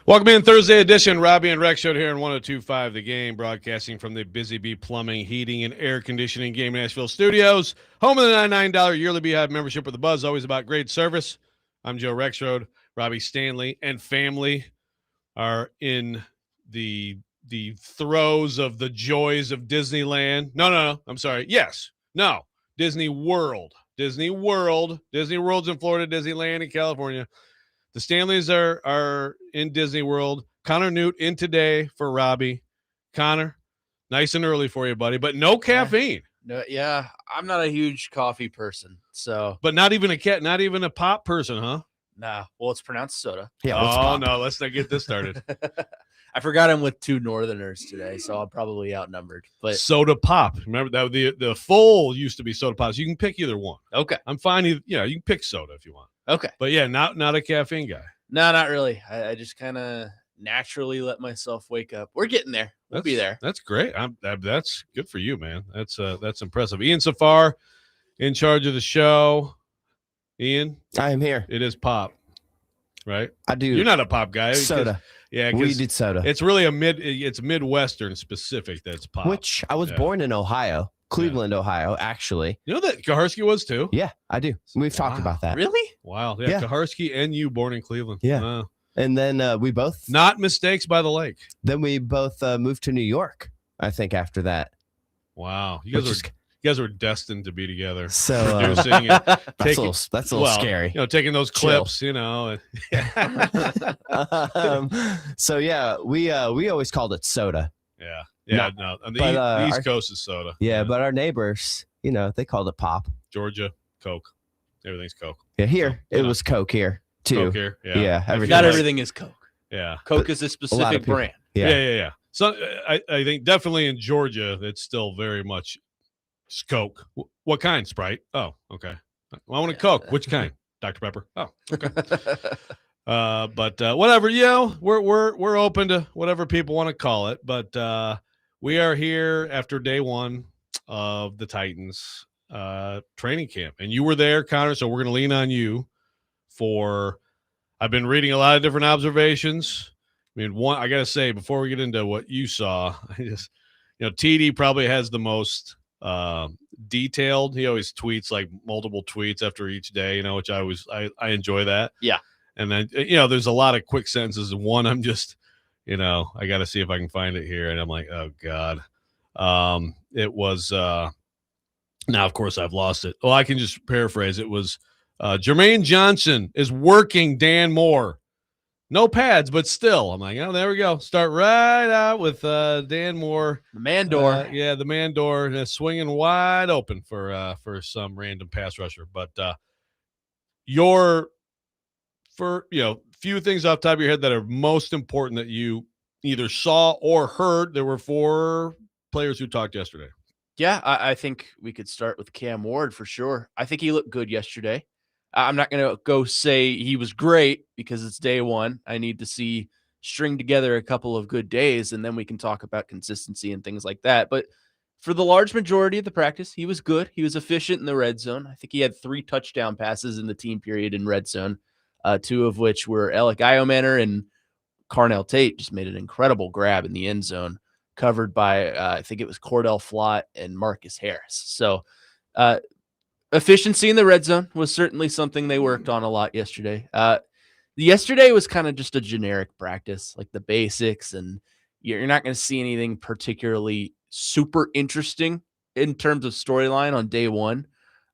Welcome in Thursday edition. Robby and Rexrode here in 102.5 The Game, broadcasting from the Busy Bee Plumbing, Heating, and Air Conditioning Game Nashville studios. Home of the $99 yearly Beehive membership with the buzz, always about great service. I'm Joe Rexrode. Robby Stanley and family are in the throes of the joys of Disneyland. No. I'm sorry. Yes. No. Disney World. Disney World's in Florida, Disneyland in California. The Stanleys are in Disney World. Connor Nute in today for Robby. Connor, nice and early for you, buddy, but no caffeine. No, yeah, I'm not a huge coffee person, so. But not even a pop person, huh? Nah, well, it's pronounced soda. Yeah. Oh no, let's not get this started. I forgot I'm with two Northerners today, so I'm probably outnumbered. But soda pop. Remember that the full used to be soda pops. You can pick either one. Okay, I'm fine. You can pick soda if you want. Okay, but yeah, not a caffeine guy. No, not really. I just kind of naturally let myself wake up. We're getting there. We'll be there. That's great. That's good for you, man. That's impressive. Ian Safar in charge of the show. Ian, I am here. It is pop, right? I do. You're not a pop guy. Soda. Yeah, we did soda. It's really it's Midwestern specific that's pop. Which I was born in Ohio, Cleveland, Ohio, actually. You know that Kaharski was too? Yeah, I do. We've talked about that. Really? Wow. Yeah, Kaharski and you born in Cleveland. Yeah. Wow. And then we both. Not mistakes by the lake. Then we both moved to New York, I think, after that. Wow. You guys were destined to be together. So producing that's a little scary. Taking those clips, so yeah, we always called it soda. Yeah. No. On the East Coast is soda. Yeah, but our neighbors, they called it pop. Georgia, Coke. Everything's Coke. Yeah, here it was Coke here too. Coke here. Yeah. Not everything is Coke. Yeah. Coke is a specific brand. Yeah. So I think definitely in Georgia, it's still very much Coke. What kind? Sprite? Oh, okay. Well, I want a Coke. Which kind? Dr. Pepper. Oh, okay. But whatever, we're open to whatever people want to call it. But we are here after day one of the Titans training camp, and you were there, Connor. So we're going to lean on you I've been reading a lot of different observations. I mean, I got to say before we get into what you saw, TD probably has the most detailed. He always tweets like multiple tweets after each day, which I enjoy that. Yeah. And then, there's a lot of quick sentences. One, I'm just, I got to see if I can find it here. And I'm like, oh God. It was, now of course I've lost it. Well, I can just paraphrase. It was, Jermaine Johnson is working Dan Moore. No pads, but still. I'm like, oh, there we go. Start right out with Dan Moore. The man door. The man door swinging wide open for some random pass rusher. But few things off the top of your head that are most important that you either saw or heard. There were 4 players who talked yesterday. Yeah, I think we could start with Cam Ward for sure. I think he looked good yesterday. I'm not going to go say he was great because it's day one. I need to string together a couple of good days, and then we can talk about consistency and things like that. But for the large majority of the practice, he was good. He was efficient in the red zone. I think he had 3 touchdown passes in the team period in red zone, 2 of which were Alec Iomanner, and Carnell Tate just made an incredible grab in the end zone, covered by, I think it was Cordell Flott and Marcus Harris. So, efficiency in the red zone was certainly something they worked on a lot yesterday. Yesterday was kind of just a generic practice, like the basics, and you're not going to see anything particularly super interesting in terms of storyline on day one.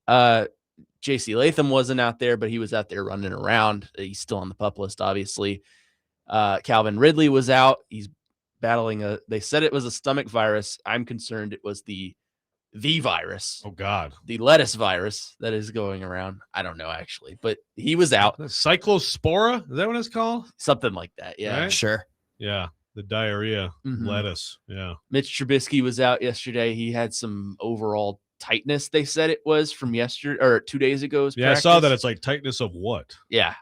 JC Latham wasn't out there, but he was out there running around. He's still on the PUP list, obviously. Calvin Ridley was out. He's battling they said it was a stomach virus. I'm concerned it was the virus. Oh God. The lettuce virus that is going around. I don't know actually, but he was out. Cyclospora? Is that what it's called? Something like that. Yeah. Right? Sure. Yeah. The diarrhea lettuce. Yeah. Mitch Trubisky was out yesterday. He had some overall tightness. They said it was from yesterday or 2 days ago. Yeah. Practice. I saw that. It's like tightness of what? Yeah.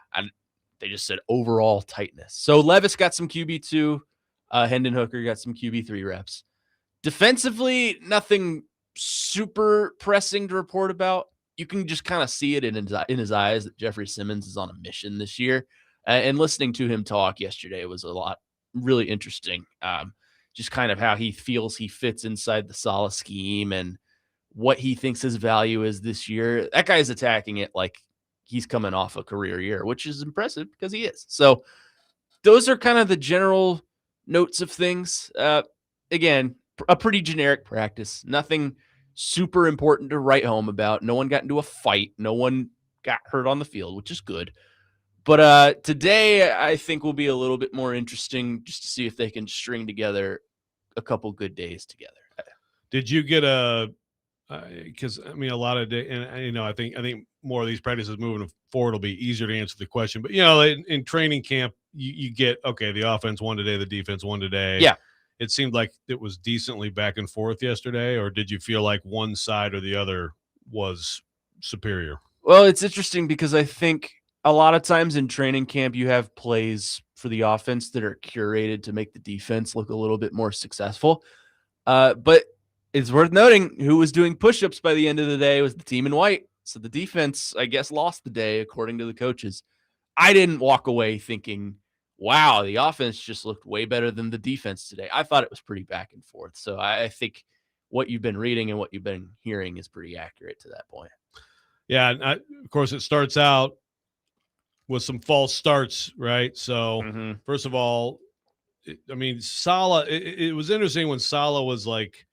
They just said overall tightness. So Levis got some QB2. Hendon Hooker got some QB3 reps. Defensively, nothing super pressing to report about. You can just kind of see it in his eyes that Jeffrey Simmons is on a mission this year. And listening to him talk yesterday was a lot really interesting. Just kind of how he feels he fits inside the Saleh scheme and what he thinks his value is this year. That guy's attacking it like he's coming off a career year, which is impressive because he is. So those are kind of the general notes of things. Again, a pretty generic practice. Nothing super important to write home about. No one got into a fight. No one got hurt on the field, which is good. But today, I think will be a little bit more interesting just to see if they can string together a couple good days together. Did you get a because I mean a lot of day, and I think more of these practices moving forward will be easier to answer the question. But in training camp, you get the offense won today, the defense won today. Yeah, it seemed like it was decently back and forth yesterday, or did you feel like one side or the other was superior? Well, it's interesting because I think a lot of times in training camp, you have plays for the offense that are curated to make the defense look a little bit more successful. But it's worth noting who was doing push-ups by the end of the day was the team in white. So the defense, I guess, lost the day, according to the coaches. I didn't walk away thinking, wow, the offense just looked way better than the defense today. I thought it was pretty back and forth. So I think what you've been reading and what you've been hearing is pretty accurate to that point. Yeah, and of course, it starts out with some false starts, right? So, First of all, Saleh, it was interesting when Saleh was like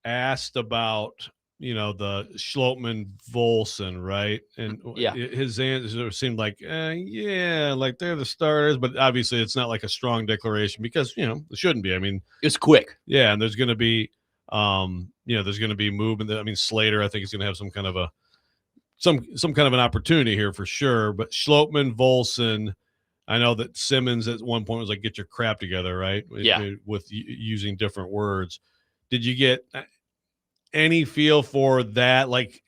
asked about, the Schlotman Volson, right? And his answer seemed like, like they're the starters, but obviously it's not like a strong declaration because, it shouldn't be. I mean, it's quick. Yeah. And there's going to be, there's going to be movement. Slater, I think is going to have some kind of an opportunity here for sure. But Schlotman, Volson, I know that Simmons at one point was like, get your crap together, right? Yeah. With using different words. Did you get any feel for that? Like,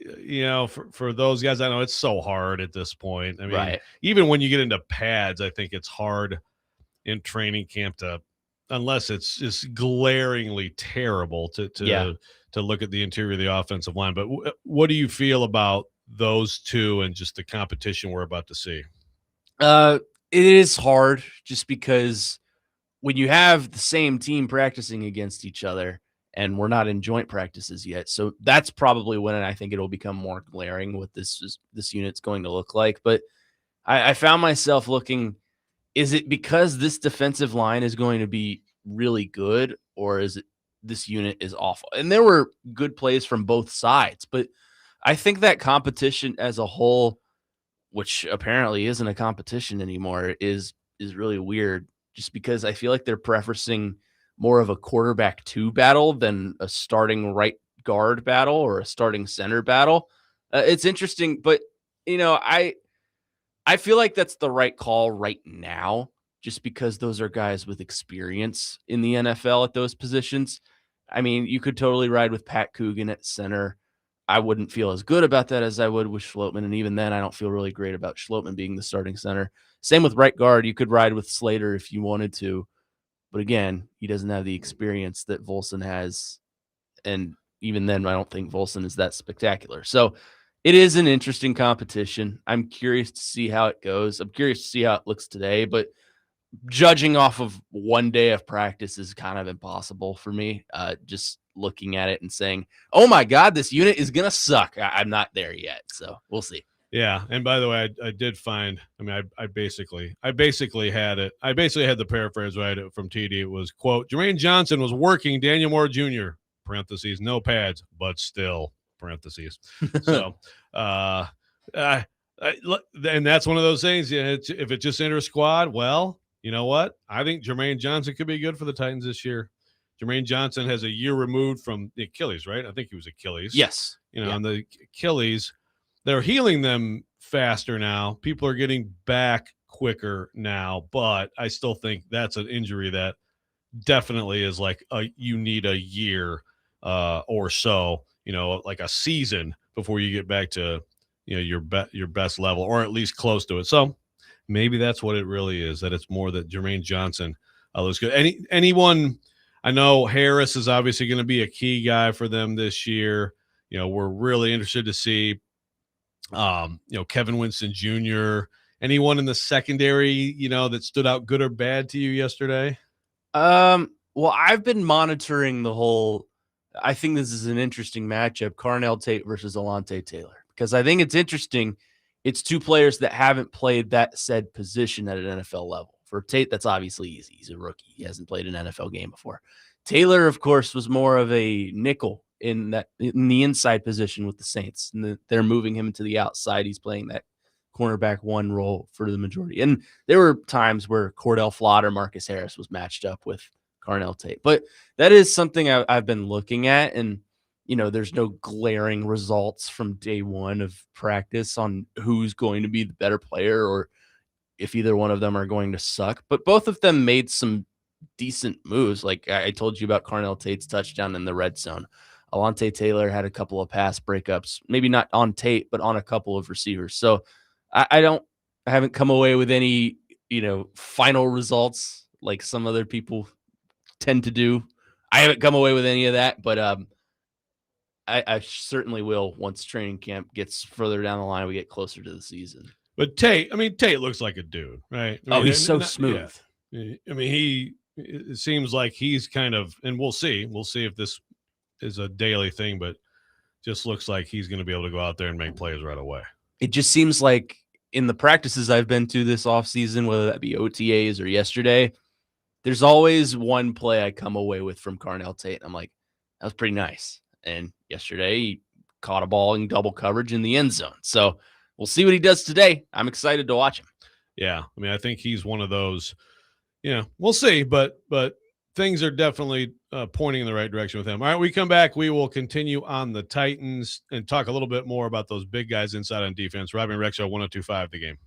for those guys, I know it's so hard at this point. I mean, even when you get into pads, I think it's hard in training camp unless it's just glaringly terrible to look at the interior of the offensive line. But what do you feel about those two and just the competition we're about to see? It is hard just because when you have the same team practicing against each other, and we're not in joint practices yet. So that's probably when I think it'll become more glaring what this unit's going to look like. But I found myself looking, is it because this defensive line is going to be really good, or is it this unit is awful? And there were good plays from both sides, but I think that competition as a whole, which apparently isn't a competition anymore, is really weird just because I feel like they're preferencing more of a quarterback 2 battle than a starting right guard battle or a starting center battle. It's interesting, but I feel like that's the right call right now, just because those are guys with experience in the NFL at those positions. I mean, you could totally ride with Pat Coogan at center. I wouldn't feel as good about that as I would with Schlotman, and even then, I don't feel really great about Schlotman being the starting center. Same with right guard. You could ride with Slater if you wanted to. But again, he doesn't have the experience that Volson has. And even then, I don't think Volson is that spectacular. So it is an interesting competition. I'm curious to see how it goes. I'm curious to see how it looks today. But judging off of one day of practice is kind of impossible for me. Just looking at it and saying, oh, my God, this unit is going to suck. I'm not there yet. So we'll see. Yeah, and by the way, I did find. I mean, I basically had it. I basically had the paraphrase right from TD. It was, quote, Jermaine Johnson was working Daniel Moore Jr. (parentheses no pads, but still parentheses). So, and that's one of those things. Yeah, if it just enters squad, well, you know what? I think Jermaine Johnson could be good for the Titans this year. Jermaine Johnson has a year removed from the Achilles, right? I think he was Achilles. Yes. And the Achilles. They're healing them faster now. People are getting back quicker now, but I still think that's an injury that definitely is like you need a year or so, like a season before you get back to your best level, or at least close to it. So maybe that's what it really is. That it's more that Jermaine Johnson looks good. Anyone, I know Harris is obviously going to be a key guy for them this year. We're really interested to see. Kevin Winston Jr. anyone in the secondary, that stood out good or bad to you yesterday? Well, I've been monitoring the whole. I think this is an interesting matchup: Carnell Tate versus Alontae Taylor, because I think it's interesting. It's two players that haven't played that said position at an NFL level. For Tate, that's obviously easy. He's a rookie. He hasn't played an NFL game before. Taylor, of course, was more of a nickel in the inside position with the Saints, and they're moving him to the outside. He's playing that cornerback one role for the majority. And there were times where Cordell Flott or Marcus Harris was matched up with Carnell Tate. But that is something I've been looking at. And, there's no glaring results from day one of practice on who's going to be the better player or if either one of them are going to suck. But both of them made some decent moves. Like I told you about Carnell Tate's touchdown in the red zone. Alontae Taylor had a couple of pass breakups, maybe not on Tate, but on a couple of receivers. So I haven't come away with any, final results like some other people tend to do. I haven't come away with any of that, but I certainly will once training camp gets further down the line, we get closer to the season. But Tate looks like a dude, right? He's so smooth. Yeah. It seems like he's kind of, and we'll see if this is a daily thing, but just looks like he's going to be able to go out there and make plays right away. It just seems like in the practices I've been to this offseason, whether that be OTAs or yesterday, there's always one play I come away with from Carnell Tate. I'm like, that was pretty nice. And yesterday he caught a ball in double coverage in the end zone. So we'll see what he does today. I'm excited to watch him. Yeah. I think he's one of those, we'll see, but things are definitely pointing in the right direction with him. All right, we come back. We will continue on the Titans and talk a little bit more about those big guys inside on defense. Robby and Rexrode 102.5 The Game.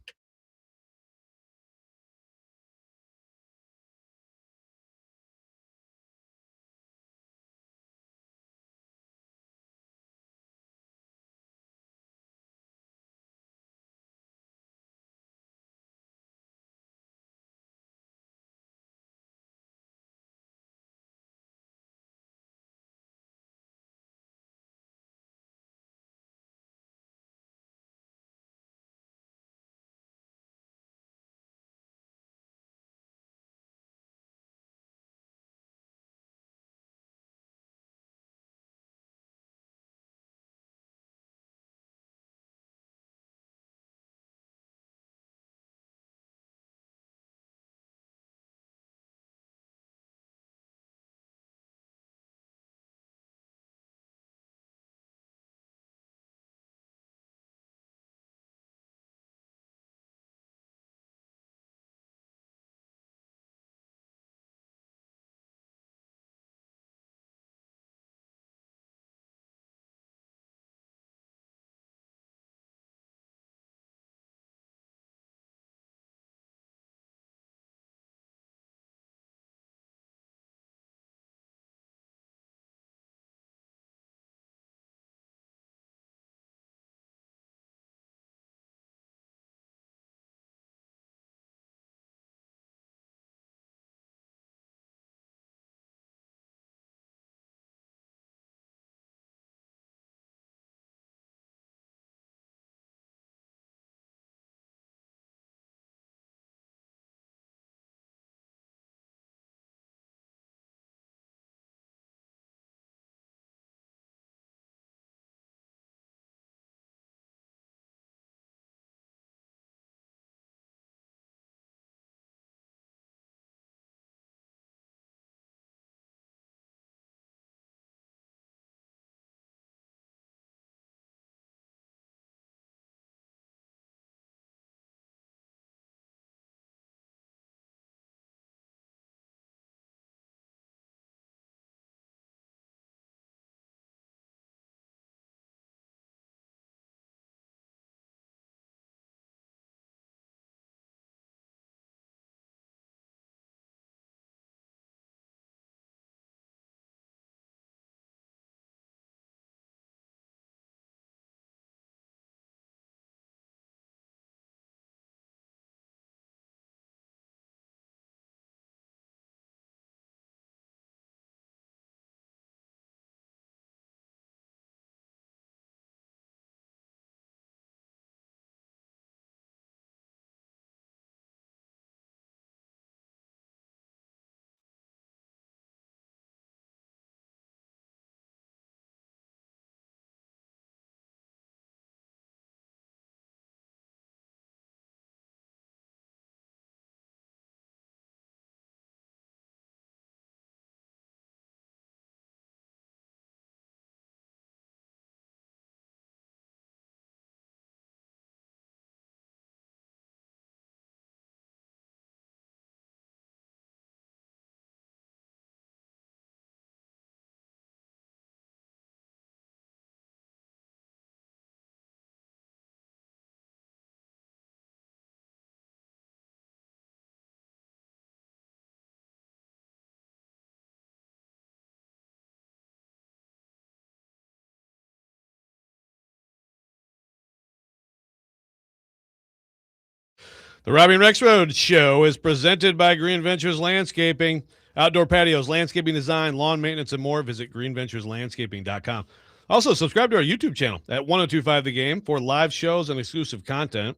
The Robby and Rexrode Show is presented by Green Ventures Landscaping. Outdoor patios, landscaping design, lawn maintenance, and more. Visit greenventureslandscaping.com. Also, subscribe to our YouTube channel at 1025 The Game for live shows and exclusive content.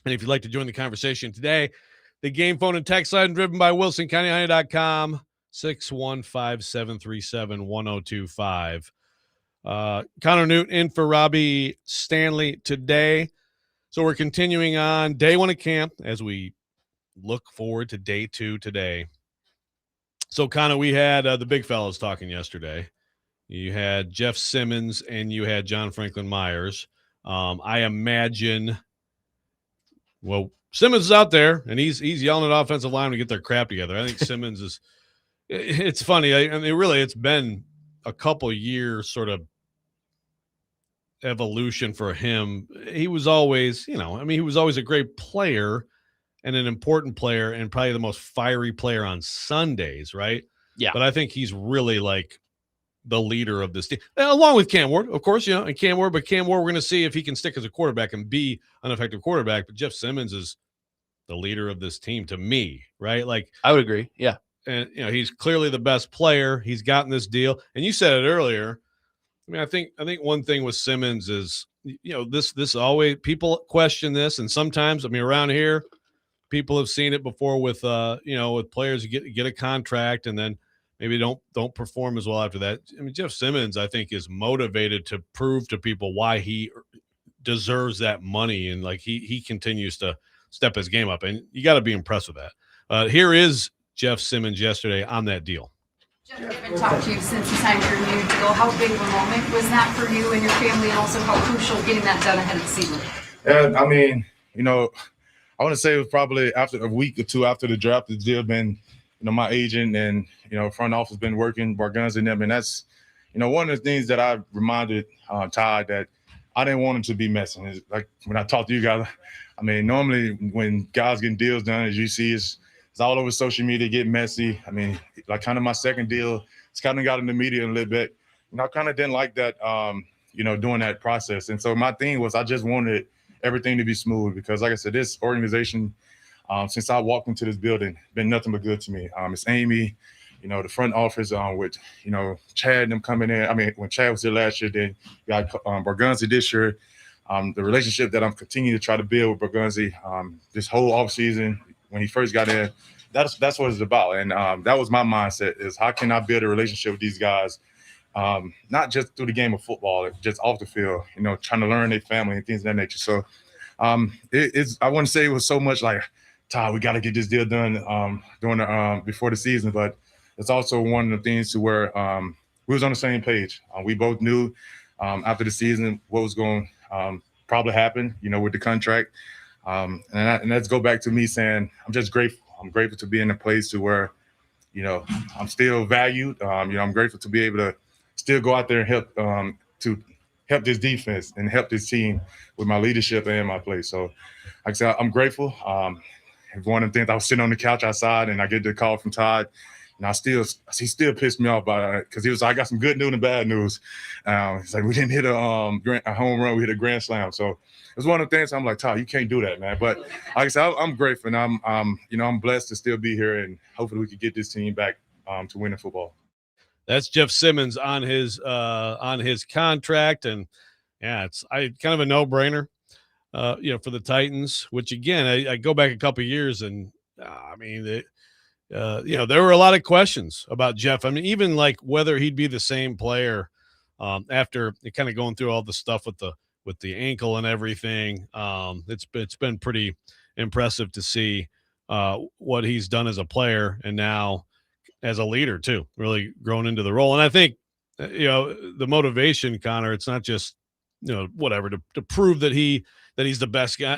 And if you'd like to join the conversation today, the game phone and text line driven by WilsonCountyHoney.com, 615-737-1025. Connor Nute in for Robby Stanley today. So we're continuing on day one of camp as we look forward to day two today. So, Connor, we had the big fellas talking yesterday. You had Jeff Simmons and you had John Franklin Myers. I imagine, well, Simmons is out there, and he's yelling at offensive line to get their crap together. I think Simmons is – it's funny. I mean, really, it's been a couple years sort of evolution for him. He was always, he was always a great player and an important player and probably the most fiery player on Sundays, right? Yeah. But I think he's really like the leader of this team, along with Cam Ward, of course, and Cam Ward. But Cam Ward, we're going to see if he can stick as a quarterback and be an effective quarterback. But Jeff Simmons is the leader of this team to me, right? Like, I would agree. Yeah. And, he's clearly the best player. He's gotten this deal. And you said it earlier. I mean, I think one thing with Simmons is, this always people question this. And sometimes, around here, people have seen it before with with players who get a contract and then maybe don't perform as well after that. I mean, Jeff Simmons, I think, is motivated to prove to people why he deserves that money, and like he continues to step his game up, and you got to be impressed with that. Here is Jeff Simmons yesterday on that deal. Jeff, I haven't talked to you since you signed your new deal. How big of a moment was that for you and your family, and also how crucial getting that done ahead of the season? Yeah, I mean, I want to say it was probably after a week or two after the draft, the deal been, my agent and, front office been working, Barguns and them. And that's, one of the things that I reminded Todd that I didn't want him to be messing. It's like when I talk to you guys, I mean, normally when guys getting deals done, as you see, it's all over social media, get messy. I mean, like kind of my second deal, it's kind of got in the media a little bit. I kind of didn't like that, doing that process. And so my thing was I just wanted everything to be smooth because, like I said, this organization, since I walked into this building, been nothing but good to me. It's Amy, the front office with, Chad and them coming in. I mean, when Chad was here last year, then got Bargunzi this year. The relationship that I'm continuing to try to build with Bargunzi this whole offseason when he first got in, that's what it's about. And that was my mindset is how can I build a relationship with these guys, not just through the game of football, just off the field, trying to learn their family and things of that nature. So it's I wouldn't say it was so much like, Todd, we got to get this deal done before the season, but it's also one of the things to where we was on the same page. We both knew after the season what was going to probably happen, with the contract. And let's go back to me saying I'm just grateful. I'm grateful to be in a place to where, I'm still valued. I'm grateful to be able to still go out there and help this defense and help this team with my leadership and my play. So, like I said, I'm grateful. One of the things I was sitting on the couch outside and I get the call from Todd. And he still pissed me off by it because he was like, I got some good news and bad news. It's like we didn't hit a home run, we hit a grand slam. So it's one of the things I'm like, Todd, you can't do that, man. But like I said, I'm grateful and I'm blessed to still be here and hopefully we can get this team back to winning football. That's Jeff Simmons on his contract, and yeah, it's kind of a no-brainer, for the Titans. Which again, I go back a couple of years, and there were a lot of questions about Jeff. I mean, even like whether he'd be the same player after kind of going through all the stuff with the ankle and everything. It's been pretty impressive to see what he's done as a player and now as a leader too, really grown into the role. And I think, the motivation, Connor, it's not just, whatever to prove that he's the best guy,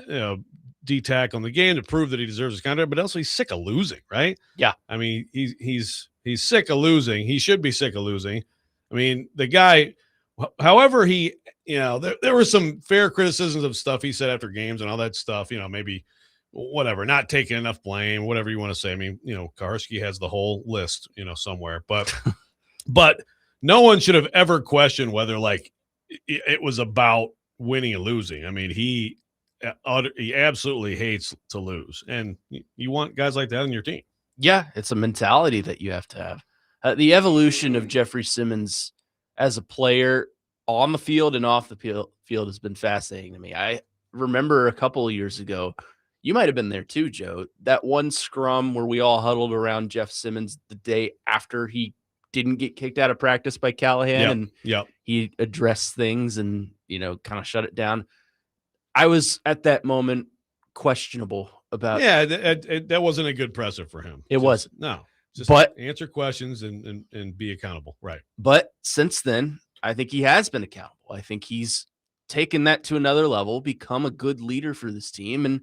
D-tack on the game, to prove that he deserves his contract, but also he's sick of losing, right? Yeah. I mean, he's sick of losing. He should be sick of losing. I mean, the guy, however he, there were some fair criticisms of stuff he said after games and all that stuff, maybe whatever, not taking enough blame, whatever you want to say. I mean, Kaharski has the whole list, somewhere, but no one should have ever questioned whether like it was about winning and losing. I mean, he he absolutely hates to lose, and you want guys like that on your team. Yeah, it's a mentality that you have to have. The evolution of Jeffrey Simmons as a player on the field and off the field has been fascinating to me. I remember a couple of years ago, you might have been there too, Joe, that one scrum where we all huddled around Jeff Simmons the day after he didn't get kicked out of practice by Callahan, and he addressed things and, kind of shut it down. I was at that moment questionable about. Yeah, that wasn't a good presser for him. It wasn't. No. Just but answer questions and be accountable. Right. But since then, I think he has been accountable. I think he's taken that to another level, become a good leader for this team. And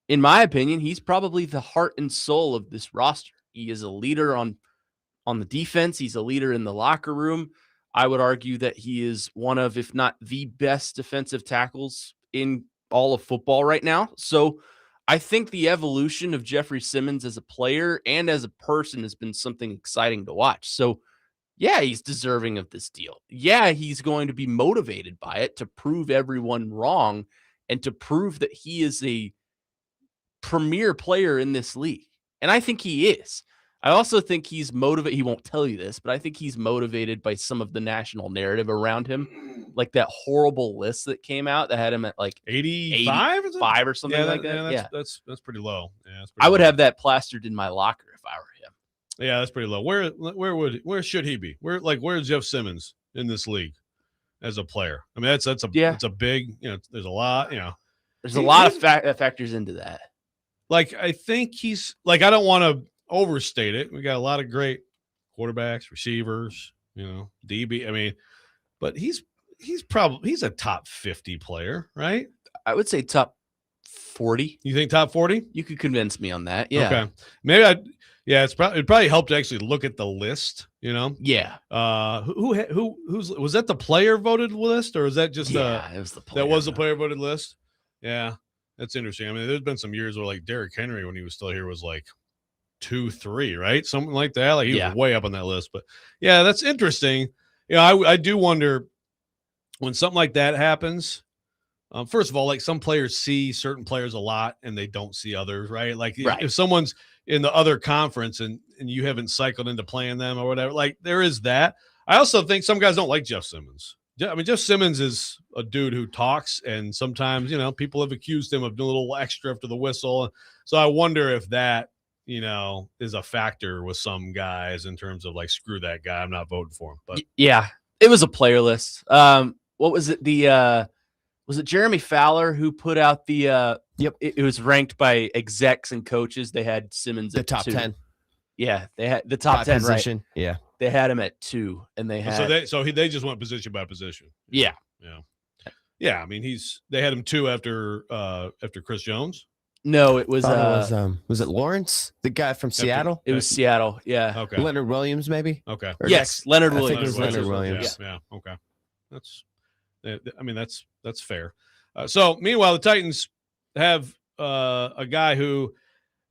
in my opinion, he's probably the heart and soul of this roster. He is a leader on the defense. He's a leader in the locker room. I would argue that he is one of, if not the best defensive tackles in all of football right now. So I think the evolution of Jeffrey Simmons as a player and as a person has been something exciting to watch. So yeah, he's deserving of this deal. Yeah, he's going to be motivated by it to prove everyone wrong and to prove that he is a premier player in this league. And I think he is. I also think he's motivated. He won't tell you this, but I think he's motivated by some of the national narrative around him, like that horrible list that came out that had him at like 85 or something like that. That's pretty low. Yeah, that's I would have that plastered in my locker if I were him. Yeah, that's pretty low. Where should he be? Where's Jeff Simmons in this league as a player? I mean, that's a big, there's a lot, There's a lot of factors into that. Like, I think he's like, I don't want to overstate it. We got a lot of great quarterbacks, receivers, DB. I mean, but he's a top 50 player, right? I would say top 40. You think top 40? You could convince me on that. Yeah. Okay. Maybe it'd probably help to actually look at the list, Yeah. Was that the player voted list, or is that just it was the player. That was the player voted list? Yeah. That's interesting. I mean, there's been some years where like Derrick Henry, when he was still here, was like 2-3, right? Something like that. Like he was way up on that list. But yeah, that's interesting. I do wonder when something like that happens. First of all, like some players see certain players a lot and they don't see others, right? Like if someone's in the other conference and you haven't cycled into playing them or whatever, like there is that. I also think some guys don't like Jeff Simmons. I mean, Jeff Simmons is a dude who talks, and sometimes, people have accused him of doing a little extra after the whistle. So I wonder if that, is a factor with some guys in terms of like, screw that guy, I'm not voting for him. But yeah, it was a player list. What was it? Was it Jeremy Fowler who put out the Yep. It was ranked by execs and coaches. They had Simmons at top 10. Yeah, they had the top 10 position. Right. Yeah. They had him at 2, and they had they just went position by position. Yeah. I mean, they had him 2 after Chris Jones. No, it was was it Lawrence, the guy from Seattle? It was Seattle. Yeah. Okay. Leonard Williams, maybe. Okay. Or yes, Leonard I Williams. think it was Leonard Williams. Yeah. Okay. That's fair. So meanwhile, the Titans have a guy who,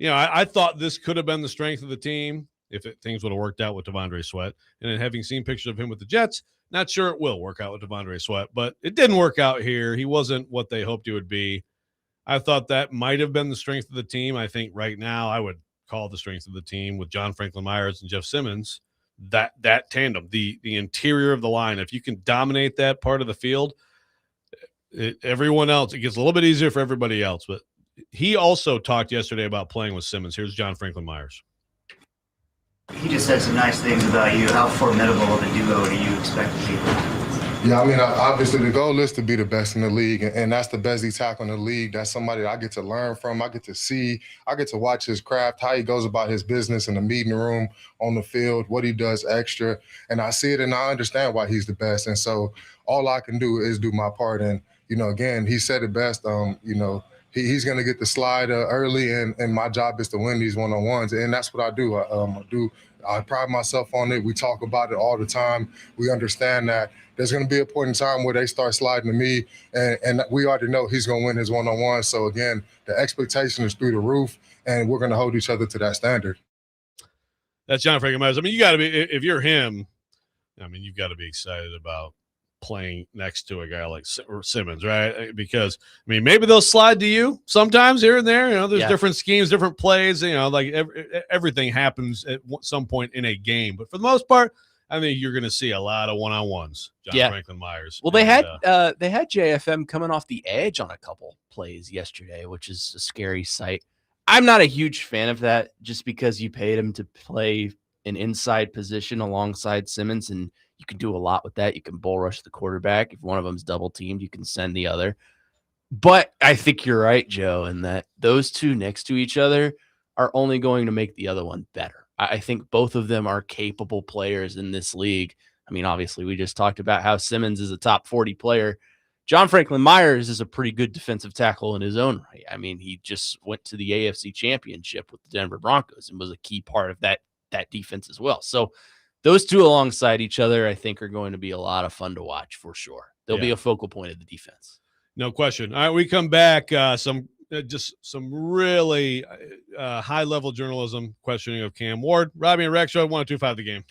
I thought this could have been the strength of the team if things would have worked out with Devondre Sweat. And then having seen pictures of him with the Jets, not sure it will work out with Devondre Sweat, but it didn't work out here. He wasn't what they hoped he would be. I thought that might have been the strength of the team. I think right now I would call the strength of the team with John Franklin Myers and Jeff Simmons, that tandem, the interior of the line. If you can dominate that part of the field, everyone else, it gets a little bit easier for everybody else. But he also talked yesterday about playing with Simmons. Here's John Franklin Myers. He just said some nice things about you. How formidable of a duo do you expect to be? Yeah, I mean, obviously the goal is to be the best in the league, and that's the best D tackle in the league. That's somebody that I get to learn from. I get to see. I get to watch his craft, how he goes about his business in the meeting room, on the field, what he does extra, and I see it and I understand why he's the best. And so all I can do is do my part. And again, he said it best. He's going to get the slide early, and my job is to win these one-on-ones, and that's what I do. I pride myself on it. We talk about it all the time. We understand that there's going to be a point in time where they start sliding to me, and we already know he's going to win his one-on-one. So, again, the expectation is through the roof, and we're going to hold each other to that standard. That's John Franklin Myers. I mean, you got to be – if you're him, I mean, you've got to be excited about playing next to a guy like Simmons, right? Because I mean, maybe they'll slide to you sometimes here and there. You know, there's different schemes, different plays. You know, like everything happens at some point in a game. But for the most part, I think you're going to see a lot of one-on-ones. John Franklin Myers. Well, they had JFM coming off the edge on a couple plays yesterday, which is a scary sight. I'm not a huge fan of that, just because you paid him to play an inside position alongside Simmons, and you can do a lot with that. You can bull rush the quarterback. If one of them's double teamed, you can send the other. But I think you're right, Joe, in that those two next to each other are only going to make the other one better. I think both of them are capable players in this league. I mean, obviously, we just talked about how Simmons is a top 40 player. John Franklin Myers is a pretty good defensive tackle in his own right. I mean, he just went to the AFC Championship with the Denver Broncos and was a key part of that defense as well. So those two alongside each other, I think, are going to be a lot of fun to watch for sure. They'll be a focal point of the defense. No question. All right, we come back. Some really high-level journalism questioning of Cam Ward. Robby and Rexrode, 102.5 The Game.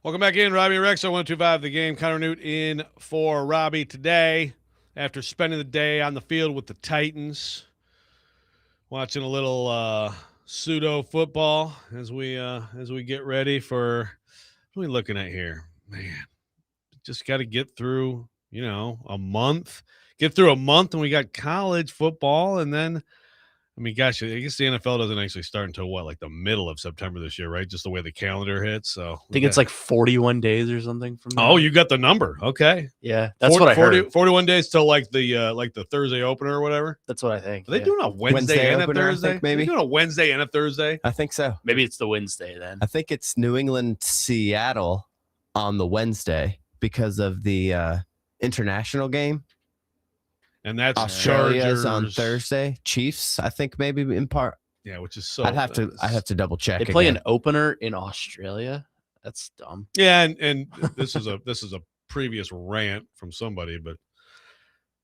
Welcome back in, Robby and Rex. 125 the game. Connor Nute in for Robby today after spending the day on the field with the Titans, watching a little pseudo football as we get ready for what are we looking at here? Man, just got to get through, a month. Get through a month, and we got college football, and then, I mean, gosh, I guess the NFL doesn't actually start until like the middle of September this year, right? Just the way the calendar hits. So I think it's like 41 days or something from now. Oh, you got the number. Okay. Yeah, that's what I heard. 41 days till like the Thursday opener or whatever. That's what I think. Are they doing a Wednesday and opener, a Thursday? I think, maybe. Are they doing a Wednesday and a Thursday? I think so. Maybe it's the Wednesday then. I think it's New England, Seattle on the Wednesday because of the international game. And that's Australia's Chargers on Thursday. Chiefs, I think maybe in part. Yeah, which is so. I'd have to double check. They play again. an opener in Australia. That's dumb. Yeah, and this is a previous rant from somebody, but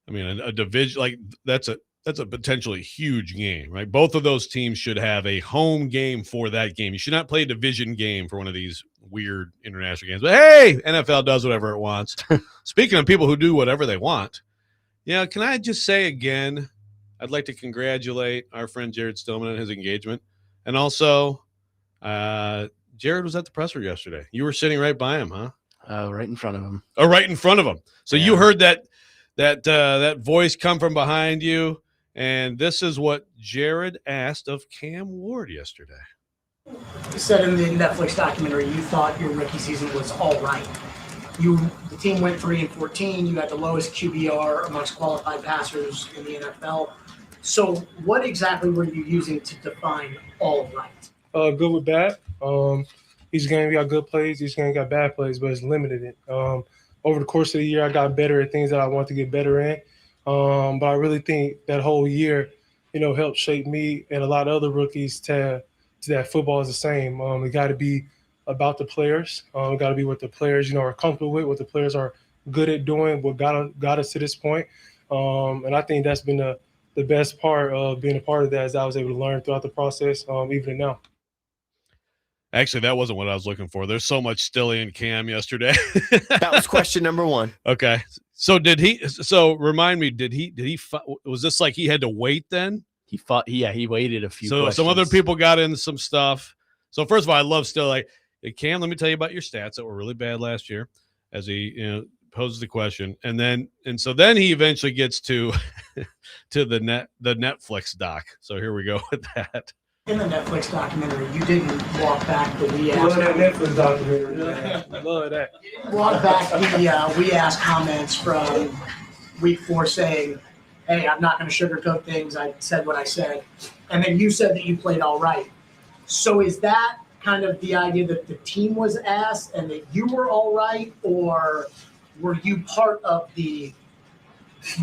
I mean a division like that's a potentially huge game, right? Both of those teams should have a home game for that game. You should not play a division game for one of these weird international games. But hey, NFL does whatever it wants. Speaking of people who do whatever they want. Yeah, can I just say again, I'd like to congratulate our friend Jared Stillman on his engagement. And also, Jared was at the presser yesterday. You were sitting right by him, huh? Right in front of him. Oh, right in front of him. So you heard that voice come from behind you, and this is what Jared asked of Cam Ward yesterday. You said in the Netflix documentary you thought your rookie season was all right. The team went 3-14. You had the lowest QBR amongst qualified passers in the NFL. So what exactly were you using to define all right? Good with bad. Each game we got good plays. Each game got bad plays, but it's limited. Over the course of the year, I got better at things that I want to get better in. But I really think that whole year, helped shape me and a lot of other rookies to that football is the same. It got to be about the players. It got to be what the players, are comfortable with, what the players are good at doing, what got us to this point. And I think that's been the best part of being a part of that is I was able to learn throughout the process, even now. Actually, that wasn't what I was looking for. There's so much Stilly and Cam yesterday. That was question number one. Okay. So remind me, was this like he had to wait then? He waited a few So some other people got in some stuff. So first of all, I love Stilly. Hey, Cam, let me tell you about your stats that were really bad last year as he poses the question. And so then he eventually gets to the Netflix doc. So here we go with that. In the Netflix documentary, you didn't walk back the we Love asked. that Netflix documentary. Love that. Walk back the we asked comments from week 4 saying, hey, I'm not going to sugarcoat things. I said what I said. And then you said that you played all right. So is that kind of the idea that the team was asked and that you were all right, or were you part of the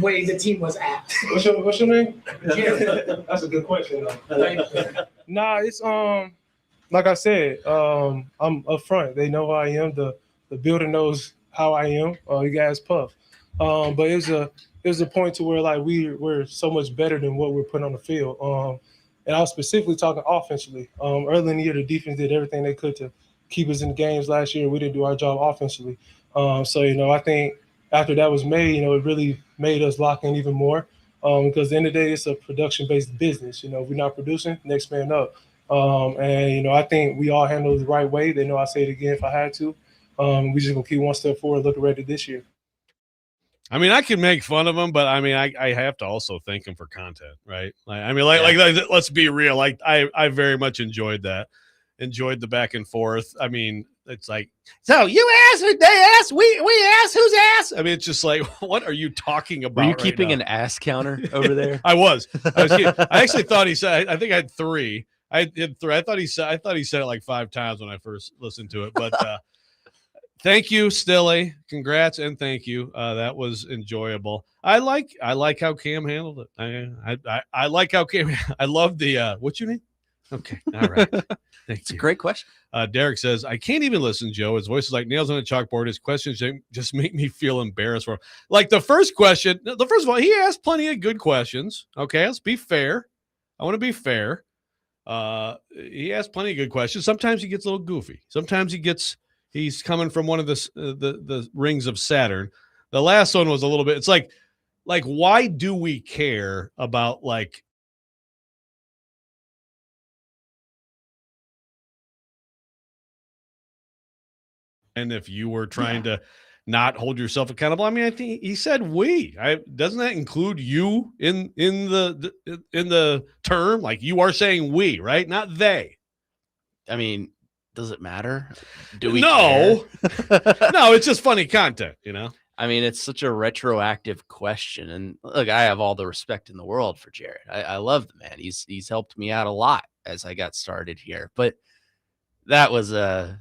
way the team was asked? What's your name? Jared. That's a good question, though. Nah, it's like I said, I'm upfront. They know who I am. The builder knows how I am. You guys puff. But it was a point to where like we're so much better than what we're putting on the field. And I was specifically talking offensively. Early in the year, the defense did everything they could to keep us in the games last year. We didn't do our job offensively. So I think after that was made, it really made us lock in even more. Because at the end of the day, it's a production-based business. If we're not producing, next man up. And I think we all handle it the right way. They know I say it again if I had to. We just gonna keep one step forward, looking ready this year. I mean, I can make fun of him, but I mean, I have to also thank him for content, right? Let's be real. Like I very much enjoyed that. Enjoyed the back and forth. I mean, it's like, so you asked, they asked, we asked, who's asked? I mean, it's just like, what are you talking about? Were you keeping an ass counter over there? I was. I actually thought he said. I think I had 3. I did 3. I thought he said it like 5 times when I first listened to it. But thank you, Stilly. Congrats and thank you. That was enjoyable. I like how Cam handled it. I like how Cam. I love the. What's your name? Okay. All right. Thank It's you. a great question. Derek says, I can't even listen, Joe. His voice is like nails on a chalkboard. His questions just make me feel embarrassed for him. Like the first question, first of all, he asked plenty of good questions. Okay, let's be fair. I want to be fair. He asked plenty of good questions. Sometimes he gets a little goofy. Sometimes he gets he's coming from one of the rings of Saturn. The last one was a little bit. It's like why do we care about like? And if you were trying to not hold yourself accountable, I mean, I think he said we. Doesn't that include you in the term? Like you are saying we, right? Not they. I mean, does it matter? Do we? No, no. It's just funny content, you know. I mean, it's such a retroactive question, and look, I have all the respect in the world for Jared. I love the man. He's helped me out a lot as I got started here, but that was an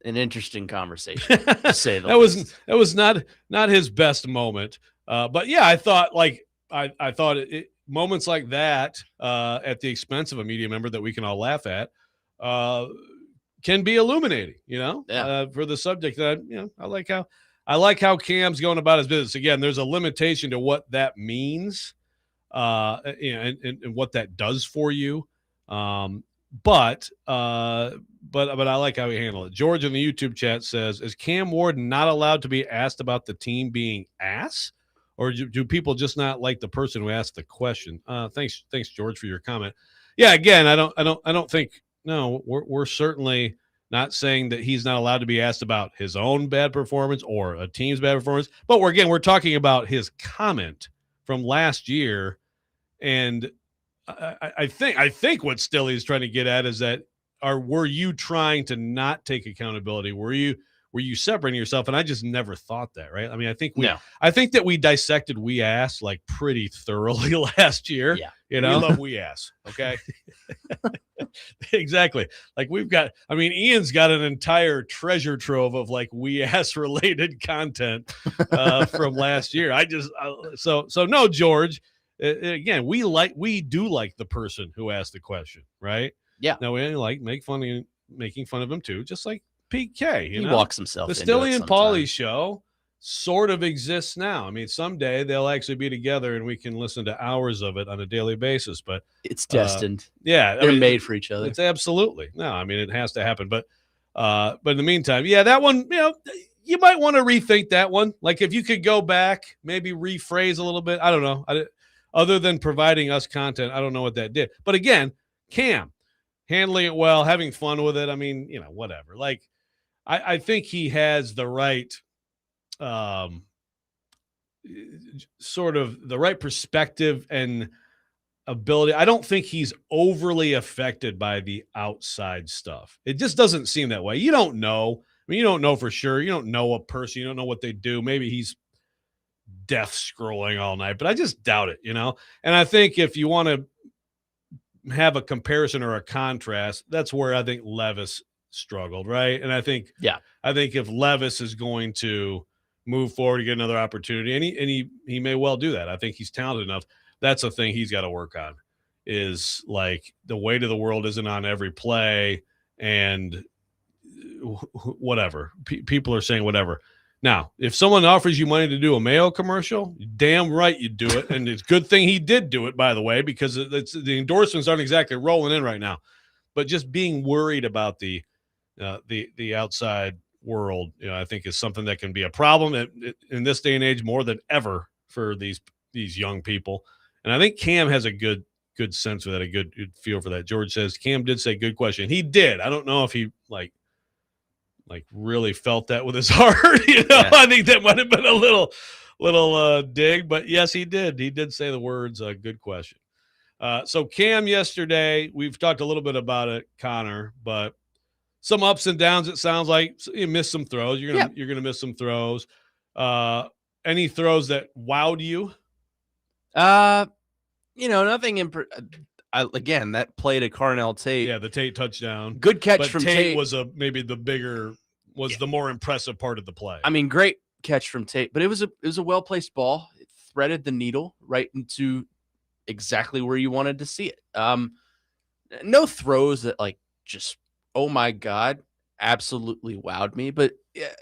interesting conversation to say the least. That was not his best moment. But yeah, I thought moments like that at the expense of a media member that we can all laugh at can be illuminating, you know, for the subject that, you know, I like how Cam's going about his business. Again, there's a limitation to what that means, you know, and what that does for you. But I like how he handled it. George in the YouTube chat says, is Cam Ward not allowed to be asked about the team being ass, or do people just not like the person who asked the question? Thanks, George, for your comment. Yeah, again, I don't think, no, we're certainly not saying that he's not allowed to be asked about his own bad performance or a team's bad performance. But we're talking about his comment from last year, and I think what Stilly's trying to get at is that were you trying to not take accountability? Were you separating yourself? And I just never thought that, right? I mean, I think that we dissected We Ass like pretty thoroughly last year. Yeah. You know, we love We Ass. Okay. Exactly. Like Ian's got an entire treasure trove of like We Ass related content from last year. So no, George. Again, we do like the person who asked the question, right? Yeah. Now we like making fun of him too, just like PK. He walks himself. The into Stilly it and Paulie show sort of exists now. I mean, someday they'll actually be together and we can listen to hours of it on a daily basis. But it's destined. They're made for each other. It's absolutely no. I mean, it has to happen. But in the meantime, yeah, that one, you know, you might want to rethink that one. Like if you could go back, maybe rephrase a little bit. I don't know. Other than providing us content, I don't know what that did. But again, Cam handling it well, having fun with it. I mean, you know, whatever. Like, I think he has the right, sort of the right perspective and ability. I don't think he's overly affected by the outside stuff. It just doesn't seem that way. You don't know. I mean, you don't know for sure. You don't know a person. You don't know what they do. Maybe he's death scrolling all night, but I just doubt it, you know? And I think if you want to have a comparison or a contrast, that's where I think Levis struggled, right? And I think if Levis is going to move forward to get another opportunity, and he may well do that. I think he's talented enough. That's a thing he's got to work on, is like the weight of the world isn't on every play, and whatever. People are saying whatever. Now, if someone offers you money to do a Mayo commercial, damn right you do it. And it's a good thing he did do it, by the way, because the endorsements aren't exactly rolling in right now. But just being worried about the outside world, you know, I think is something that can be a problem in this day and age more than ever for these young people. And I think Cam has a good sense of that, a good feel for that. George says Cam did say good question. He did. I don't know if he like really felt that with his heart. You know, yeah. I think that might have been a little dig, but yes, he did. He did say the words, good question. So Cam yesterday, we've talked a little bit about it, Connor, but some ups and downs. It sounds like you missed some throws. You're gonna miss some throws. Any throws that wowed you? You know, nothing again, that play to Carnell Tate. Yeah, the Tate touchdown. Good catch from Tate. Was the more impressive part of the play. I mean, great catch from Tate, but it was a well-placed ball. It threaded the needle right into exactly where you wanted to see it. No throws that like just, oh my God, absolutely wowed me. But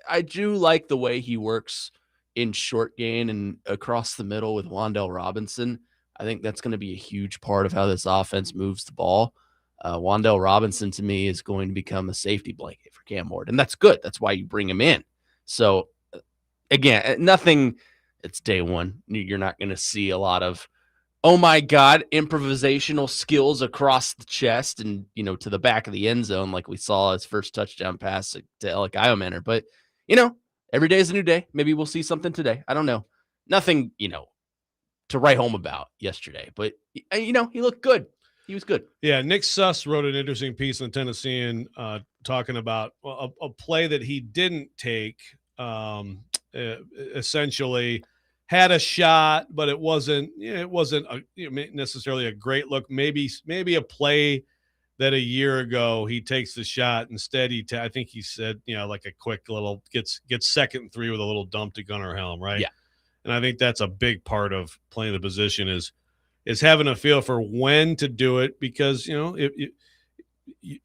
I do like the way he works in short gain and across the middle with Wan'Dale Robinson. I think that's going to be a huge part of how this offense moves the ball. Wandale Robinson to me is going to become a safety blanket for Cam Ward, and that's good. That's why you bring him in. So again, nothing. It's day one. You're not going to see a lot of, oh my God, improvisational skills across the chest and, to the back of the end zone, like we saw his first touchdown pass to Alec Iomanner. But, every day is a new day. Maybe we'll see something today. I don't know. Nothing, to write home about yesterday, but he looked good. He was good. Yeah, Nick Suss wrote an interesting piece in the Tennessean talking about a play that he didn't take. Essentially, had a shot, but it wasn't necessarily a great look. Maybe a play that a year ago he takes the shot instead. I think he said like a quick little gets 2nd and 3 with a little dump to Gunnar Helm, right? Yeah, and I think that's a big part of playing the position is having a feel for when to do it, because if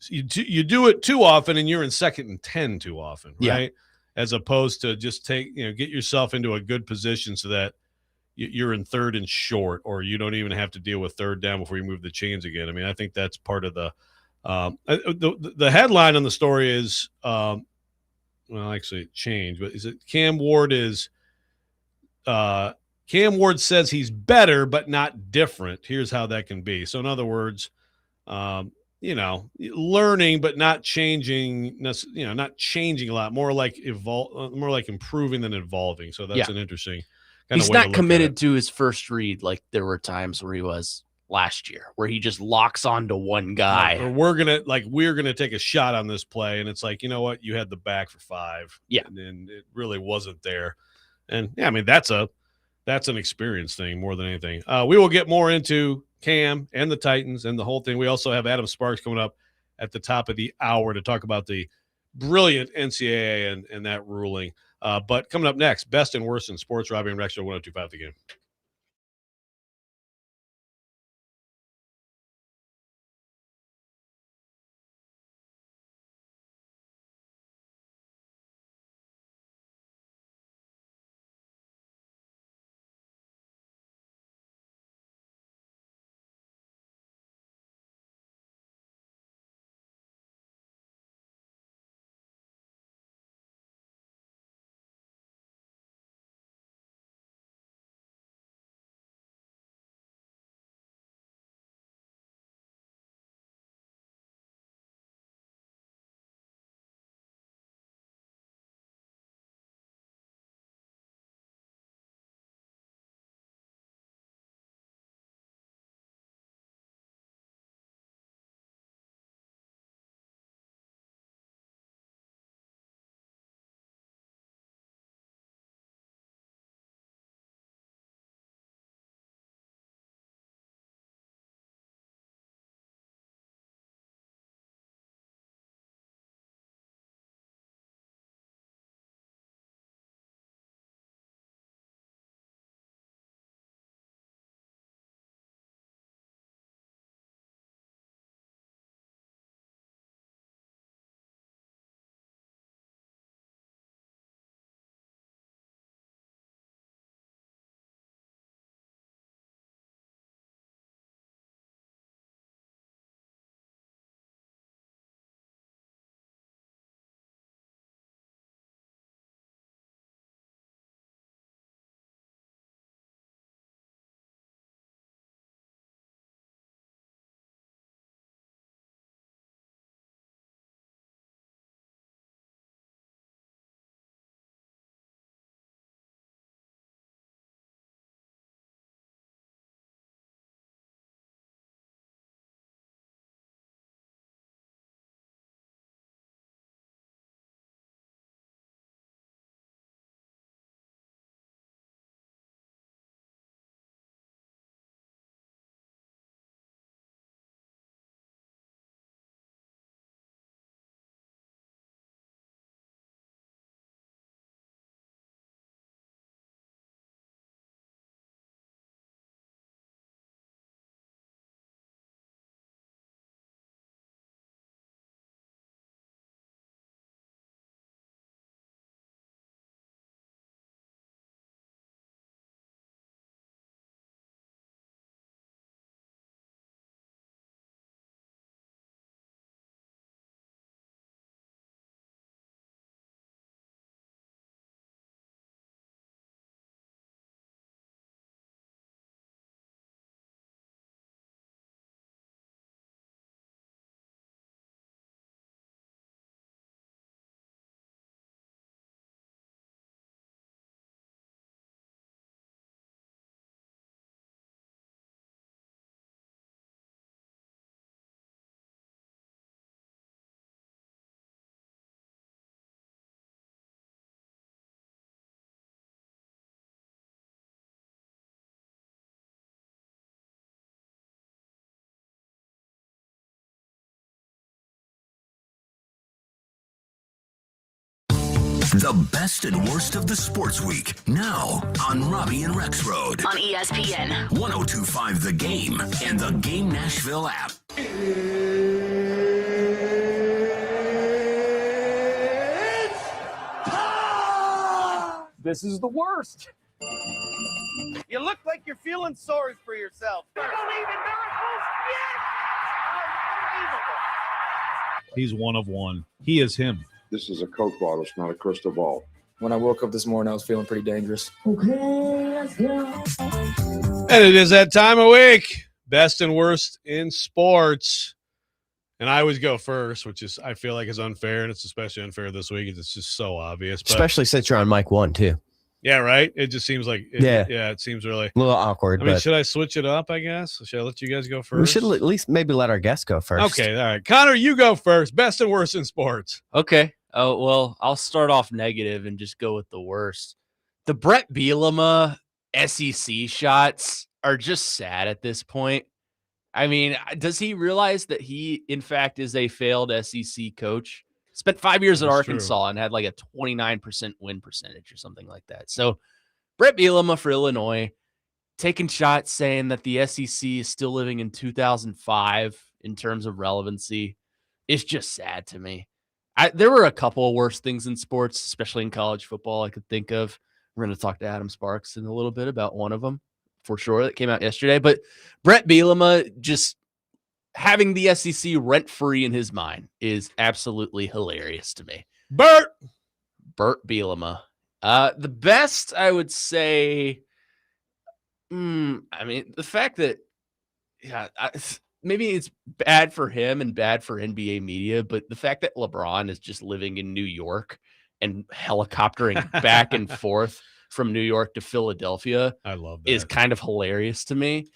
you do it too often and you're in 2nd and 10 too often, right? Yeah. As opposed to just get yourself into a good position so that you're in 3rd and short, or you don't even have to deal with 3rd down before you move the chains again. I mean, I think that's part of the headline on the story is well, actually it changed, but is it Cam Ward says he's better but not different. Here's how that can be. So in other words, learning but not changing, not changing a lot, more like more like improving than evolving. So that's an interesting kind He's of way not to look committed at to his first read like there were times where he was last year, where he just locks onto one guy. Or we're gonna take a shot on this play, and it's like, you know what, you had the back for 5, and it really wasn't there. And yeah, I mean that's an experience thing more than anything. We will get more into Cam and the Titans and the whole thing. We also have Adam Sparks coming up at the top of the hour to talk about the brilliant NCAA and that ruling. But coming up next, best and worst in sports, Robby and Rexrode 102.5 The Game. The best and worst of the sports week, now on Robby and Rexrode. On ESPN. 102.5 The Game and the Game Nashville app. This is the worst. You look like you're feeling sorry for yourself. You believe in miracles? Yes! He's one of one. He is him. This is a Coke bottle. It's not a crystal ball. When I woke up this morning, I was feeling pretty dangerous. Okay, let's go. And it is that time of week. Best and worst in sports. And I always go first, which is I feel like is unfair, and it's especially unfair this week. It's just so obvious. But, especially since you're on mic 1 too. Yeah, right. It just seems like it seems really a little awkward. I mean, should I switch it up? I guess should I let you guys go first? We should at least maybe let our guests go first. Okay, all right. Connor, you go first. Best and worst in sports. Okay. Oh well, I'll start off negative and just go with the worst. The Brett Bielema SEC shots are just sad at this point. I mean, does he realize that he, in fact, is a failed SEC coach? Spent 5 years at Arkansas and had like a 29% win percentage or something like that. So Brett Bielema for Illinois taking shots saying that the SEC is still living in 2005 in terms of relevancy. It's just sad to me. There were a couple of worse things in sports, especially in college football I could think of. We're going to talk to Adam Sparks in a little bit about one of them for sure that came out yesterday. But Brett Bielema just having the SEC rent-free in his mind is absolutely hilarious to me. Bert Bielema. The best, I would say, I mean, the fact that, maybe it's bad for him and bad for NBA media, but the fact that LeBron is just living in New York and helicoptering back and forth from New York to Philadelphia, I love that. Is kind of hilarious to me.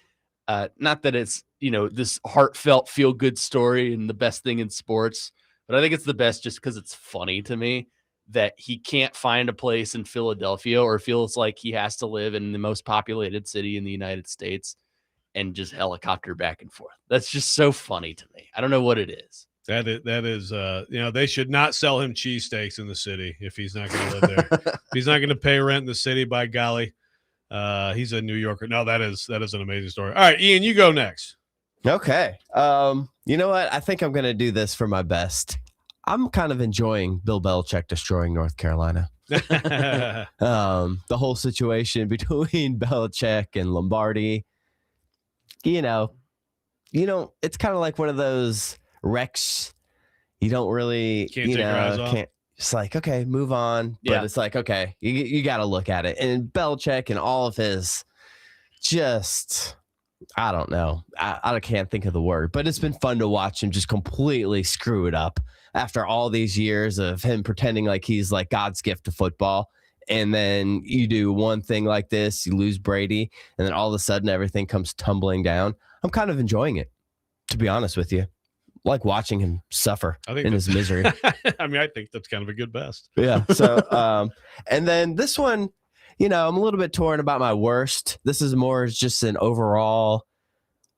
Not that it's, this heartfelt feel good story and the best thing in sports, but I think it's the best just because it's funny to me that he can't find a place in Philadelphia or feels like he has to live in the most populated city in the United States and just helicopter back and forth. That's just so funny to me. I don't know what it is. That is, they should not sell him cheesesteaks in the city if he's not going to live there. If he's not going to pay rent in the city, by golly. He's a New Yorker. No, that is an amazing story. All right, Ian, you go next. Okay. You know what? I think I'm going to do this for my best. I'm kind of enjoying Bill Belichick destroying North Carolina. The whole situation between Belichick and Lombardi, it's kind of like one of those wrecks. You don't really, can't take your eyes off. It's like, okay, move on. But it's like, okay, you got to look at it. And Belichick and all of his I don't know. I can't think of the word, but it's been fun to watch him just completely screw it up after all these years of him pretending like he's like God's gift to football. And then you do one thing like this, you lose Brady, and then all of a sudden everything comes tumbling down. I'm kind of enjoying it, to be honest with you. Like watching him suffer in his misery. I mean, I think that's kind of a good best. Yeah. So, and then this one, I'm a little bit torn about my worst. This is more just an overall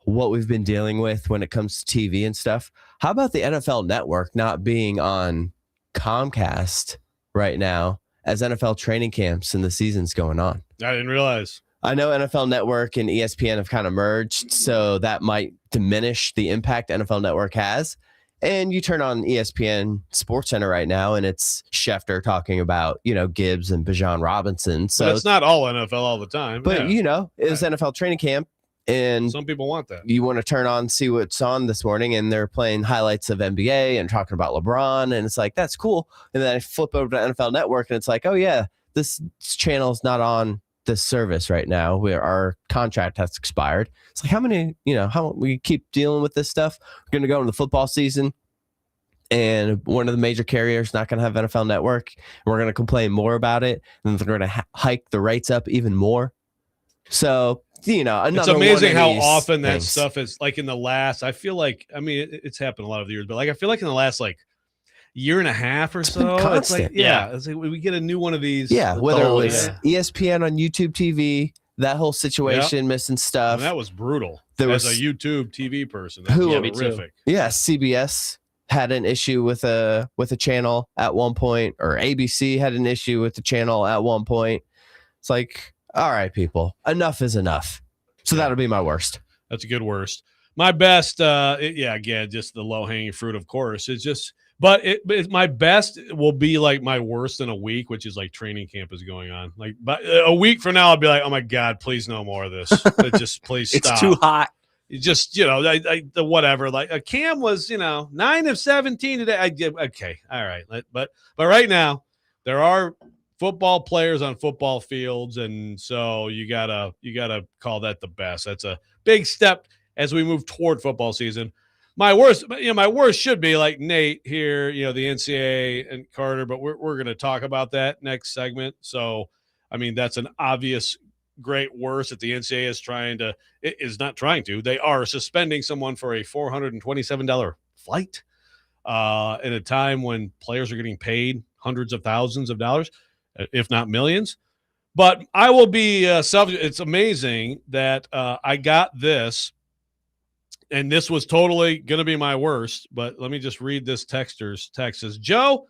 what we've been dealing with when it comes to TV and stuff. How about the NFL Network not being on Comcast right now as NFL training camps and the season's going on? I didn't realize. I know NFL Network and ESPN have kind of merged, so that might diminish the impact NFL Network has. And you turn on ESPN SportsCenter right now, and it's Schefter talking about, Gibbs and Bijan Robinson. So but it's not all NFL all the time. But, it was NFL training camp, and some people want that. You want to turn on, see what's on this morning, and they're playing highlights of NBA and talking about LeBron, and it's like, that's cool. And then I flip over to NFL Network, and it's like, oh, yeah, this channel's not on this service right now where our contract has expired. It's like, how we keep dealing with this stuff. We're going to go into the football season and one of the major carriers not going to have NFL Network. We're going to complain more about it, and they're going to hike the rates up even more. So, it's amazing how often that stuff is like in the last, I feel like, I mean, it's happened a lot of the years, but like, I feel like in the last, year and a half or so, it's like, it's like we get a new one of these. Yeah, whether it was ESPN on YouTube TV, that whole situation, missing stuff. And that was brutal. There was a YouTube TV person. That was horrific. Yeah, CBS had an issue with a channel at one point, or ABC had an issue with the channel at one point. It's like, all right, people, enough is enough. So that'll be my worst. That's a good worst. My best, again, just the low hanging fruit, of course. It's just, but my best will be like my worst in a week, which is like training camp is going on. Like, but a week from now, I'll be like, oh my God, please no more of this. Just please stop. It's too hot. You just, the whatever. Like Cam was, 9 of 17 today. Okay, all right. But right now, there are football players on football fields, and so you gotta call that the best. That's a big step as we move toward football season. My worst should be like Nate here, the NCAA and Carter, but we're going to talk about that next segment. So, I mean, that's an obvious great worst that the NCAA is not trying to. They are suspending someone for a $427 flight at a time when players are getting paid hundreds of thousands of dollars, if not millions. But I will be it's amazing that I got this. And this was totally going to be my worst, but let me just read this texter's text. Says, Joe,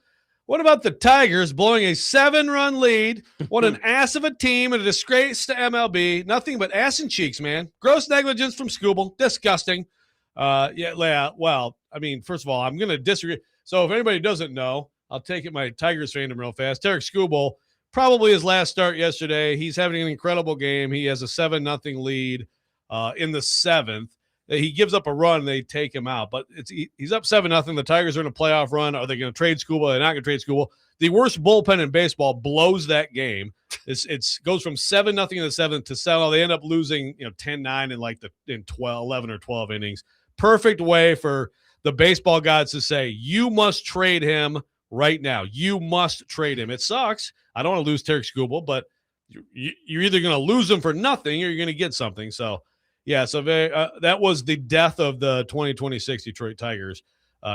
what about the Tigers blowing a 7-run lead? What an ass of a team and a disgrace to MLB. Nothing but ass and cheeks, man. Gross negligence from Scooble. Disgusting. Well, I mean, first of all, I'm going to disagree. So if anybody doesn't know, I'll take it my Tigers fandom real fast. Tarek Scooble, probably his last start yesterday. He's having an incredible game. He has a 7-0 lead in the 7th. He gives up a run, they take him out. But he's up 7-0. The Tigers are in a playoff run. Are they going to trade Scooble? They're not going to trade Scooble. The worst bullpen in baseball blows that game. It goes from 7-0 in the 7th to 7. They end up losing 10-9 in 11 or 12 innings. Perfect way for the baseball gods to say, you must trade him right now. You must trade him. It sucks. I don't want to lose Tarek Scooble, but you're either going to lose him for nothing or you're going to get something. So, yeah, so that was the death of the 2026 Detroit Tigers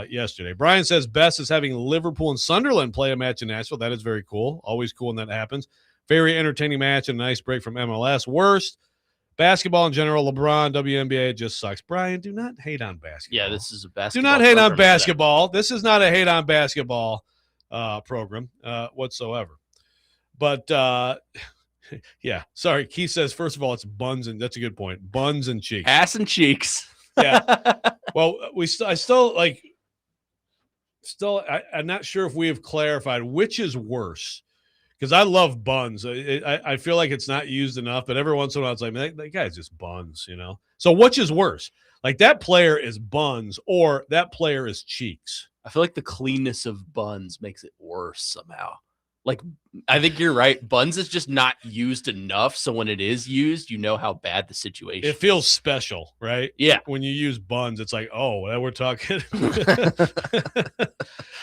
yesterday. Brian says Best is having Liverpool and Sunderland play a match in Nashville. That is very cool. Always cool when that happens. Very entertaining match and a nice break from MLS. Worst, basketball in general, LeBron, WNBA, just sucks. Brian, do not hate on basketball. Yeah, this is a basketball. Do not hate on basketball. This is not a hate on basketball program whatsoever. But yeah, sorry. Keith says, first of all, it's buns, and that's a good point. Buns and cheeks. Ass and cheeks. Yeah. Well, I'm not sure if we have clarified which is worse, because I love buns. I feel like it's not used enough, but every once in a while it's like, man, that guy's just buns, So which is worse? Like that player is buns or that player is cheeks? I feel like the cleanness of buns makes it worse somehow. Like, I think you're right. Buns is just not used enough. So when it is used, you know how bad the situation is. It feels special, right? Yeah. When you use buns, it's like, oh, now we're talking.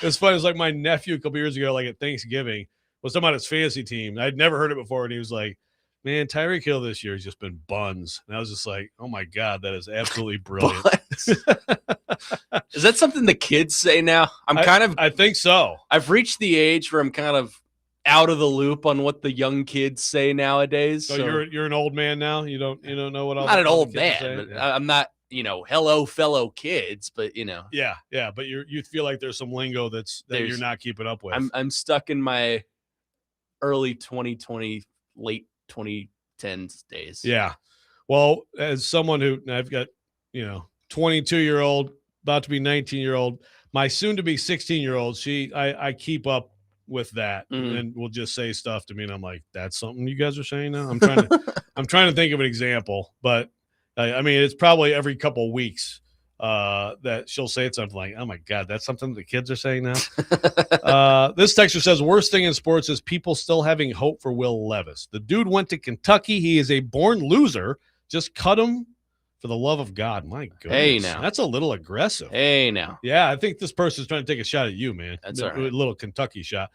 It's funny. It's like my nephew a couple years ago, like at Thanksgiving, was talking about his fantasy team. I'd never heard it before. And he was like, man, Tyreek Hill this year has just been buns. And I was just like, oh my God, that is absolutely brilliant. Is that something the kids say now? I think so. I've reached the age where I'm kind of out of the loop on what the young kids say nowadays. So you're an old man now. You don't know what. I'm not an old man. But I'm not. Hello, fellow kids. But Yeah. But you feel like there's some lingo that you're not keeping up with. I'm stuck in my early 2020, late 2010s days. Yeah. Well, as someone who I've got, 22-year-old, about to be 19-year-old, my soon-to-be 16-year-old, I keep up with that and will just say stuff to me, and I'm like, that's something you guys are saying now? I'm trying to think of an example, but I mean, it's probably every couple of weeks that she'll say something like, oh my God, that's something the kids are saying now. This texter says, worst thing in sports is people still having hope for Will Levis. The dude went to Kentucky. He is a born loser. Just cut him for the love of God. My goodness. Hey, now. That's a little aggressive. Hey, now. Yeah, I think this person's trying to take a shot at you, man. That's all right. A little Kentucky shot.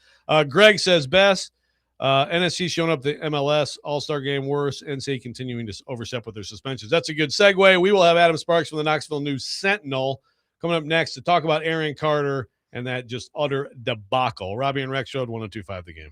Greg says, best. NSC showing up the MLS All-Star game worse. NCAA continuing to overstep with their suspensions. That's a good segue. We will have Adam Sparks from the Knoxville News Sentinel coming up next to talk about Arion Carter and that just utter debacle. Robby and Rexrode, 102.5 The Game.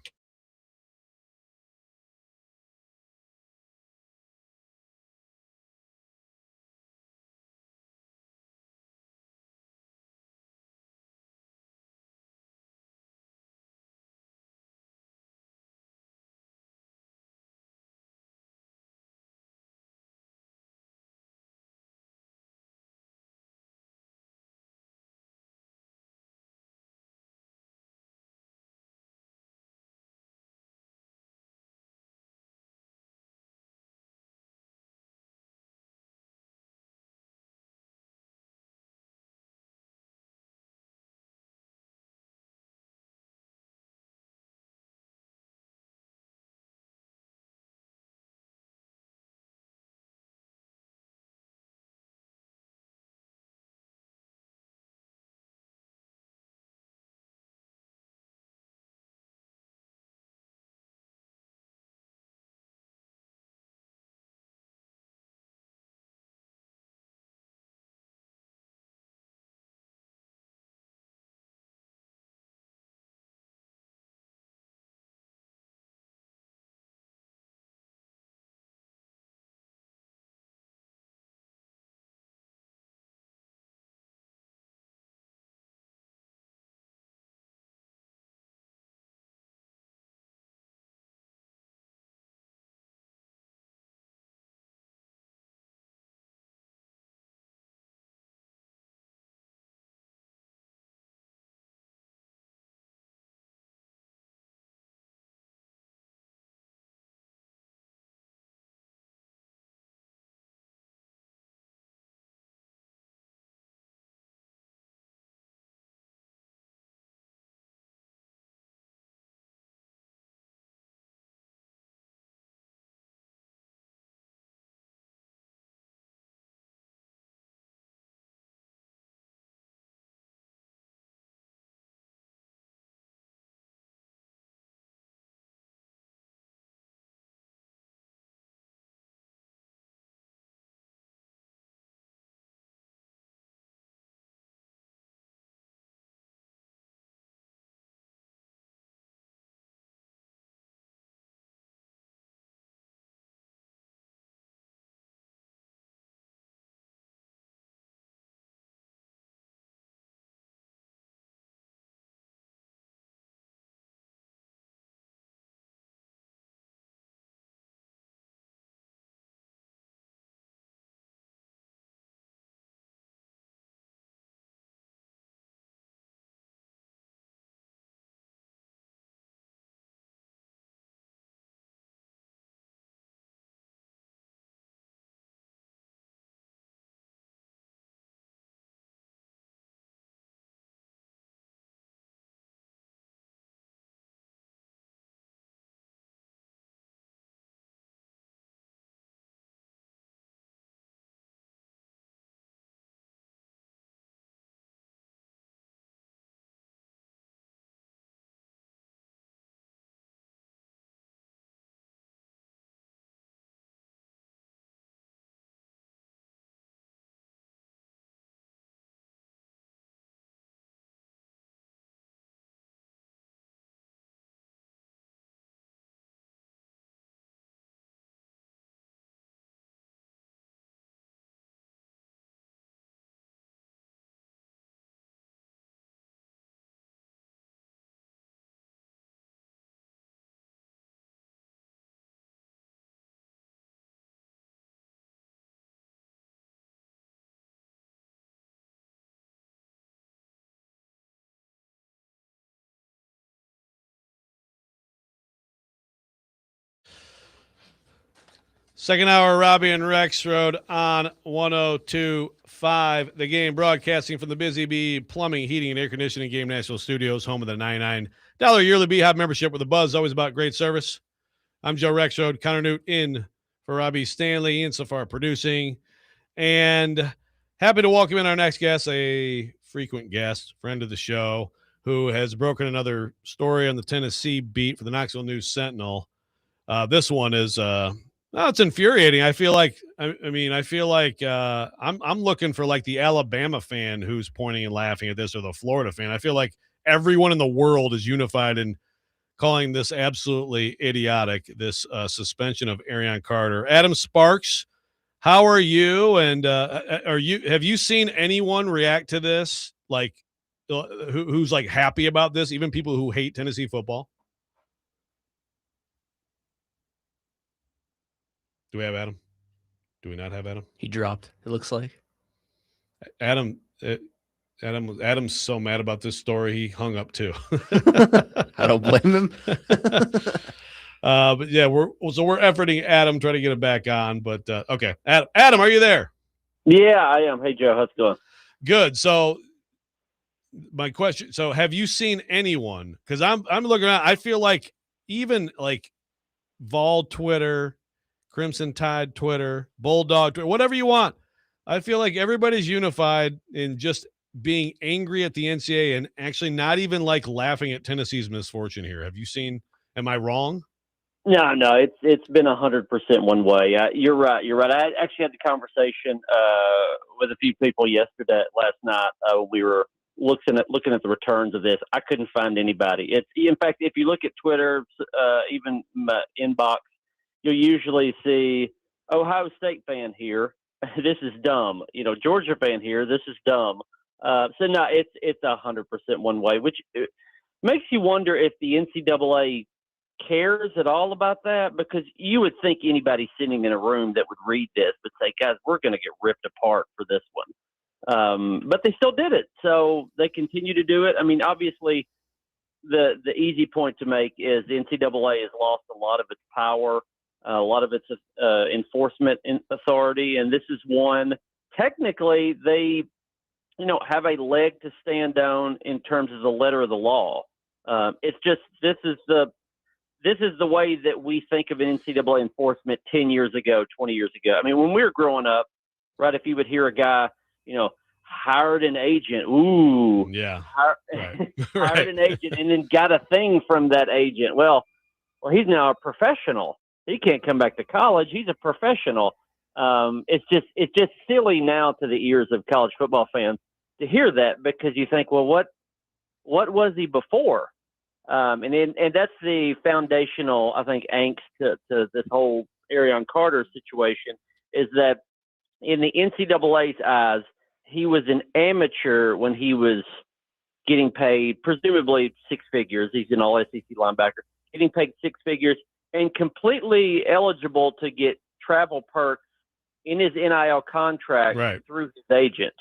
Second hour, Robby and Rexrode on 102.5. The Game, broadcasting from the Busy Bee Plumbing, Heating, and Air Conditioning Game Nashville Studios, home of the $99 yearly Beehive membership with a buzz, always about great service. I'm Joe Rexrode, Connor Nute in for Robby Stanley, Ian Safar producing, and happy to welcome in our next guest, a frequent guest, friend of the show, who has broken another story on the Tennessee beat for the Knoxville News-Sentinel. This one is it's infuriating. I feel like I'm looking for like the Alabama fan who's pointing and laughing at this, or the Florida fan. I feel like everyone in the world is unified in calling this absolutely idiotic, this suspension of Arion Carter. Adam Sparks, how are you? And have you seen anyone react to this like who's like happy about this, even people who hate Tennessee football? Do we have Adam? Do we not have Adam? He dropped, it looks like. Adam's so mad about this story, he hung up too. I don't blame him. But yeah, we're efforting Adam, trying to get him back on. But okay, Adam, are you there? Yeah, I am. Hey, Joe, how's it going? Good. So my question: so have you seen anyone? Because I'm looking around. I feel like even like Vol Twitter, Crimson Tide Twitter, Bulldog Twitter, whatever you want. I feel like everybody's unified in just being angry at the NCAA and actually not even like laughing at Tennessee's misfortune here. Have you seen? Am I wrong? No, it's been 100% one way. You're right. I actually had the conversation with a few people last night. We were looking at the returns of this. I couldn't find anybody. In fact, if you look at Twitter, even my inbox, you'll usually see Ohio State fan here. This is dumb. Georgia fan here. This is dumb. So no, it's 100% one way, which makes you wonder if the NCAA cares at all about that, because you would think anybody sitting in a room that would read this would say, guys, we're going to get ripped apart for this one. But they still did it. So they continue to do it. I mean, obviously the easy point to make is the NCAA has lost a lot of its power, a lot of its enforcement authority. And this is one, technically they, have a leg to stand on in terms of the letter of the law. It's just, this is the way that we think of an NCAA enforcement 10 years ago, 20 years ago. I mean, when we were growing up, right, if you would hear a guy, hired an agent, ooh, yeah, hired an agent and then got a thing from that agent. Well, he's now a professional. He can't come back to college. He's a professional. It's just silly now to the ears of college football fans to hear that, because you think, well, what was he before? And that's the foundational, I think, angst to this whole Arion Carter situation, is that in the NCAA's eyes, he was an amateur when he was getting paid, presumably six figures. He's an all-SEC linebacker, getting paid six figures and completely eligible to get travel perks in his NIL contract through his agent.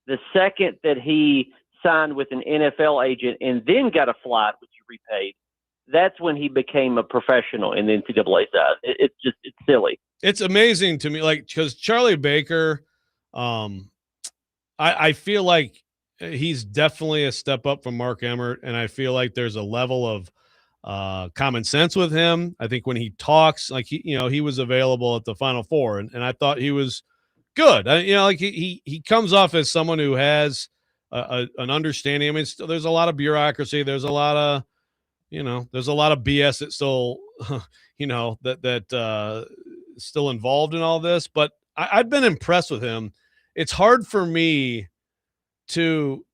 The second that he signed with an NFL agent and then got a flight, which he repaid, that's when he became a professional in the NCAA's eyes. It's silly. It's amazing to me, like, because Charlie Baker, I feel like he's definitely a step up from Mark Emmert, and I feel like there's a level of common sense with him. I think when he talks, like he was available at the Final Four, and I thought he was good. He comes off as someone who has an understanding. I mean, there's a lot of bureaucracy. There's a lot of, there's a lot of BS that still, that still involved in all this. But I've been impressed with him. It's hard for me to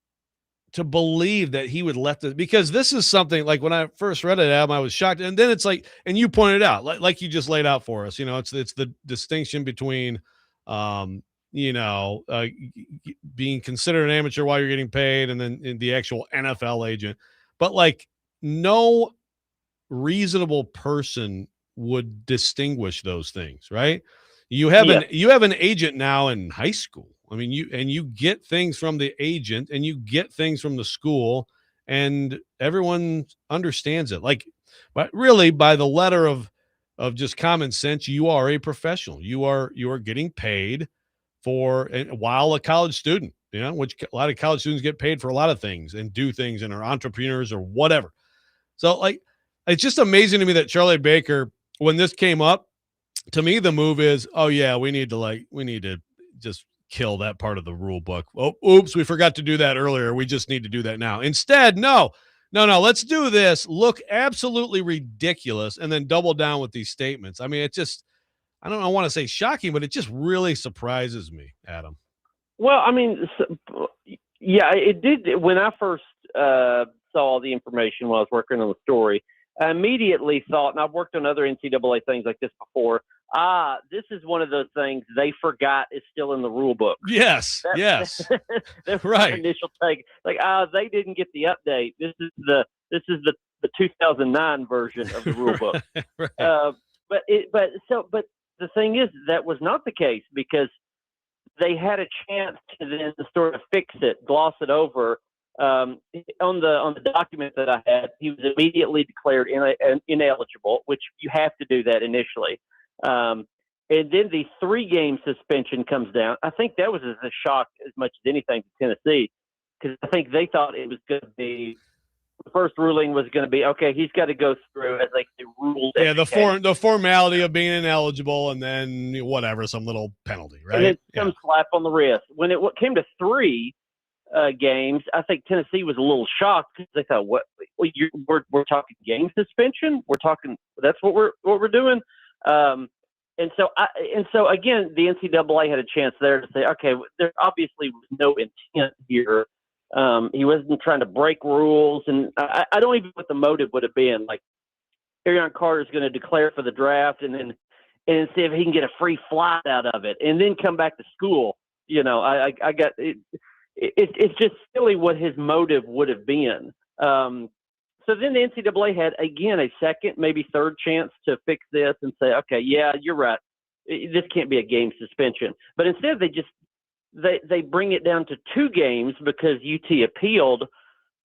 believe that he would let this, because this is something like when I first read it, Adam, I was shocked. And then it's like, and you pointed out, like you just laid out for us, it's the distinction between, being considered an amateur while you're getting paid, and then the actual NFL agent. But like, no reasonable person would distinguish those things, right? You have an agent now in high school. I mean, you get things from the agent and you get things from the school, and everyone understands it. Like, but really by the letter of of just common sense. You are a professional. You are getting paid for, and while a college student, which a lot of college students get paid for a lot of things and do things and are entrepreneurs or whatever. So like, it's just amazing to me that Charlie Baker, when this came up, to me, the move is, oh yeah, we need to just kill that part of the rule book. Oh, oops, we forgot to do that earlier. We just need to do that now. Instead, no, let's do this. Look absolutely ridiculous and then double down with these statements. I mean, it just, I want to say shocking, but it just really surprises me, Adam. Well, I mean, yeah, it did. When I first saw the information while I was working on the story, I immediately thought, and I've worked on other NCAA things like this before, this is one of those things they forgot is still in the rule book. Yes, yes. That's right. my initial take. Like, they didn't get the update. This is the 2009 version of the rule book. Right. But the thing is, that was not the case, because they had a chance to then sort of fix it, gloss it over. On the document that I had, he was immediately declared ineligible, which you have to do that initially. And then the 3-game suspension comes down. I think that was a shock as much as anything to Tennessee, because I think they thought it was going to be, the first ruling was going to be, okay, he's got to go through, as they ruled. Yeah, the formality of being ineligible, and then whatever, some little penalty, right? And then some slap on the wrist. When it came to 3 games, I think Tennessee was a little shocked, because they thought, "What? We're talking game suspension? We're talking, that's what we're doing." And so again, the NCAA had a chance there to say, okay, there obviously was no intent here. He wasn't trying to break rules, and I don't even know what the motive would have been. Like, Arion Carter is going to declare for the draft, and see if he can get a free flight out of it, and then come back to school. I got it. It's just silly what his motive would have been. So then the NCAA had, again, a second, maybe third chance to fix this and say, okay, yeah, you're right. This can't be a game suspension. But instead they bring it down to 2 games because UT appealed,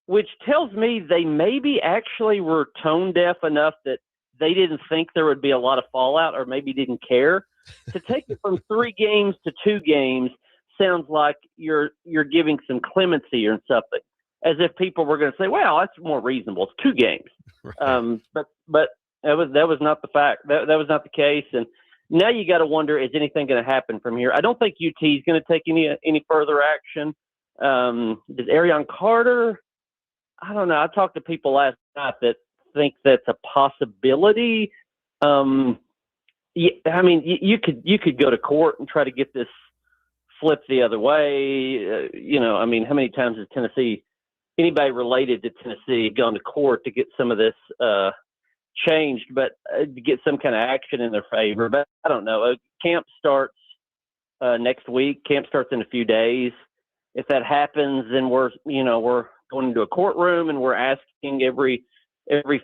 which tells me they maybe actually were tone deaf enough that they didn't think there would be a lot of fallout, or maybe didn't care. To take it from 3 games to 2 games sounds like you're giving some clemency or something, as if people were going to say, well, that's more reasonable. It's 2 games. Right. But that was not the fact. That was not the case. And now you got to wonder, is anything going to happen from here? I don't think UT is going to take any further action. Does Arion Carter? I don't know. I talked to people last night that think that's a possibility. Yeah, I mean, you could go to court and try to get this flipped the other way. I mean, how many times has anybody related to Tennessee gone to court to get some of this changed, but to get some kind of action in their favor? But I don't know. Camp starts next week. Camp starts in a few days. If that happens, then we're going into a courtroom and we're asking every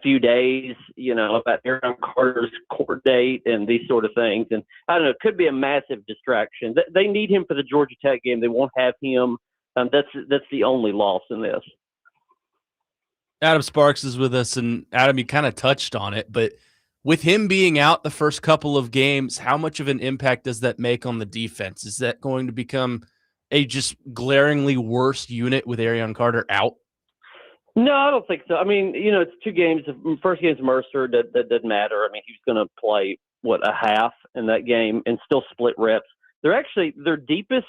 few days, about Arion Carter's court date and these sort of things. And I don't know, it could be a massive distraction. They need him for the Georgia Tech game. They won't have him. That's the only loss in this. Adam Sparks is with us, and Adam, you kind of touched on it, but with him being out the first couple of games, how much of an impact does that make on the defense? Is that going to become a just glaringly worse unit with Arion Carter out? No, I don't think so. I mean, it's 2 games. The first game's Mercer. That doesn't matter. I mean, he's going to play, a half in that game and still split reps. They're actually their deepest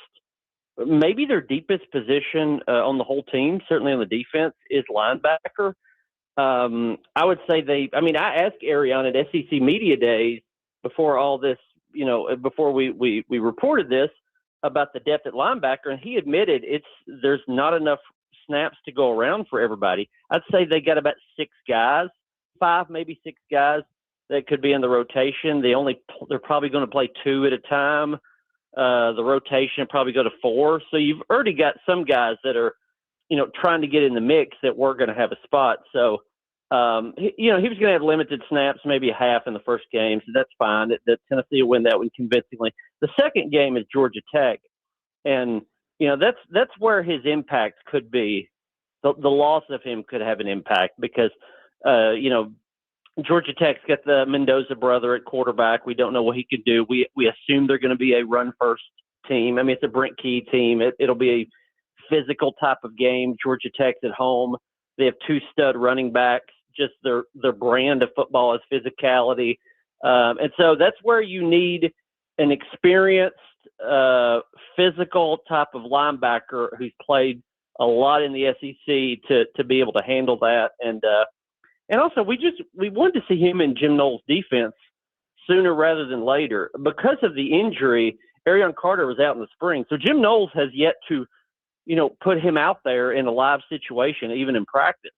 position on the whole team, certainly on the defense, is linebacker. I would say I asked Arion at SEC Media Days before all this, before we reported this, about the depth at linebacker, and he admitted there's not enough snaps to go around for everybody. I'd say they got about 6 guys, 5, maybe 6 guys that could be in the rotation. They're probably going to play 2 at a time. The rotation probably go to 4. So you've already got some guys that are, trying to get in the mix that we're going to have a spot. So, he was going to have limited snaps, maybe a half in the first game. So that's fine. That Tennessee will win that one convincingly. The second game is Georgia Tech. And, that's where his impact could be. The loss of him could have an impact because, Georgia Tech's got the Mendoza brother at quarterback. We don't know what he could do. We assume they're going to be a run-first team. I mean, it's a Brent Key team. It'll be a physical type of game. Georgia Tech's at home. They have 2 stud running backs. Just their brand of football is physicality. And so that's where you need an experienced, physical type of linebacker who's played a lot in the SEC to be able to handle that. And also, we wanted to see him in Jim Knowles' defense sooner rather than later. Because of the injury, Arion Carter was out in the spring. So Jim Knowles has yet to, put him out there in a live situation, even in practice.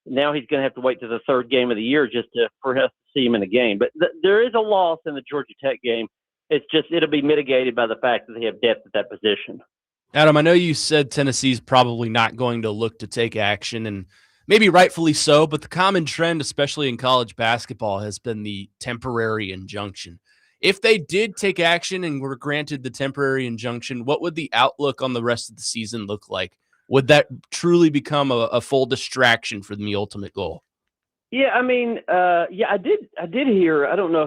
Now he's going to have to wait to the 3rd game of the year just for us to see him in the game. But there is a loss in the Georgia Tech game. It's just it'll be mitigated by the fact that they have depth at that position. Adam, I know you said Tennessee's probably not going to look to take action, and maybe rightfully so, but the common trend, especially in college basketball, has been the temporary injunction. If they did take action and were granted the temporary injunction, what would the outlook on the rest of the season look like? Would that truly become a full distraction from the ultimate goal? Yeah, I mean, I did hear, I don't know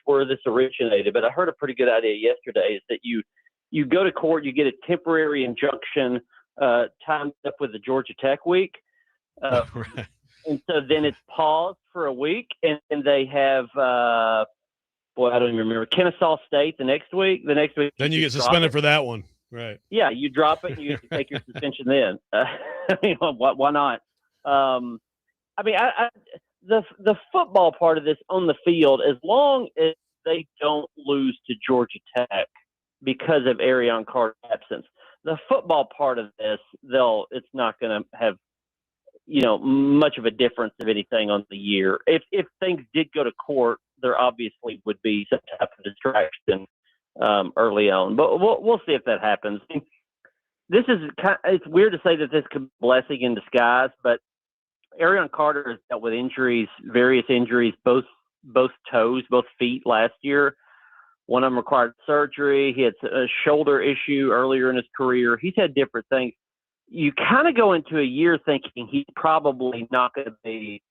where this originated, but I heard a pretty good idea yesterday is that you go to court, you get a temporary injunction timed up with the Georgia Tech week. Right. And so then it's paused for a week, and they have, I don't even remember, Kennesaw State the next week. Then you get suspended for that one. Right. Yeah, you drop it and you take your suspension then. Why not? I mean, the football part of this on the field, as long as they don't lose to Georgia Tech because of Arion Carter's absence, the football part of this, it's not going to have, much of a difference of anything on the year. If things did go to court, there obviously would be some type of distraction early on, but we'll see if that happens. This is it's weird to say that this could be a blessing in disguise, but Arion Carter has dealt with various injuries, both toes, both feet last year. One of them required surgery. He had a shoulder issue earlier in his career. He's had different things. You kind of go into a year thinking he's probably not going to be,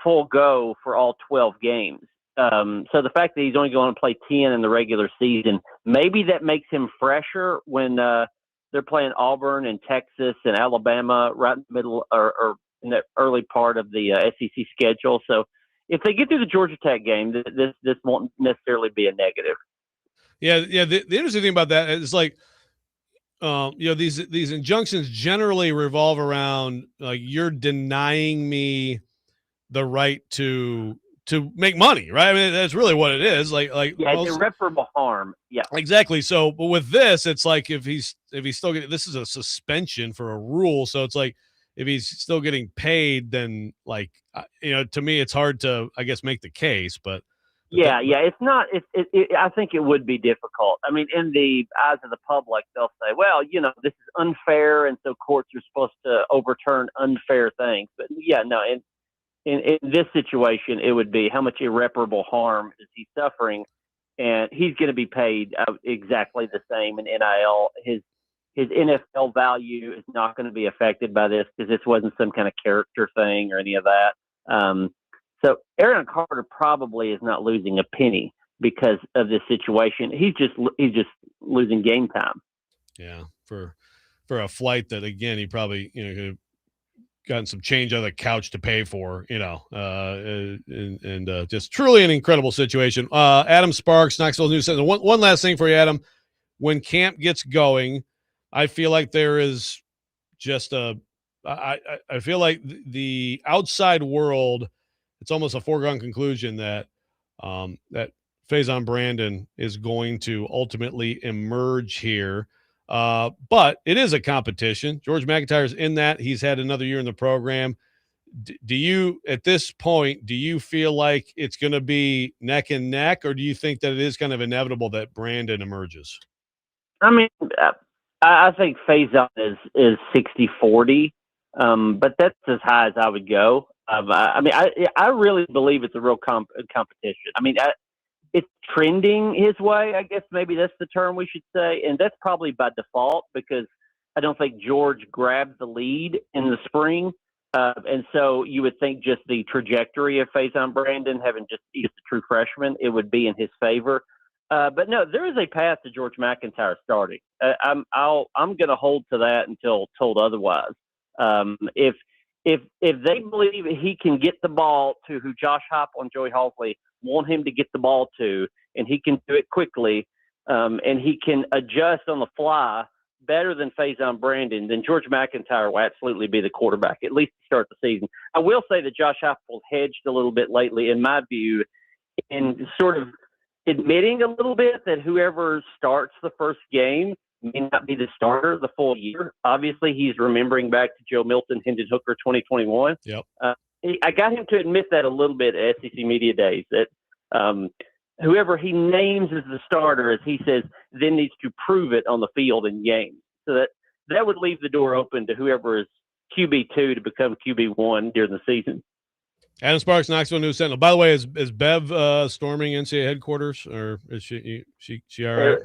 full go for all 12 games. So the fact that he's only going to play 10 in the regular season, maybe that makes him fresher when they're playing Auburn and Texas and Alabama right in the middle or in the early part of the SEC schedule. So if they get through the Georgia Tech game, this won't necessarily be a negative. Yeah. The interesting thing about that is these injunctions generally revolve around you're denying me the right to make money, right? I mean, that's really what it is. It's irreparable harm. Yeah, exactly. So, but with this, it's like if he's still getting, this is a suspension for a rule. So it's like if he's still getting paid, then to me, it's hard to, I guess, make the case. But it's not. I think it would be difficult. I mean, in the eyes of the public, they'll say, well, this is unfair, and so courts are supposed to overturn unfair things. But in this situation, it would be how much irreparable harm is he suffering, and he's going to be paid exactly the same in NIL. His NFL value is not going to be affected by this because this wasn't some kind of character thing or any of that. So Arion Carter probably is not losing a penny because of this situation. He's just losing game time. Yeah, for a flight that, again, he probably could have gotten some change on the couch to pay for, and just truly an incredible situation. Adam Sparks, Knoxville News Center. One last thing for you, Adam. When camp gets going, I feel like there is just I feel like the outside world, it's almost a foregone conclusion that that Faison Brandon is going to ultimately emerge here. But it is a competition. George McIntyre's in that. He's had another year in the program. Do you, at this point, feel like it's going to be neck and neck, or do you think that it is kind of inevitable that Brandon emerges? I mean, I think Faison is 60-40, but that's as high as I would go. I really believe it's a real competition. I mean, it's trending his way, I guess maybe that's the term we should say, and that's probably by default because I don't think George grabbed the lead in the spring. And so you would think just the trajectory of Faison Brandon, having just he's a true freshman, it would be in his favor. But no, there is a path to George McIntyre starting. I'm going to hold to that until told otherwise. If they believe he can get the ball to who Josh Heupel and Joey Halsley want him to get the ball to, and he can do it quickly, and he can adjust on the fly better than Faison Brandon, then George McIntyre will absolutely be the quarterback, at least to start the season. I will say that Josh Heupel hedged a little bit lately, in my view, in sort of admitting a little bit that whoever starts the first game may not be the starter the full year. Obviously, he's remembering back to Joe Milton, Hendon Hooker, 2021. Yep. I got him to admit that a little bit at SEC Media Days, that whoever he names as the starter, as he says, then needs to prove it on the field in games. So that would leave the door open to whoever is QB2 to become QB1 during the season. Adam Sparks, Knoxville News Sentinel. By the way, is Bev storming NCAA headquarters, or is she all right?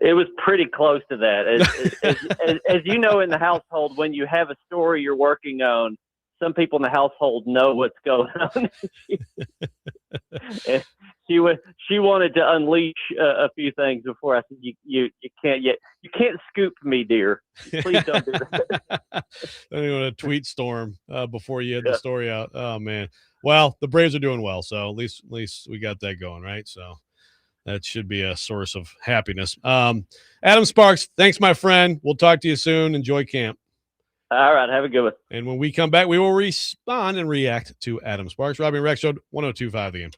It was pretty close to that. As you know, in the household, when you have a story you're working on, some people in the household know what's going on. She wanted to unleash a few things before I said, you can't scoop me, dear. Please don't do that. Don't even want to tweet storm before you had the story out. Oh man. Well, the Braves are doing well, so at least we got that going, right? So that should be a source of happiness. Adam Sparks, thanks, my friend. We'll talk to you soon. Enjoy camp. All right, have a good one. And when we come back, we will respond and react to Adam Sparks. Robby and Rexrode, 102.5 The Game.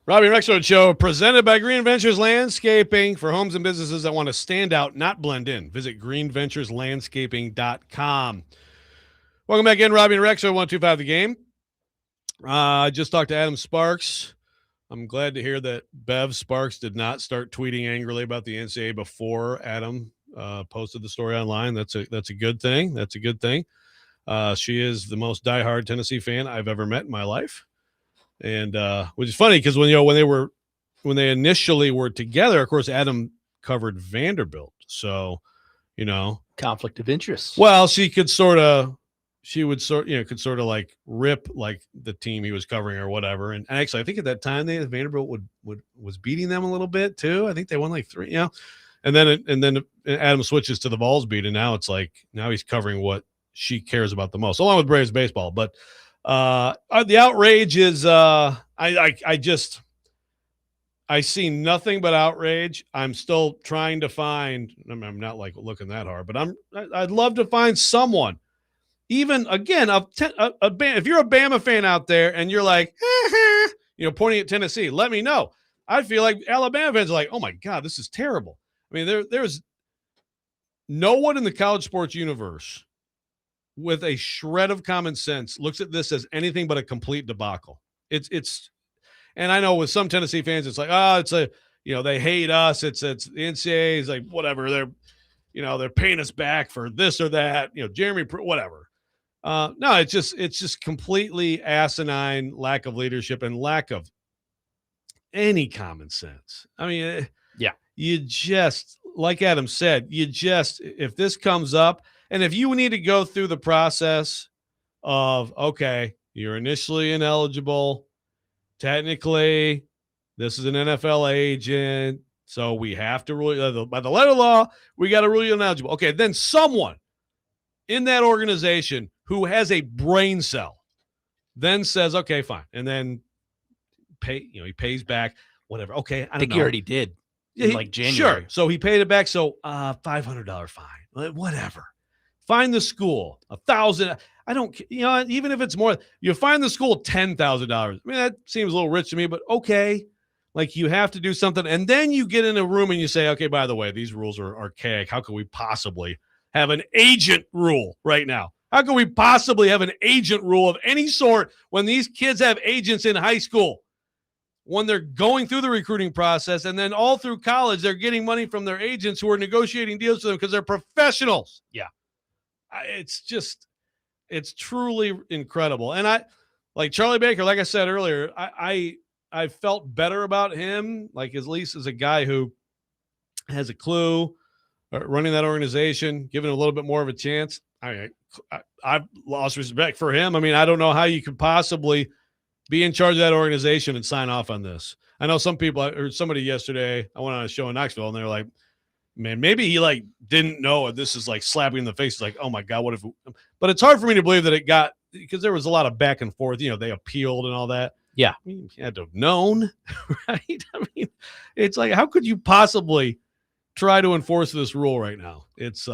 Robby and Rexrode Show presented by Green Ventures Landscaping for homes and businesses that want to stand out, not blend in. Visit greenventureslandscaping.com. Welcome back in, Robby and Rexrode 125 The Game. I just talked to Adam Sparks. I'm glad to hear that Bev Sparks did not start tweeting angrily about the NCAA before Adam posted the story online. That's a good thing. That's a good thing. She is the most diehard Tennessee fan I've ever met in my life. And which is funny because when they initially were together, of course, Adam covered Vanderbilt, so conflict of interest. Well, she would sort of like rip like the team he was covering or whatever. And actually, I think at that time Vanderbilt was beating them a little bit too. I think they won like 3, and then Adam switches to the Vols beat, and now it's like now he's covering what she cares about the most, along with Braves baseball, but. The outrage is I see nothing but outrage. I'm still trying to find. I'm not like looking that hard, but I'd love to find someone. Even again, if you're a Bama fan out there and you're like, pointing at Tennessee, let me know. I feel like Alabama fans are like, oh my God, this is terrible. I mean, there's no one in the college sports universe with a shred of common sense looks at this as anything but a complete debacle. It's, and I know with some Tennessee fans, it's like, they hate us. It's the NCAA is like, whatever. They're paying us back for this or that, Jeremy, whatever. No, it's just completely asinine lack of leadership and lack of any common sense. I mean, you just, like Adam said, if this comes up, and if you need to go through the process of, okay, you're initially ineligible, technically, this is an NFL agent, so we have to rule by the letter of law, we got to rule you ineligible. Okay, then someone in that organization who has a brain cell then says, okay, fine, and then he pays back whatever. Okay, I think he already did. In like January. Sure. So he paid it back. So $500 fine, whatever. Find the school $1,000. I don't, even if it's more, you find the school $10,000. I mean, that seems a little rich to me, but okay. Like you have to do something. And then you get in a room and you say, okay, by the way, these rules are archaic. How can we possibly have an agent rule right now? How can we possibly have an agent rule of any sort when these kids have agents in high school? When they're going through the recruiting process and then all through college, they're getting money from their agents who are negotiating deals with them because they're professionals. Yeah. It's truly incredible. And I like Charlie Baker, like I said earlier, I felt better about him, like at least as a guy who has a clue running that organization, giving a little bit more of a chance. I've lost respect for him. I mean, I don't know how you could possibly be in charge of that organization and sign off on this. I know some people, I heard somebody yesterday, I went on a show in Knoxville and they're like, man, maybe he like didn't know this is like slapping in the face. Like, oh my God, what if, but it's hard for me to believe that it got, because there was a lot of back and forth, they appealed and all that. Yeah. I mean, you had to have known, right? I mean, it's like, how could you possibly try to enforce this rule right now? It's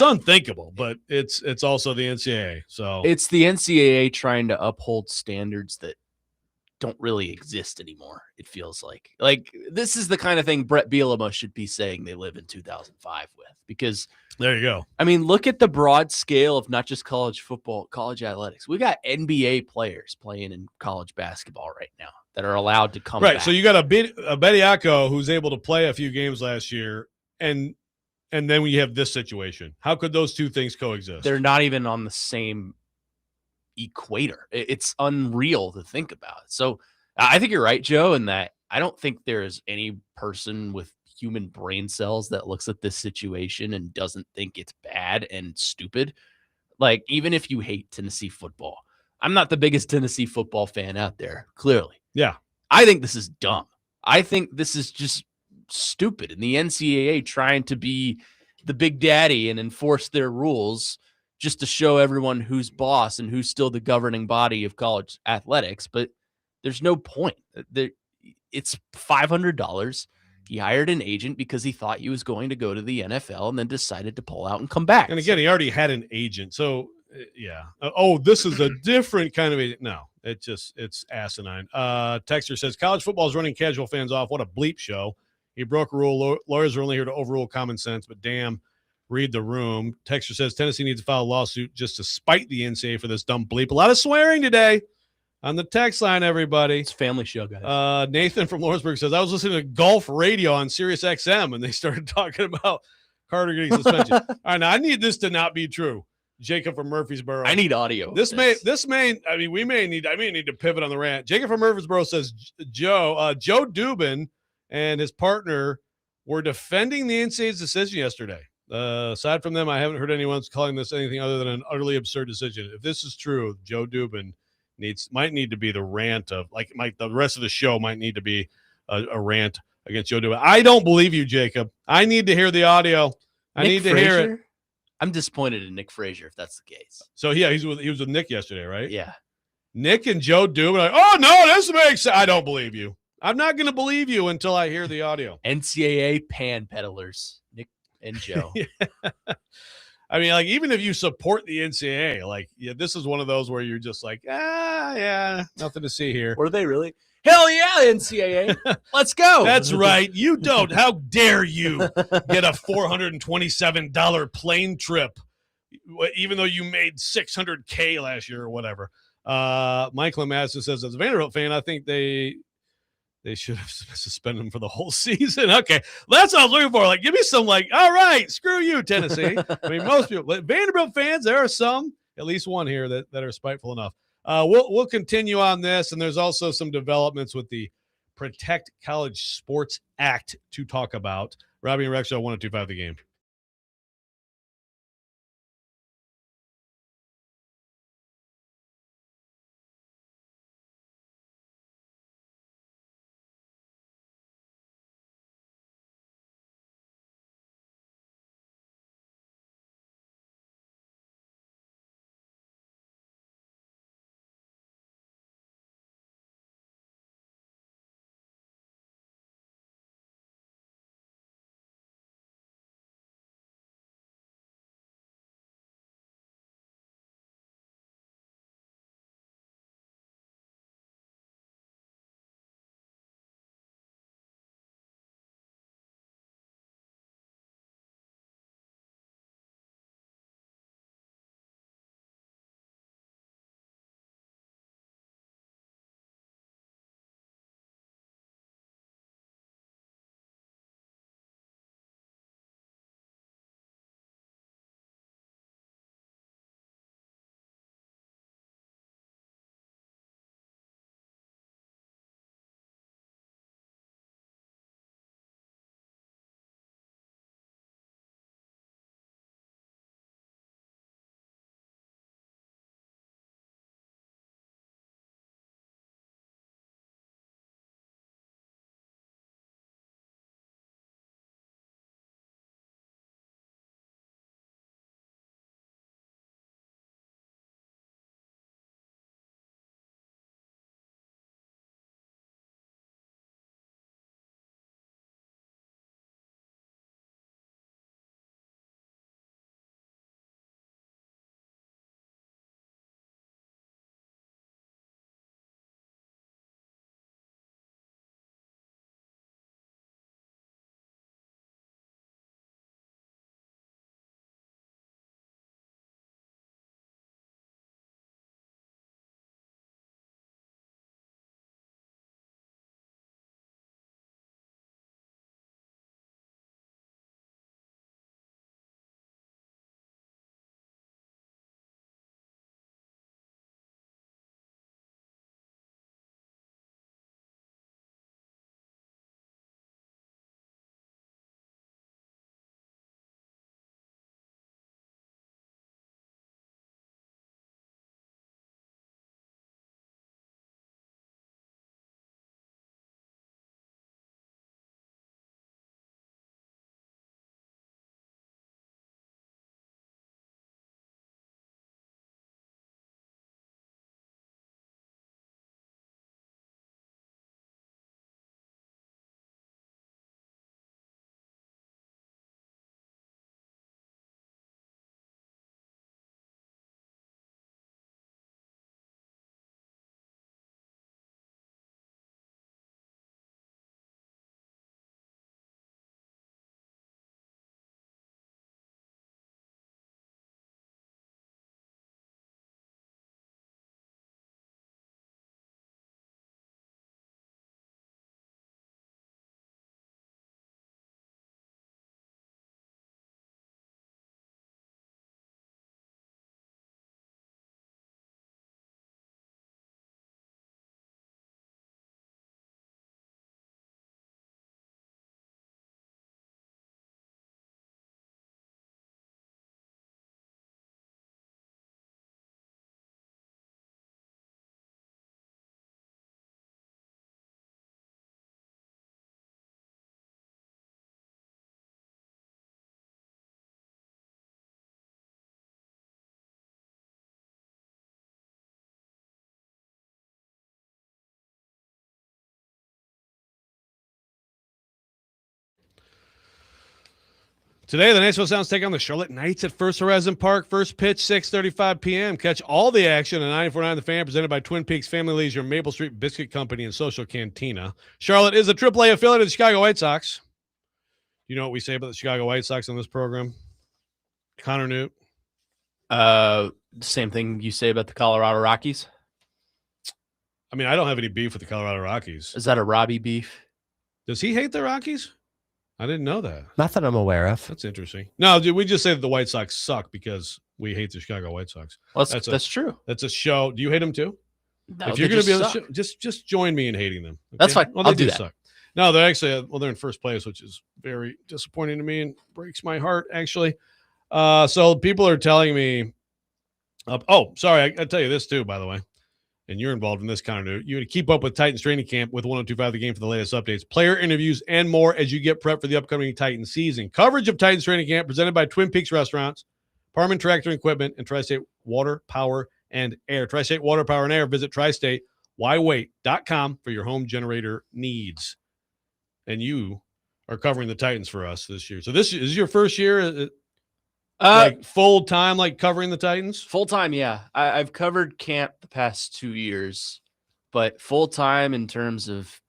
unthinkable, but it's also the NCAA. So it's the NCAA trying to uphold standards that don't really exist anymore. It feels like this is the kind of thing Brett Bielema should be saying they live in 2005 with, because there you go. I mean, look at the broad scale of not just college football, college athletics. We got NBA players playing in college basketball right now that are allowed to come right. back. So you got a Bediako who's able to play a few games last year, and then we have this situation. How could those two things coexist? They're not even on the same equator. It's unreal to think about. So I think you're right, Joe, in that I don't think there is any person with human brain cells that looks at this situation and doesn't think it's bad and stupid. Like, even if you hate Tennessee football, I'm not the biggest Tennessee football fan out there, clearly. Yeah. I think this is dumb. I think this is just stupid. And the NCAA trying to be the big daddy and enforce their rules just to show everyone who's boss and who's still the governing body of college athletics. But there's no point. It's $500. He hired an agent because he thought he was going to go to the NFL and then decided to pull out and come back. And again, he already had an agent. So, yeah. Oh, this is a different kind of agent. No, It's asinine. Texter says college football is running casual fans off. What a bleep show. He broke a rule. Lawyers are only here to overrule common sense, but damn, read the room. Texter says Tennessee needs to file a lawsuit just to spite the NCAA for this dumb bleep. A lot of swearing today on the text line, everybody. It's a family show, guys. Nathan from Lawrenceburg says, I was listening to golf radio on Sirius XM, and they started talking about Carter getting suspension. All right, now I need this to not be true. Jacob from Murfreesboro. I need audio. This may, I may need to pivot on the rant. Jacob from Murfreesboro says Joe Dubin and his partner were defending the NCAA's decision yesterday. Aside from them, I haven't heard anyone calling this anything other than an utterly absurd decision. If this is true, Joe Dubin might need to be the rant of the rest of the show might need to be a rant against Joe Dubin. I don't believe you, Jacob. I need to hear the audio. I need to hear it. I'm disappointed in Nick Frazier if that's the case. So yeah, he was with Nick yesterday, right? Yeah. Nick and Joe Dubin are like, oh no, this makes sense. I don't believe you. I'm not going to believe you until I hear the audio. NCAA pan peddlers, Nick and Joe. I mean, even if you support the NCAA, this is one of those where you're just like, yeah, nothing to see here. Were they really? Hell yeah, NCAA. Let's go. That's right. You don't. How dare you get a $427 plane trip, even though you made $600K last year or whatever. Michael Madison says, as a Vanderbilt fan, I think they should have suspended him for the whole season. Okay, that's what I was looking for. Give me some, all right, screw you, Tennessee. I mean, most people, Vanderbilt fans, there are some, at least one here that are spiteful enough. We'll continue on this, and there's also some developments with the Protect College Sports Act to talk about. Robby and Rexrode 102.5 The Game. Today, the Nashville Sounds take on the Charlotte Knights at First Horizon Park. First pitch, 6:35 p.m. Catch all the action on 94.9 The Fan, presented by Twin Peaks Family Leisure, Maple Street Biscuit Company, and Social Cantina. Charlotte is a AAA affiliate of the Chicago White Sox. You know what we say about the Chicago White Sox on this program? Connor Nute? Same thing you say about the Colorado Rockies. I mean, I don't have any beef with the Colorado Rockies. Is that a Robby beef? Does he hate the Rockies? I didn't know that. Not that I'm aware of. That's interesting. No, dude, we just say that the White Sox suck because we hate the Chicago White Sox. Well, that's true. That's a show. Do you hate them too? No, if you're going to be on the show, just join me in hating them. Okay? That's fine. Well, I'll they do that. Suck. No, they're actually they're in first place, which is very disappointing to me and breaks my heart, actually. So people are telling me, sorry, I tell you this too, by the way. And you're involved in this kind of news. You would keep up with Titans training camp with 102.5 The Game for the latest updates, player interviews, and more as you get prepped for the upcoming Titans season. Coverage of Titans training camp presented by Twin Peaks Restaurants, Parman Tractor and Equipment, and Tri-State Water, Power, and Air. Tri-State Water, Power, and Air. Visit TriStateWhyWait.com for your home generator needs. And you are covering the Titans for us this year. So this is your first year like full time, like covering the Titans? Full time, yeah. I've covered camp the past 2 years, but full time in terms of,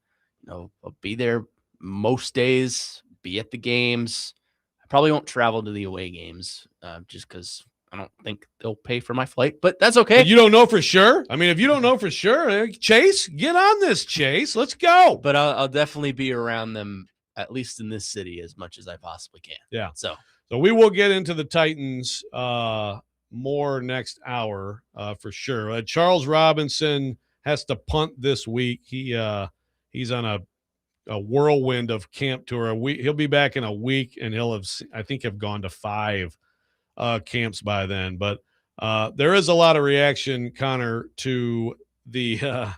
I'll be there most days, be at the games. I probably won't travel to the away games just because I don't think they'll pay for my flight, but that's okay. But you don't know for sure? I mean, if you don't know for sure, Chase, get on this, Chase. Let's go. But I'll definitely be around them, at least in this city, as much as I possibly can. Yeah. So we will get into the Titans more next hour for sure. Charles Robinson has to punt this week. He's on a whirlwind of camp tour. He'll be back in a week, and he'll have gone to 5 camps by then. But there is a lot of reaction, Connor, to the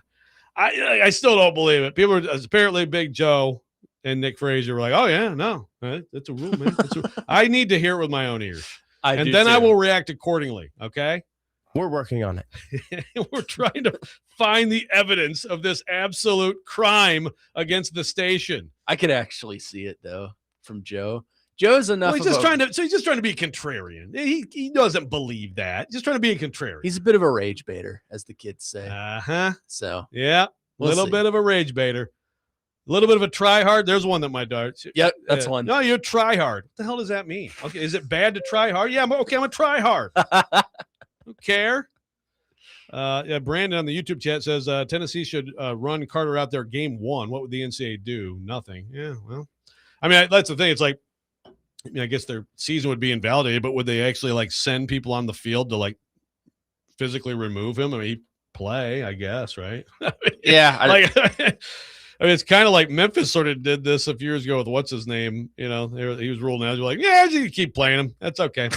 I still don't believe it. People are apparently Big Joe and Nick Frazier were like, oh, yeah, no, that's a rule, man. I need to hear it with my own ears. I will react accordingly, okay? We're working on it. We're trying to find the evidence of this absolute crime against the station. I could actually see it, though, from Joe. Joe's enough. Well, he's just trying to be a contrarian. He doesn't believe that. Just trying to be a contrarian. He's a bit of a rage baiter, as the kids say. So yeah, little bit of a rage baiter. A little bit of a try hard. There's one that my darts. Yep, that's one. No, you're try hard. What the hell does that mean? Okay, is it bad to try hard? Yeah, I'm a try hard. Don't care. Yeah, Brandon on the YouTube chat says Tennessee should run Carter out there game 1. What would the NCAA do? Nothing. Yeah, well, I mean, that's the thing. It's like, I guess their season would be invalidated, but would they actually like send people on the field to like physically remove him? I mean, he'd play, I guess, right? Yeah. I mean, it's kind of like Memphis sort of did this a few years ago with what's his name. You know, he was ruled out. You're like, yeah, you keep playing him. That's okay.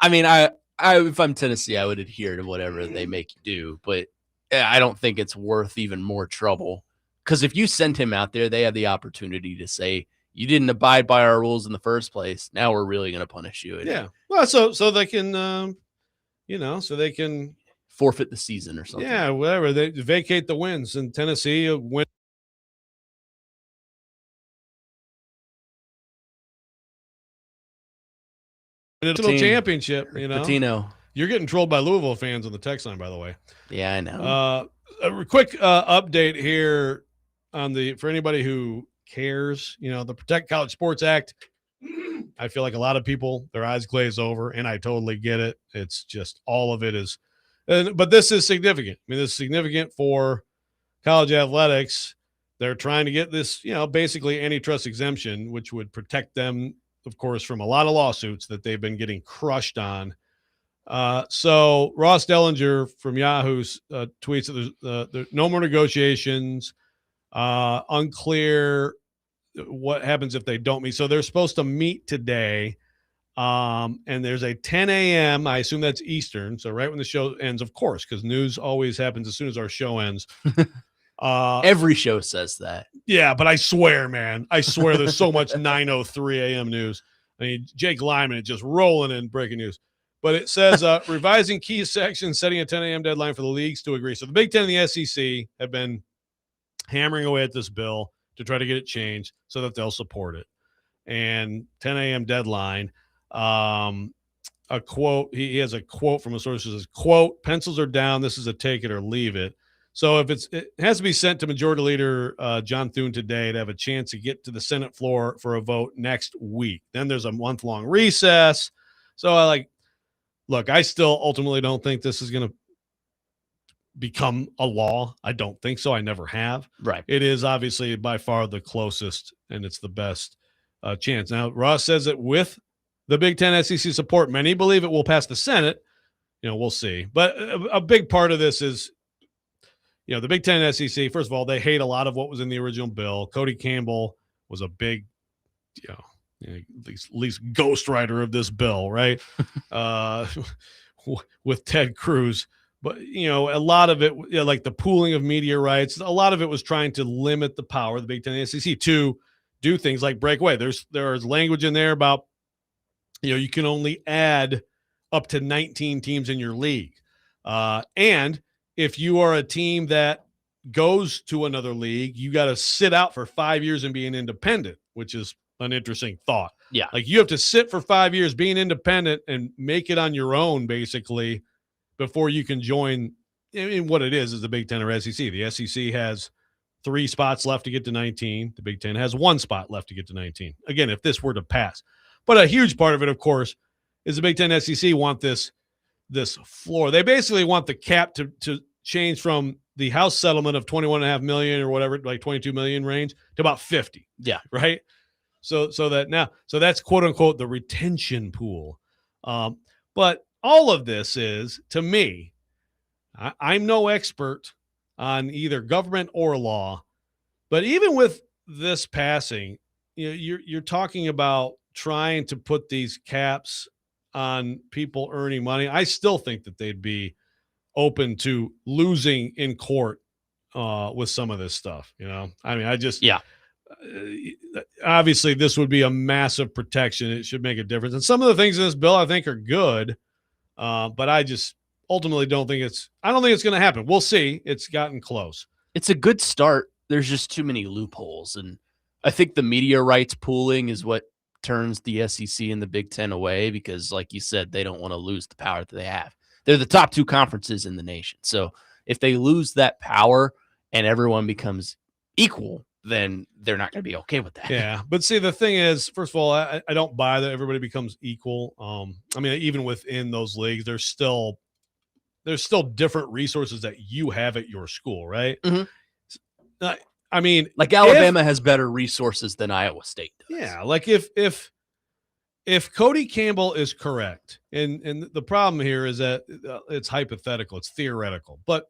I mean, if I'm Tennessee, I would adhere to whatever they make you do, but I don't think it's worth even more trouble. Because if you send him out there, they have the opportunity to say, you didn't abide by our rules in the first place. Now we're really going to punish you. Yeah. Well, so they can, so they can forfeit the season or something. Yeah, whatever. They vacate the wins, and Tennessee win. National championship, Patino. You're getting trolled by Louisville fans on the text line, by the way. Yeah, I know. A quick update here for anybody who cares, the Protect College Sports Act. I feel like a lot of people, their eyes glaze over, and I totally get it. It's just all of it is. But this is significant. I mean, this is significant for college athletics. They're trying to get this, basically antitrust exemption, which would protect them, of course, from a lot of lawsuits that they've been getting crushed on. So Ross Dellinger from Yahoo tweets that there's no more negotiations. Unclear what happens if they don't meet. So they're supposed to meet today. And there's a 10 a.m. I assume that's Eastern. So right when the show ends, of course, because news always happens as soon as our show ends. Every show says that. Yeah, but I swear, man, there's so much 9:03 a.m. news. I mean, Jake Lyman is just rolling in breaking news. But it says revising key sections, setting a 10 a.m. deadline for the leagues to agree. So the Big Ten and the SEC have been hammering away at this bill to try to get it changed so that they'll support it. and 10 a.m. deadline. A quote, he has a quote from a source that says, quote, pencils are down. This is a take it or leave it. So if it has to be sent to Majority Leader John Thune today to have a chance to get to the Senate floor for a vote next week. Then there's a month-long recess. So look, I still ultimately don't think this is going to become a law. I don't think so. I never have. Right. It is obviously by far the closest, and it's the best chance. Now, Ross says that with the Big Ten SEC support, many believe it will pass the Senate. We'll see. But a big part of this is, the Big Ten SEC, first of all, they hate a lot of what was in the original bill. Cody Campbell was a big, at least ghostwriter of this bill, right? With Ted Cruz. But, a lot of it, like the pooling of media rights, a lot of it was trying to limit the power of the Big Ten and SEC to do things like break away. There's language in there about, you can only add up to 19 teams in your league. And if you are a team that goes to another league, you got to sit out for 5 years and be an independent, which is an interesting thought. Yeah. Like you have to sit for 5 years, being independent and make it on your own, basically, before you can join. What it is the Big Ten or SEC. The SEC has 3 spots left to get to 19. The Big Ten has 1 spot left to get to 19. Again, if this were to pass. But a huge part of it, of course, is the Big Ten SEC want this floor. They basically want the cap to change from the House settlement of $21.5 million or whatever, like $22 million range, to about 50. Yeah. Right. So that's quote unquote the retention pool. But all of this is, to me, I'm no expert on either government or law, but even with this passing, you're talking about trying to put these caps on people earning money. I still think that they'd be open to losing in court with some of this stuff. Obviously this would be a massive protection. It should make a difference. And some of the things in this bill I think are good, but I just ultimately don't think it's going to happen. We'll see. It's gotten close. It's a good start. There's just too many loopholes. And I think the media rights pooling is what turns the SEC and the Big Ten away, because like you said, they don't want to lose the power that they have. They're the top 2 conferences in the nation. So if they lose that power and everyone becomes equal, then they're not going to be okay with that. Yeah. But see, the thing is, first of all, I don't buy that everybody becomes equal. Even within those leagues, there's still different resources that you have at your school, right? Mm-hmm. Like Alabama has better resources than Iowa State does. Yeah. Like if Cody Campbell is correct, and the problem here is that it's hypothetical, it's theoretical, but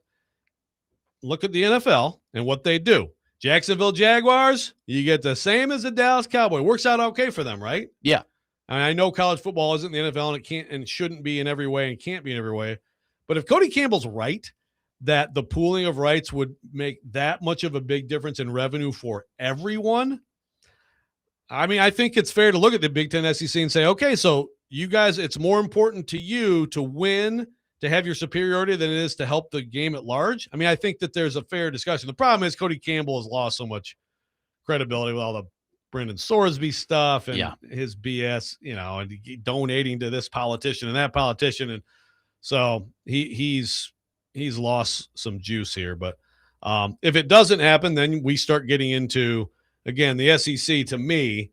look at the NFL and what they do. Jacksonville Jaguars, you get the same as the Dallas Cowboys. Works out okay for them, right? Yeah. I know college football isn't the NFL, and it can't and shouldn't be in every way and can't be in every way. But if Cody Campbell's right, that the pooling of rights would make that much of a big difference in revenue for everyone, I think it's fair to look at the Big Ten SEC and say, okay, so you guys, it's more important to you to win, to have your superiority, than it is to help the game at large. I think that there's a fair discussion. The problem is Cody Campbell has lost so much credibility with all the Brendan Sorsby stuff and his BS, and donating to this politician and that politician. And so he's lost some juice here. But if it doesn't happen, then we start getting into, again, the SEC to me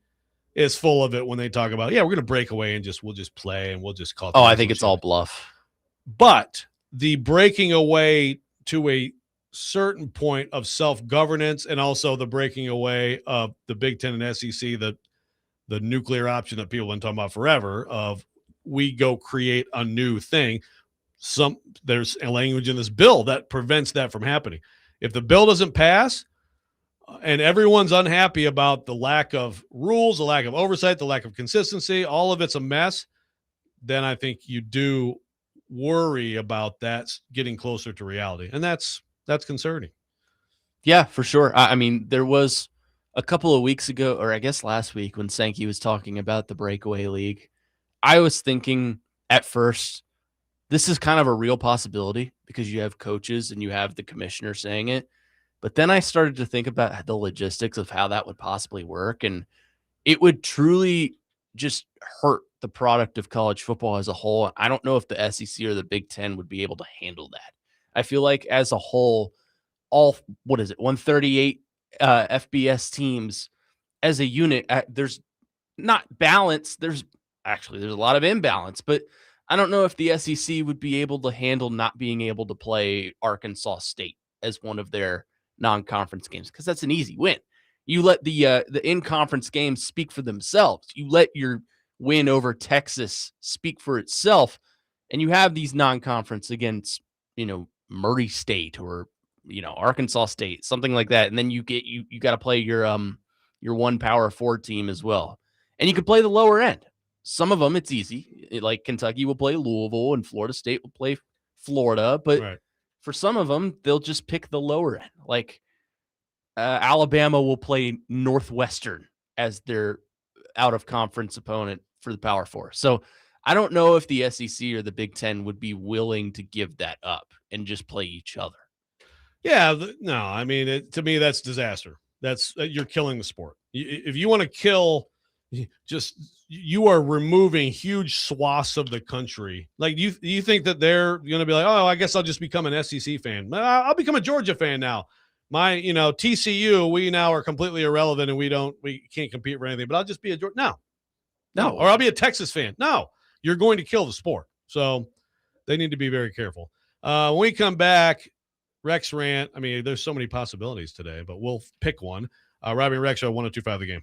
is full of it when they talk about, we're going to break away and we'll just play and we'll just call it. I think it's all bluff. But the breaking away to a certain point of self-governance, and also the breaking away of the Big Ten and SEC, the nuclear option that people have been talking about forever, of we go create a new thing. There's a language in this bill that prevents that from happening. If the bill doesn't pass and everyone's unhappy about the lack of rules, the lack of oversight, the lack of consistency, all of it's a mess, then I think you do worry about that getting closer to reality. And that's concerning. Yeah, for sure. There was a couple of weeks ago, or I guess last week, when Sankey was talking about the breakaway league, I was thinking at first, this is kind of a real possibility because you have coaches and you have the commissioner saying it. But then I started to think about the logistics of how that would possibly work. And it would truly just hurt the product of college football as a whole. I don't know if the SEC or the Big Ten would be able to handle that. I feel like as a whole, all, what is it, 138 FBS teams as a unit, there's not balance. There's a lot of imbalance, but I don't know if the SEC would be able to handle not being able to play Arkansas State as one of their non-conference games, because that's an easy win. You let the in-conference games speak for themselves. You let your win over Texas speak for itself, and you have these non-conference against, Murray State or Arkansas State, something like that, and then you got to play your one Power 4 team as well, and you could play the lower end. Some of them it's easy, like Kentucky will play Louisville and Florida State will play Florida, but for some of them they'll just pick the lower end. Like Alabama will play Northwestern as their out of conference opponent for the Power 4. So I don't know if the SEC or the Big Ten would be willing to give that up and just play each other. Yeah, no, I mean, to me, that's disaster. That's you're killing the sport. If you want to kill, you are removing huge swaths of the country. Like, you think that they're going to be like, oh, I guess I'll just become an SEC fan. I'll become a Georgia fan now. My, TCU, we now are completely irrelevant and we can't compete for anything. But I'll just be a Georgia. No, or I'll be a Texas fan. No, you're going to kill the sport. So they need to be very careful. When we come back, Rex rant. I mean, there's so many possibilities today, but we'll pick one. Robby and Rex show 102.5 The Game.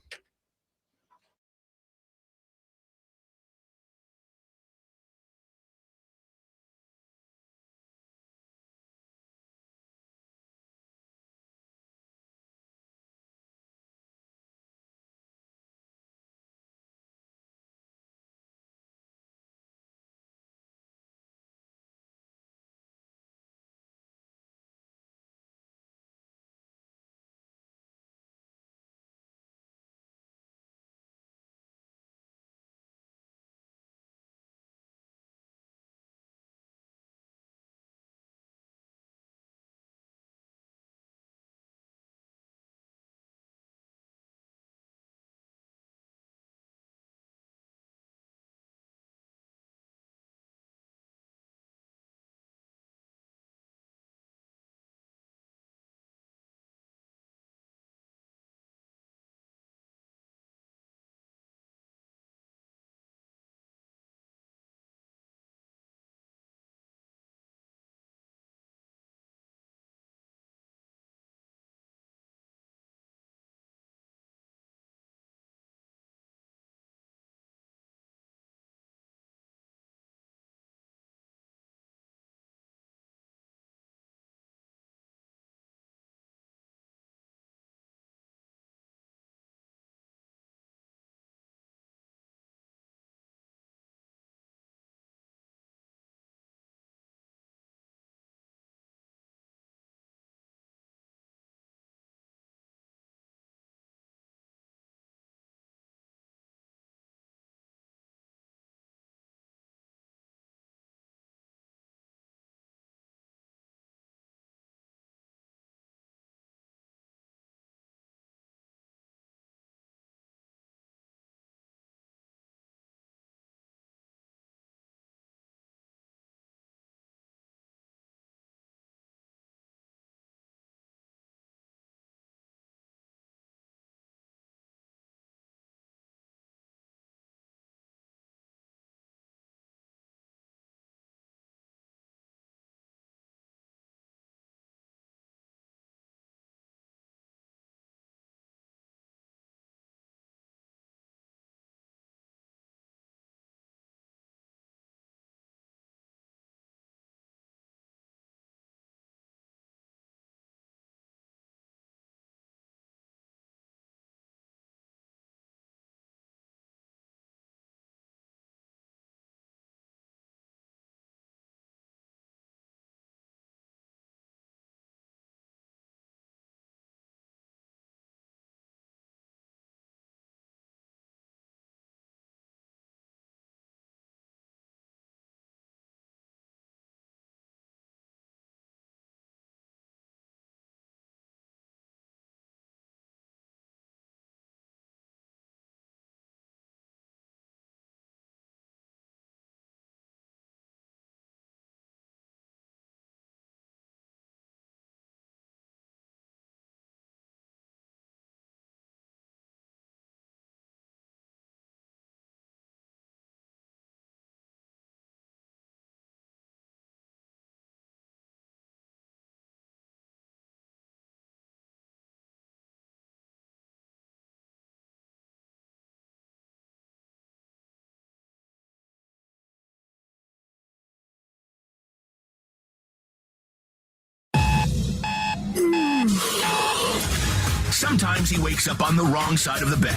Sometimes he wakes up on the wrong side of the bed.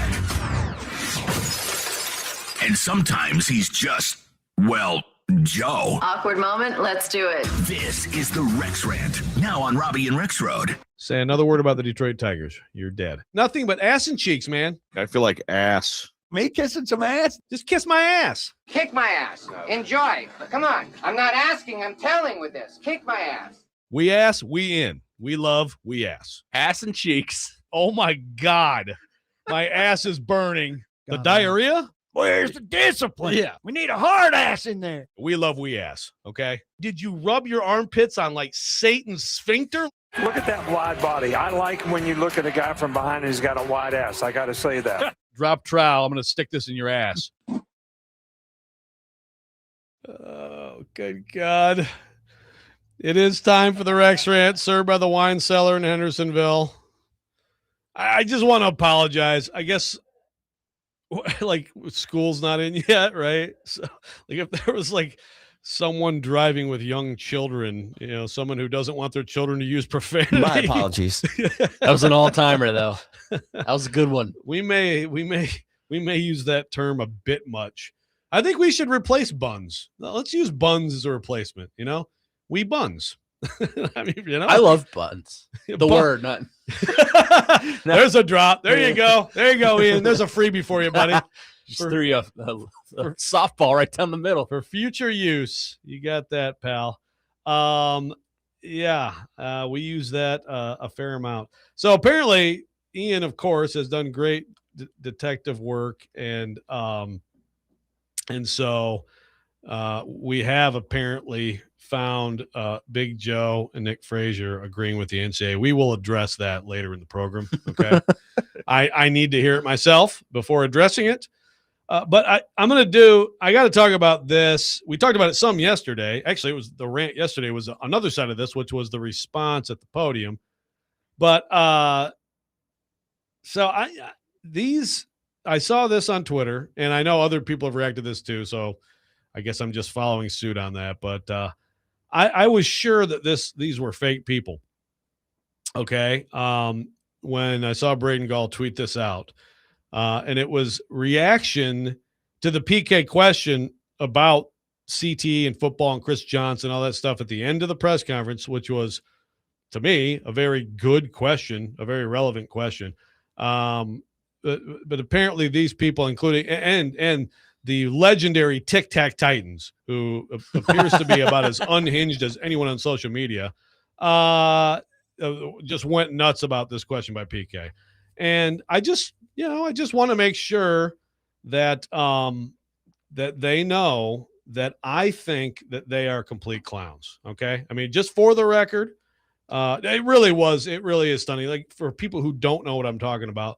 And sometimes he's just, well, Joe. Awkward moment. Let's do it. This is the Rex Rant, now on Robby and Rexrode. Say another word about the Detroit Tigers. You're dead. Nothing but ass and cheeks, man. I feel like ass. Me kissing some ass? Just kiss my ass. Kick my ass. Enjoy. Come on. I'm not asking, I'm telling with this. Kick my ass. We ass, we in. We love, we ass. Ass and cheeks. Oh my God. My ass is burning. The diarrhea? Where's the discipline? Yeah. We need a hard ass in there. We love, we ass. Okay. Did you rub your armpits on like Satan's sphincter? Look at that wide body. I like when you look at a guy from behind and he's got a wide ass. I got to say that. Drop trowel. I'm going to stick this in your ass. Oh, good God. It is time for the Rex Rant, served by the Wine Cellar in Hendersonville. I just want to apologize. I guess, like, school's not in yet, right? So, like, if there was, like, someone driving with young children, you know, someone who doesn't want their children to use profanity. My apologies. That was an all-timer, though. That was a good one. We may use that term a bit much. I think we should replace buns. Let's use buns as a replacement. You know, we buns. I mean, you know, I love buns. The word, not. There's a drop. There you go. There you go, Ian. There's a freebie for you, buddy. Just threw you a softball right down the middle. For future use. You got that, pal. Yeah, we use that a fair amount. So apparently, Ian, of course, has done great detective work, and so we have apparently found Big Joe and Nick Frazier agreeing with the NCAA. We will address that later in the program. Okay, I need to hear it myself before addressing it. But I got to talk about this. We talked about it some yesterday. Actually, it was the rant yesterday was another side of this, which was the response at the podium. But so I saw this on Twitter, and I know other people have reacted to this too. So I guess I'm just following suit on that. But I was sure that these were fake people. Okay. When I saw Braden Gall tweet this out. And it was reaction to the PK question about CTE and football and Chris Johnson, all that stuff at the end of the press conference, which was, to me, a very good question, a very relevant question. But apparently these people, including and the legendary Tic Tac Titans, who appears to be about as unhinged as anyone on social media, just went nuts about this question by PK. And I just want to make sure that that they know that I think that they are complete clowns. Okay. I mean, just for the record, it really is stunning. Like, for people who don't know what I'm talking about,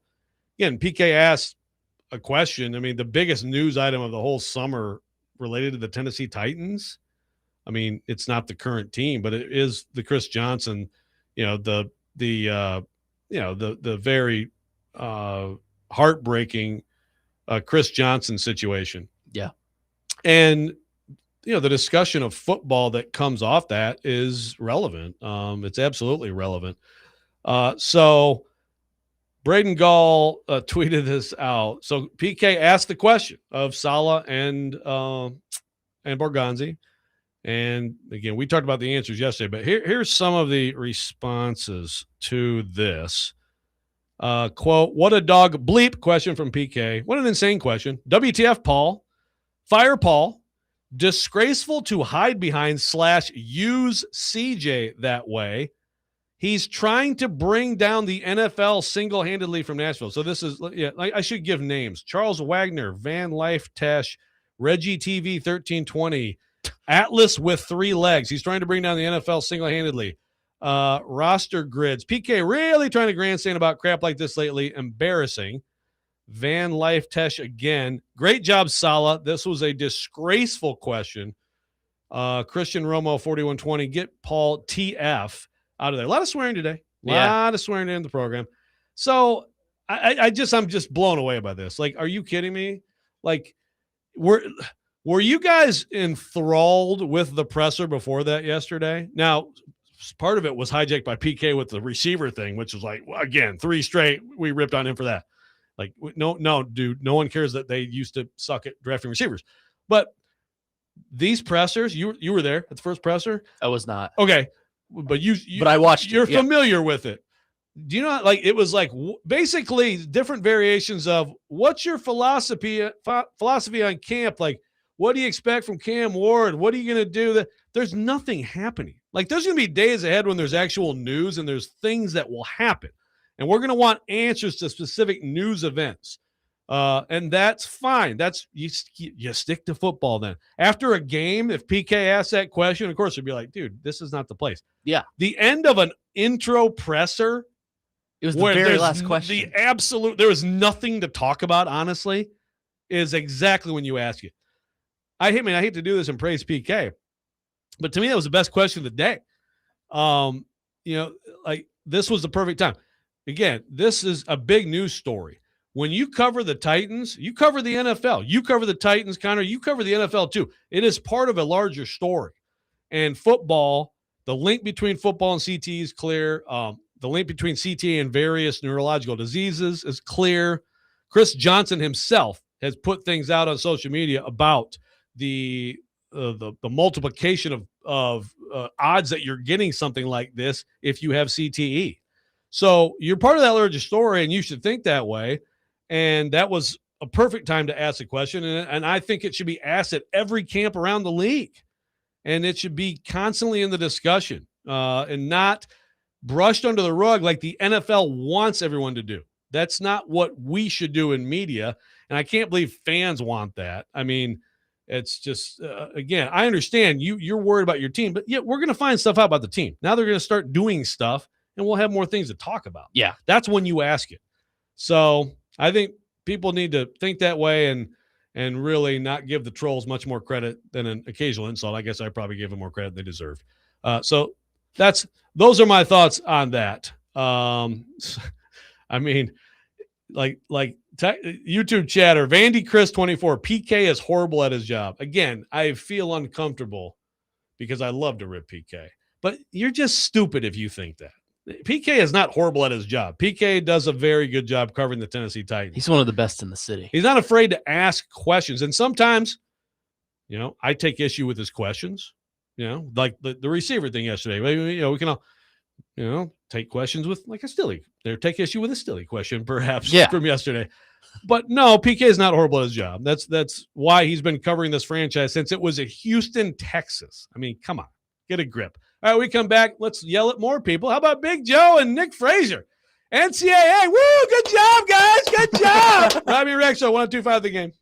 again, PK asked a question. I mean, the biggest news item of the whole summer related to the Tennessee Titans. I mean, it's not the current team, but it is the Chris Johnson, the very heartbreaking Chris Johnson situation. Yeah. And, the discussion of football that comes off that is relevant. It's absolutely relevant. So Braden Gall tweeted this out. So PK asked the question of Saleh and Borgonzi. And again, we talked about the answers yesterday, but here's some of the responses to this. Quote, "What a dog bleep" question from PK. What an insane question. WTF, Paul? Fire Paul. Disgraceful to hide behind / use CJ that way. He's trying to bring down the NFL single-handedly from Nashville. So this is, I should give names. Charles Wagner, Van Life Tesh, Reggie TV 1320, Atlas with 3 legs. He's trying to bring down the NFL single-handedly. Roster grids. PK really trying to grandstand about crap like this lately. Embarrassing. Van Life Tesh again. Great job, Saleh. This was a disgraceful question. Christian Romo 4120. Get Paul TF out of there. A lot of swearing today. A lot of swearing in the program. So I'm just blown away by this. Like, are you kidding me? Like, were you guys enthralled with the presser before that yesterday? Now, part of it was hijacked by PK with the receiver thing, which was like, again, 3 straight. We ripped on him for that. Like, no, dude, no one cares that they used to suck at drafting receivers. But these pressers, you were there at the first presser? I was not. Okay. But but I watched You're it. Yeah. familiar with it. Do you know, like, it was like basically different variations of what's your philosophy on camp? Like, what do you expect from Cam Ward? What are you going to do? That there's nothing happening. Like, there's going to be days ahead when there's actual news and there's things that will happen. And we're going to want answers to specific news events. And that's fine. That's you stick to football then. After a game, if PK asks that question, of course, you'd be like, dude, this is not the place. Yeah. The end of an intro presser, it was the very last question. There was nothing to talk about, honestly, is exactly when you ask it. I hate to do this and praise PK, but to me, that was the best question of the day. Like, this was the perfect time. Again, this is a big news story. When you cover the Titans, you cover the NFL. You cover the Titans, Connor. You cover the NFL too. It is part of a larger story. And football, the link between football and CTE is clear. The link between CTE and various neurological diseases is clear. Chris Johnson himself has put things out on social media about the multiplication of odds that you're getting something like this if you have CTE. So you're part of that larger story, and you should think that way. And that was a perfect time to ask a question. And I think it should be asked at every camp around the league. And it should be constantly in the discussion and not brushed under the rug like the NFL wants everyone to do. That's not what we should do in media. And I can't believe fans want that. I mean, it's just, again, I understand you're worried about your team, but yeah, we're going to find stuff out about the team. Now they're going to start doing stuff, and we'll have more things to talk about. Yeah. That's when you ask it. So I think people need to think that way and really not give the trolls much more credit than an occasional insult. I guess I probably gave them more credit than they deserve. So those are my thoughts on that. I mean, like YouTube chatter, Vandy Chris 24, PK is horrible at his job. Again, I feel uncomfortable because I love to rip PK, but you're just stupid if you think that. PK is not horrible at his job. PK does a very good job covering the Tennessee Titans. He's one of the best in the city. He's not afraid to ask questions. And sometimes, I take issue with his questions, like the receiver thing yesterday. We can all, take questions with like a Stilly. They take issue with a Stilly question, perhaps, from yesterday. But no, PK is not horrible at his job. That's why he's been covering this franchise since it was in Houston, Texas. I mean, come on, get a grip. All right, we come back. Let's yell at more people. How about Big Joe and Nick Frazier? NCAA, woo, good job, guys. Good job. Robby and Rexrode, 102.5 The Game.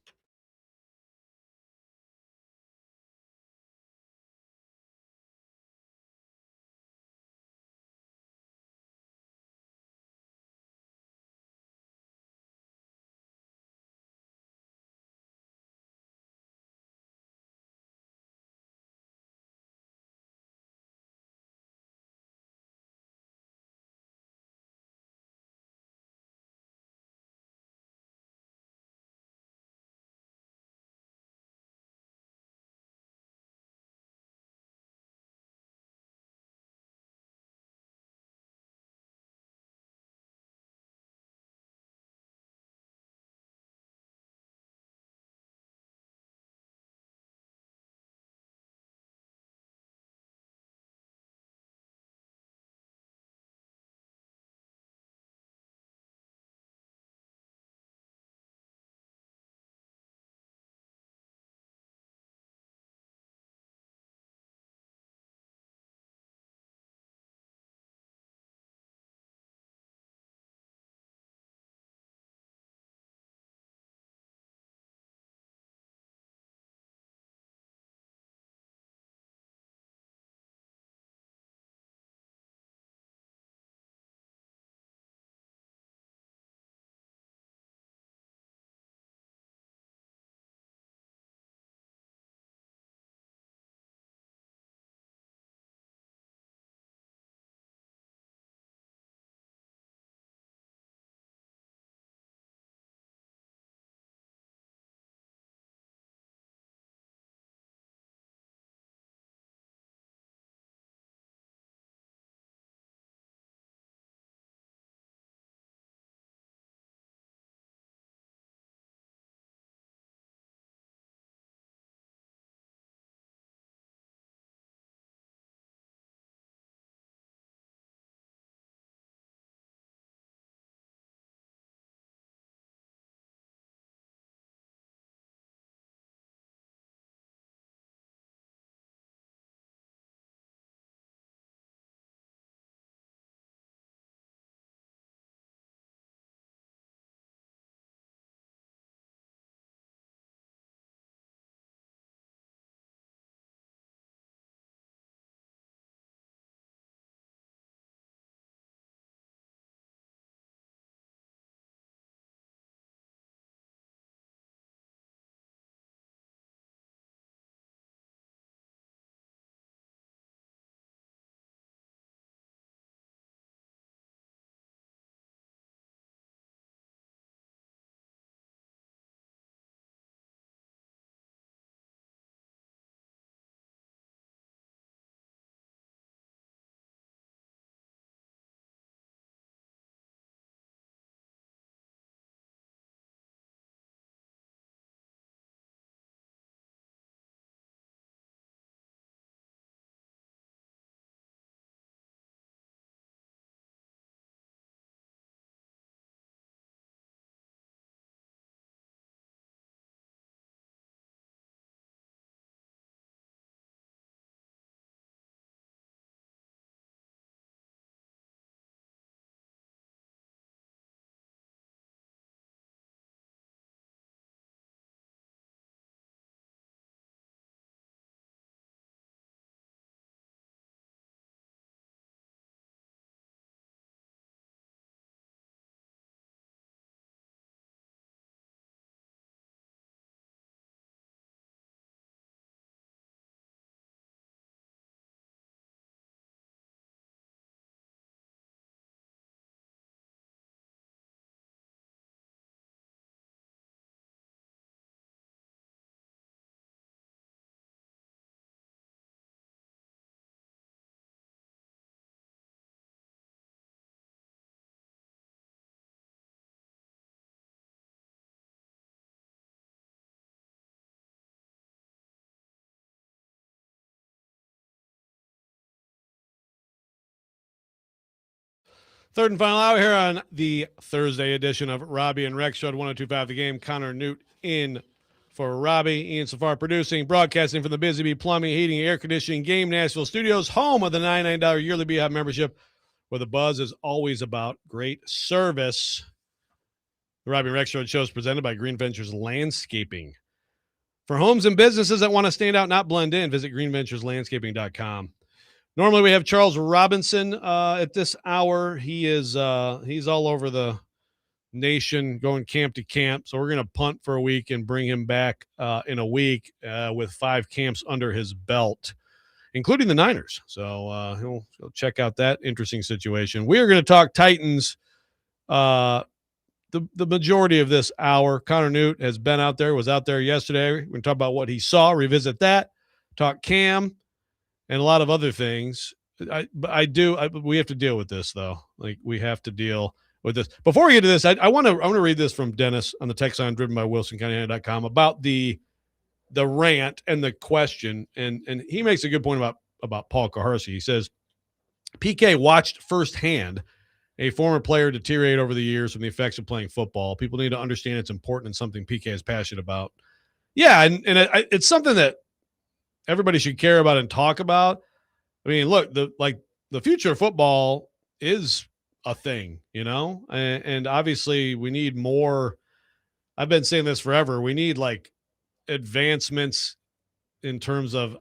Third and final hour here on the Thursday edition of Robby and Rexrode 102.5 The Game. Connor Nute in for Robby. Ian Safar producing, broadcasting from the Busy Bee Plumbing, Heating, Air Conditioning Game Nashville Studios, home of the $99 yearly Beehive membership, where the buzz is always about great service. The Robby and Rexrode show is presented by Green Ventures Landscaping. For homes and businesses that want to stand out, not blend in, visit greenventureslandscaping.com. Normally we have Charles Robinson at this hour. He's all over the nation going camp to camp. So we're going to punt for a week and bring him back in a week with 5 camps under his belt, including the Niners. So he'll check out that interesting situation. We are going to talk Titans the majority of this hour. Connor Nute has been out there, was out there yesterday. We're going to talk about what he saw, revisit that, talk Cam, and a lot of other things. We have to deal with this, though. Like, we have to deal with this. Before we get to this, I want to read this from Dennis on the text line driven by WilsonCounty.com about the rant and the question. And he makes a good point about Paul Kaharsi. He says, PK watched firsthand a former player deteriorate over the years from the effects of playing football. People need to understand it's important and something PK is passionate about. Yeah, and it's something that everybody should care about and talk about. I mean, look, the future of football is a thing, and obviously we need more. I've been saying this forever. We need like advancements in terms of,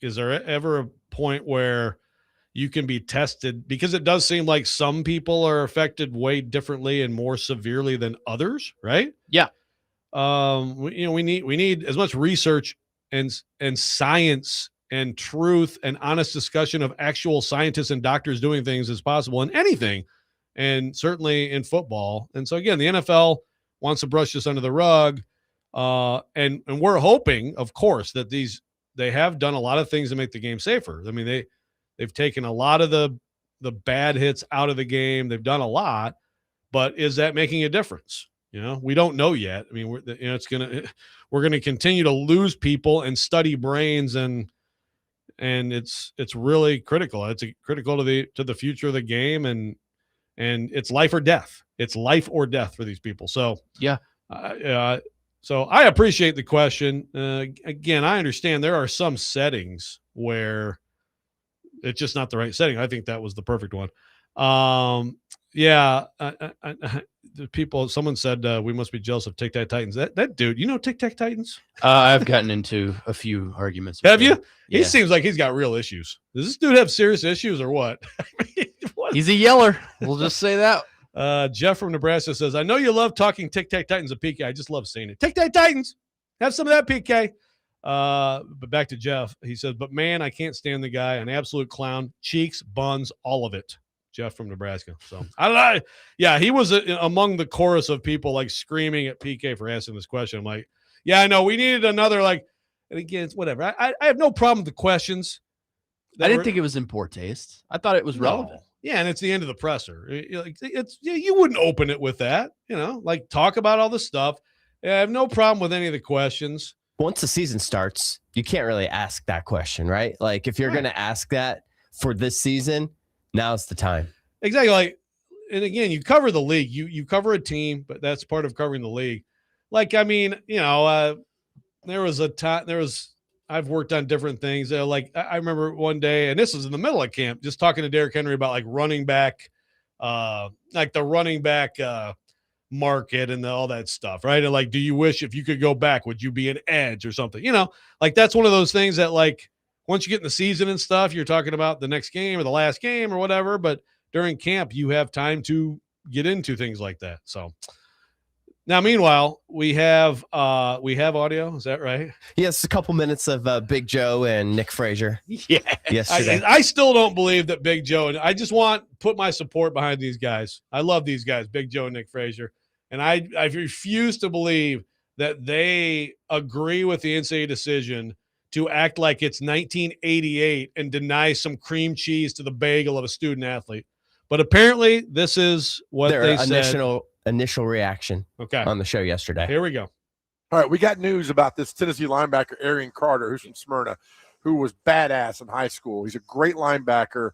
is there ever a point where you can be tested? Because it does seem like some people are affected way differently and more severely than others, right? Yeah. We need as much research and science and truth and honest discussion of actual scientists and doctors doing things as possible in anything, and certainly in football. And so again, the NFL wants to brush this under the rug, and we're hoping, of course, that they have done a lot of things to make the game safer. I mean, they've taken a lot of the bad hits out of the game. They've done a lot, but is that making a difference? We don't know yet. I mean, we're gonna continue to lose people and study brains, and it's really critical. It's critical to the future of the game, and it's life or death. It's life or death for these people. So yeah. So I appreciate the question. Again, I understand there are some settings where it's just not the right setting. I think that was the perfect one. Someone said we must be jealous of Tic Tac Titans. That dude, Tic Tac Titans? I've gotten into a few arguments. Have you? Yeah. He seems like he's got real issues. Does this dude have serious issues or what? What? He's a yeller. We'll just say that. Jeff from Nebraska says, I know you love talking Tic Tac Titans of PK. I just love saying it. Tic Tac Titans. Have some of that, PK. But back to Jeff. He says, but man, I can't stand the guy. An absolute clown. Cheeks, buns, all of it. Jeff from Nebraska. So I don't know. Yeah, he was among the chorus of people like screaming at PK for asking this question. I'm like, yeah, I know. We needed another and again, it's whatever. I have no problem with the questions. I didn't think it was in poor taste. I thought it was relevant. Yeah, and it's the end of the presser. You wouldn't open it with that, talk about all the stuff. I have no problem with any of the questions. Once the season starts, you can't really ask that question, right? Like, if you're going to ask that for this season, now's the time. Exactly. And again, you cover the league. You cover a team, but that's part of covering the league. There was a time. I've worked on different things. I remember one day, and this was in the middle of camp, just talking to Derrick Henry about running back, the running back market and all that stuff, right? And do you wish if you could go back, would you be an edge or something? That's one of those things that once you get in the season and stuff, you're talking about the next game or the last game or whatever. But during camp, you have time to get into things like that. So now, meanwhile, we have audio. Is that right? Yes, a couple minutes of Big Joe and Nick Frazier. Yeah. Yesterday. I still don't believe that Big Joe, and I just put my support behind these guys. I love these guys, Big Joe and Nick Frazier. And I refuse to believe that they agree with the NCAA decision to act like it's 1988 and deny some cream cheese to the bagel of a student athlete. But apparently this is what they said. Initial reaction on the show yesterday. Here we go. All right, we got news about this Tennessee linebacker, Arion Carter, who's from Smyrna, who was badass in high school. He's a great linebacker.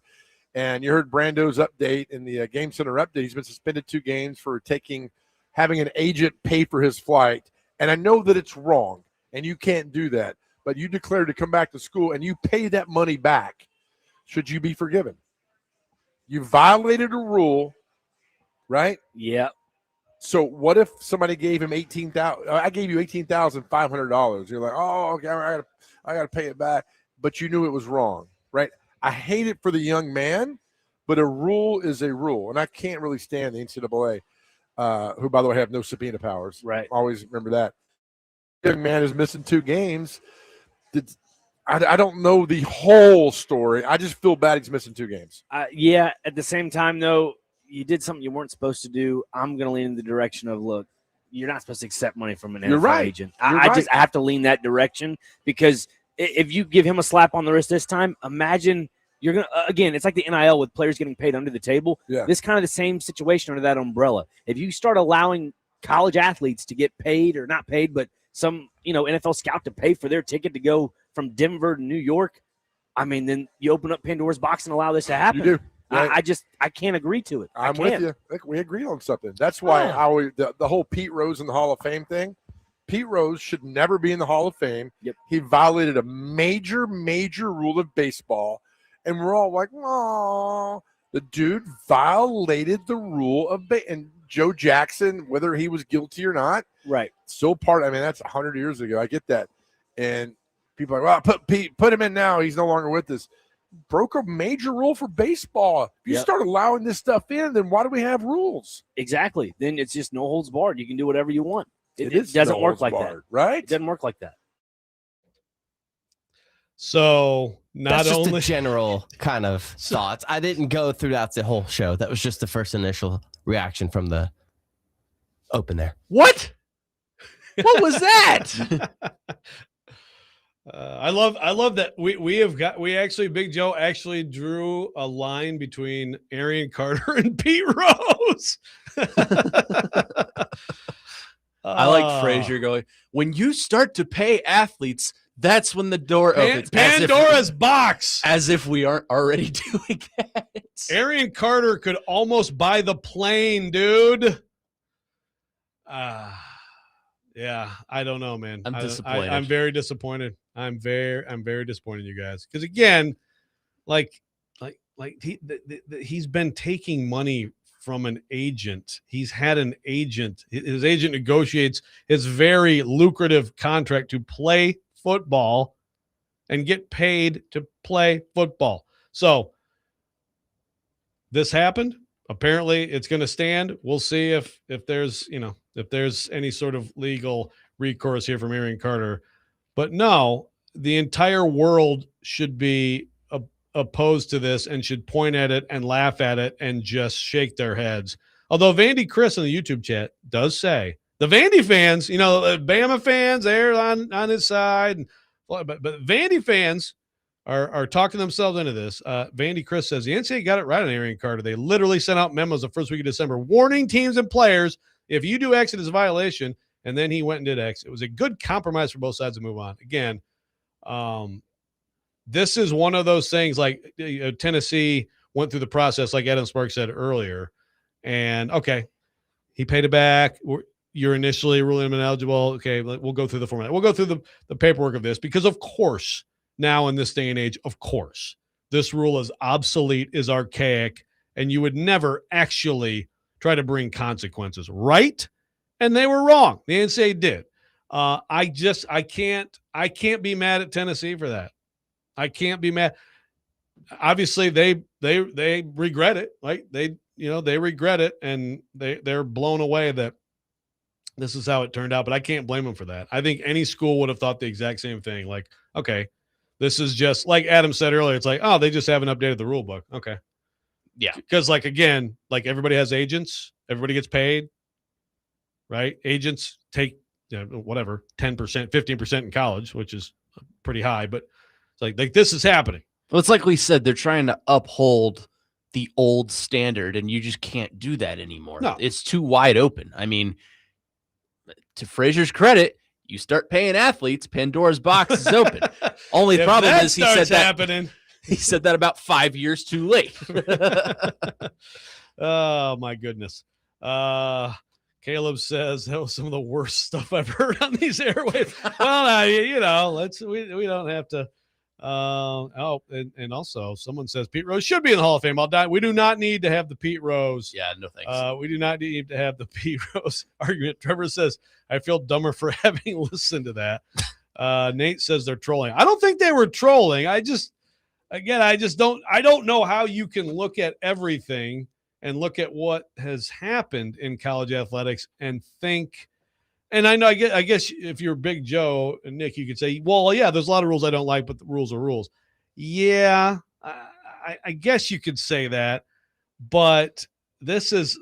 And you heard Brando's update in the Game Center update. He's been suspended 2 games for having an agent pay for his flight. And I know that it's wrong, and you can't do that. But you declared to come back to school, and you pay that money back. Should you be forgiven? You violated a rule, right? Yeah. So what if somebody gave him $18,000? I gave you $18,500. You're like, oh, okay, I gotta pay it back. But you knew it was wrong, right? I hate it for the young man, but a rule is a rule, and I can't really stand the NCAA, who, by the way, have no subpoena powers. Right. Always remember that. Young man is missing 2 games. I don't know the whole story. I just feel bad he's missing 2 games. Yeah. At the same time, though, you did something you weren't supposed to do. I'm going to lean in the direction of, look, you're not supposed to accept money from an NFL agent. I have to lean that direction, because if you give him a slap on the wrist this time, imagine you're going to, again, it's like the NIL with players getting paid under the table. Yeah. This kind of the same situation under that umbrella. If you start allowing college athletes to get paid, or not paid, but some, NFL scout to pay for their ticket to go from Denver to New York, I mean, then you open up Pandora's box and allow this to happen. You do. Right. I can't agree to it. I'm with you. I think we agree on something. That's why the whole Pete Rose in the Hall of Fame thing. Pete Rose should never be in the Hall of Fame. Yep. He violated a major rule of baseball, and we're all like, "Oh, the dude violated the rule of and Joe Jackson, whether he was guilty or not, right? Still part. I mean, that's 100 years ago. I get that, and people are like, "Well, put him in now. He's no longer with us." Broke a major rule for baseball. If you start allowing this stuff in, then why do we have rules? Exactly. Then it's just no holds barred. You can do whatever you want. It is doesn't no work holds like barred, that, right? It doesn't work like that. So That's just a general kind of thoughts. I didn't go throughout the whole show. That was just the first initial reaction from the open there. What? What was that? I love that we actually, Big Joe actually drew a line between Arion Carter and Pete Rose. I like Frazier going, when you start to pay athletes, that's when the door opens. Pandora's box. As if we aren't already doing that. Arion Carter could almost buy the plane, dude. Yeah, I don't know, man. I'm disappointed. I'm very disappointed. I'm very disappointed in you guys. Because again, he's been taking money from an agent. He's had an agent. His agent negotiates his very lucrative contract to play football and get paid to play football. So this happened. Apparently it's going to stand. We'll see if there's any sort of legal recourse here from Arion Carter. But no, the entire world should be opposed to this and should point at it and laugh at it and just shake their heads. Although Vandy Chris in the YouTube chat does say the Vandy fans, Bama fans, they're on his side, but Vandy fans are talking themselves into this. Vandy Chris says the NCAA got it right on Arion Carter. They literally sent out memos the first week of December warning teams and players, if you do X, it is a violation. And then he went and did X. It was a good compromise for both sides to move on. Again, this is one of those things like Tennessee went through the process, like Adam Sparks said earlier. And, okay, he paid it back. You're initially ruling him ineligible. Okay, we'll go through the format. We'll go through the paperwork of this because, of course, now in this day and age, of course, this rule is obsolete, is archaic, and you would never actually try to bring consequences, right? And they were wrong. The NCAA did. I can't be mad at Tennessee for that. I can't be mad. Obviously, they regret it. Right? They regret it, and they're blown away that this is how it turned out. But I can't blame them for that. I think any school would have thought the exact same thing. Like, okay, this is just like Adam said earlier. It's like, oh, they just haven't updated the rule book. Okay, yeah, because again, everybody has agents. Everybody gets paid. Right? Agents take whatever 10%, 15% in college, which is pretty high, but it's like this is happening. Well, it's like we said, they're trying to uphold the old standard, and you just can't do that anymore. No. It's too wide open. I mean, to Frazier's credit, you start paying athletes, Pandora's box is open. Only problem is he said that He said that about 5 years too late. Oh my goodness. Caleb says that was some of the worst stuff I've heard on these airwaves. Well, we don't have to. And also someone says Pete Rose should be in the Hall of Fame. We do not need to have the Pete Rose. Yeah, no thanks. We do not need to have the Pete Rose argument. Trevor says I feel dumber for having listened to that. Nate says they're trolling. I don't think they were trolling. I don't know how you can look at everything and look at what has happened in college athletics and think. And I guess if you're Big Joe and Nick, you could say, well, yeah, there's a lot of rules I don't like, but the rules are rules. Yeah, I guess you could say that, but this is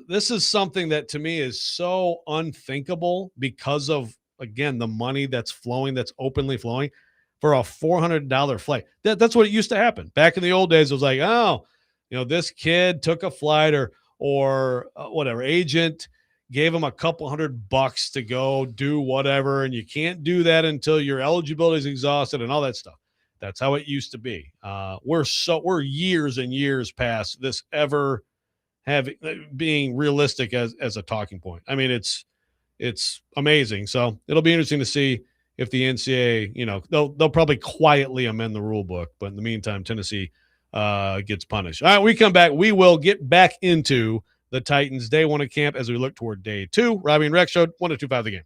something that to me is so unthinkable because of, again, the money that's flowing, that's openly flowing for a $400 flight. That's what it used to happen. Back in the old days, it was like, oh, this kid took a flight or whatever, agent gave him a couple $100 to go do whatever, and you can't do that until your eligibility is exhausted and all that stuff. That's how it used to be. We're years and years past this ever being realistic as a talking point. I mean, it's amazing. So it'll be interesting to see if the NCAA, they'll probably quietly amend the rule book, but in the meantime, Tennessee gets punished. All right, we come back. We will get back into the Titans day one of camp as we look toward day two. Robby and Rexrode, 102.5 The Game.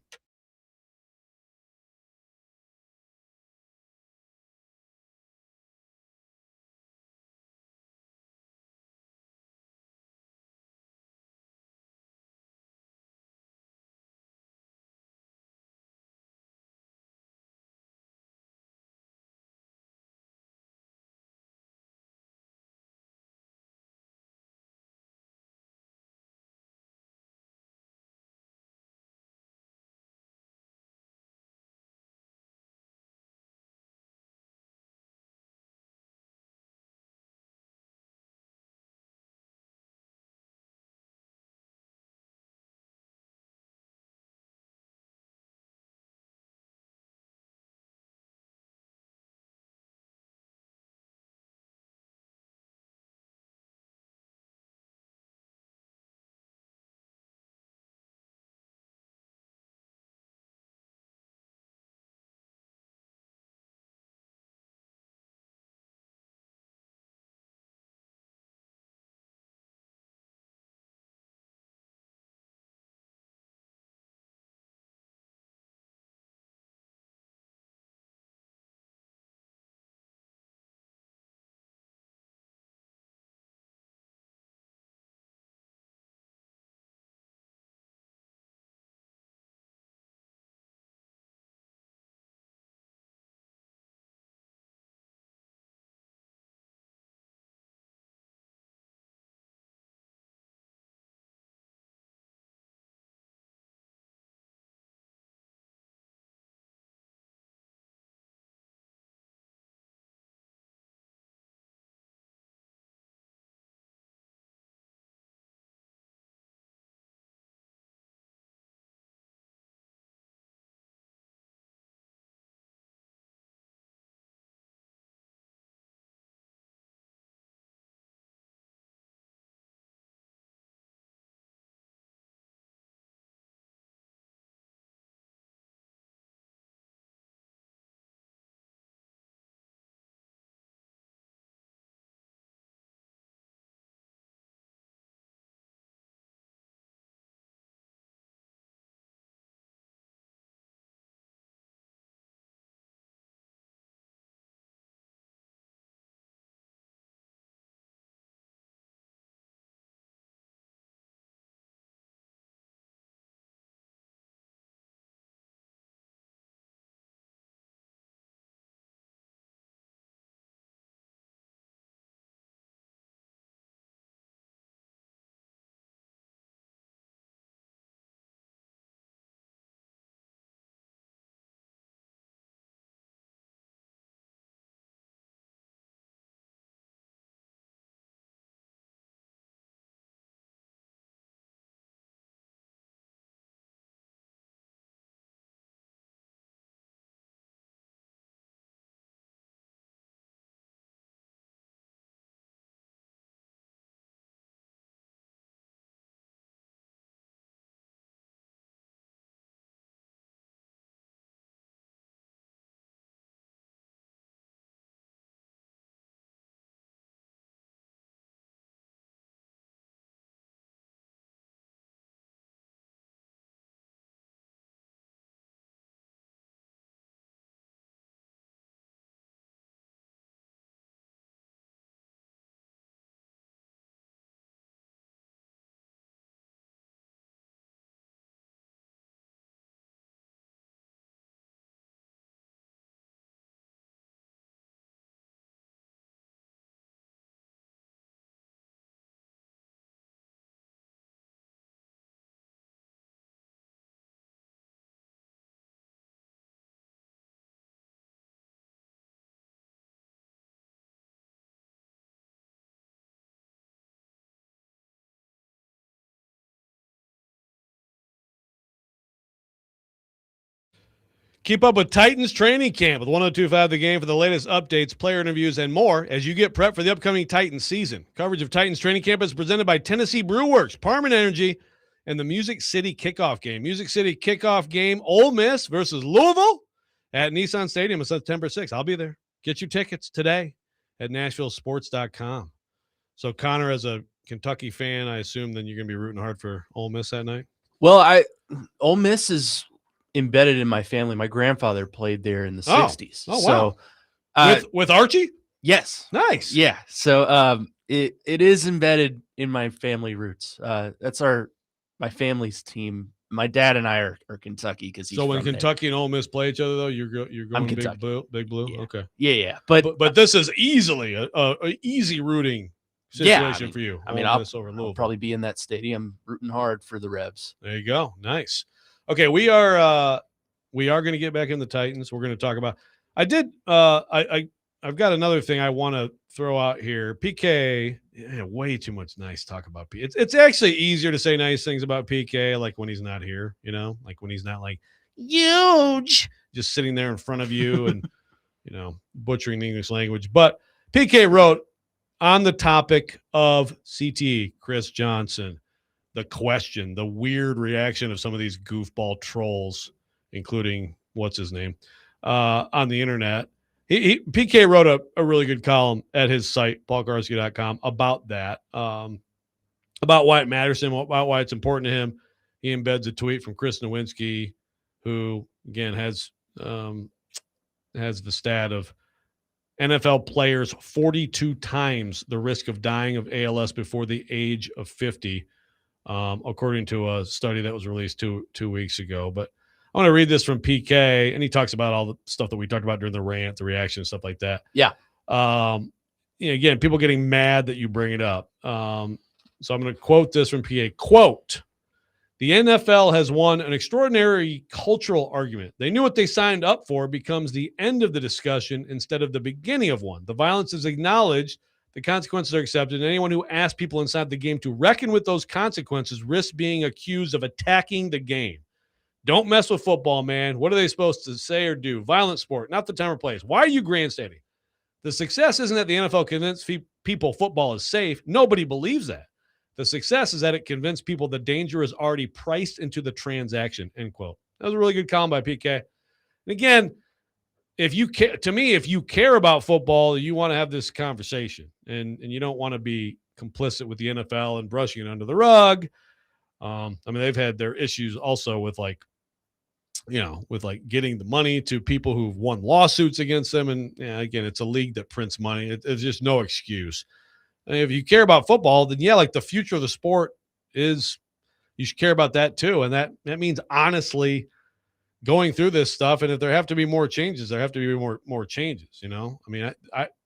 Keep up with Titans training camp with 102.5 The Game for the latest updates, player interviews, and more as you get prepped for the upcoming Titans season. Coverage of Titans training camp is presented by Tennessee Brew Works, Parman Energy, and the Music City Kickoff Game. Music City Kickoff Game, Ole Miss versus Louisville at Nissan Stadium on September 6th. I'll be there. Get your tickets today at NashvilleSports.com. So, Connor, as a Kentucky fan, I assume then you're going to be rooting hard for Ole Miss that night? Well, Ole Miss is embedded in my family. My grandfather played there in the 60s. Oh, wow. So, with Archie? Yes. Nice. Yeah. So it is embedded in my family roots. That's my family's team. My dad and I are Kentucky because he's so when from Kentucky and Ole Miss play each other, though, you're going Big Blue. Yeah. Okay. Yeah. But this is easily a easy rooting situation for you. I mean, I'll probably be in that stadium rooting hard for the Revs. There you go. Nice. Okay, we are going to get back in the Titans. We're going to talk about. I've got another thing I want to throw out here. PK, way too much nice talk about PK. It's actually easier to say nice things about PK, like when he's not here. Like when he's not like huge, just sitting there in front of you and butchering the English language. But PK wrote on the topic of CT Chris Johnson. The question, the weird reaction of some of these goofball trolls, including what's his name, on the internet. PK wrote a really good column at his site, paulkarski.com, about that, about why it matters to him, about why it's important to him. He embeds a tweet from Chris Nowinski, who, again, has the stat of NFL players 42 times the risk of dying of ALS before the age of 50. According to a study that was released two weeks ago. But I want to read this from PK, and he talks about all the stuff that we talked about during the rant, the reaction, stuff like that. Yeah. Again, people getting mad that you bring it up. So I'm going to quote this from PK. Quote, "The NFL has won an extraordinary cultural argument. They knew what they signed up for becomes the end of the discussion instead of the beginning of one. The violence is acknowledged. The consequences are accepted. And anyone who asks people inside the game to reckon with those consequences risks being accused of attacking the game. Don't mess with football, man. What are they supposed to say or do? Violent sport, not the time or place. Why are you grandstanding? The success isn't that the NFL convinced people football is safe. Nobody believes that. The success is that it convinced people the danger is already priced into the transaction," end quote. That was a really good column by PK. And again, if you care about football, you want to have this conversation, and you don't want to be complicit with the NFL and brushing it under the rug. They've had their issues also with getting the money to people who've won lawsuits against them. And again, it's a league that prints money. It's just no excuse. And if you care about football, then the future of the sport is, you should care about that too. And that means honestly going through this stuff. And if there have to be more changes, there have to be more changes.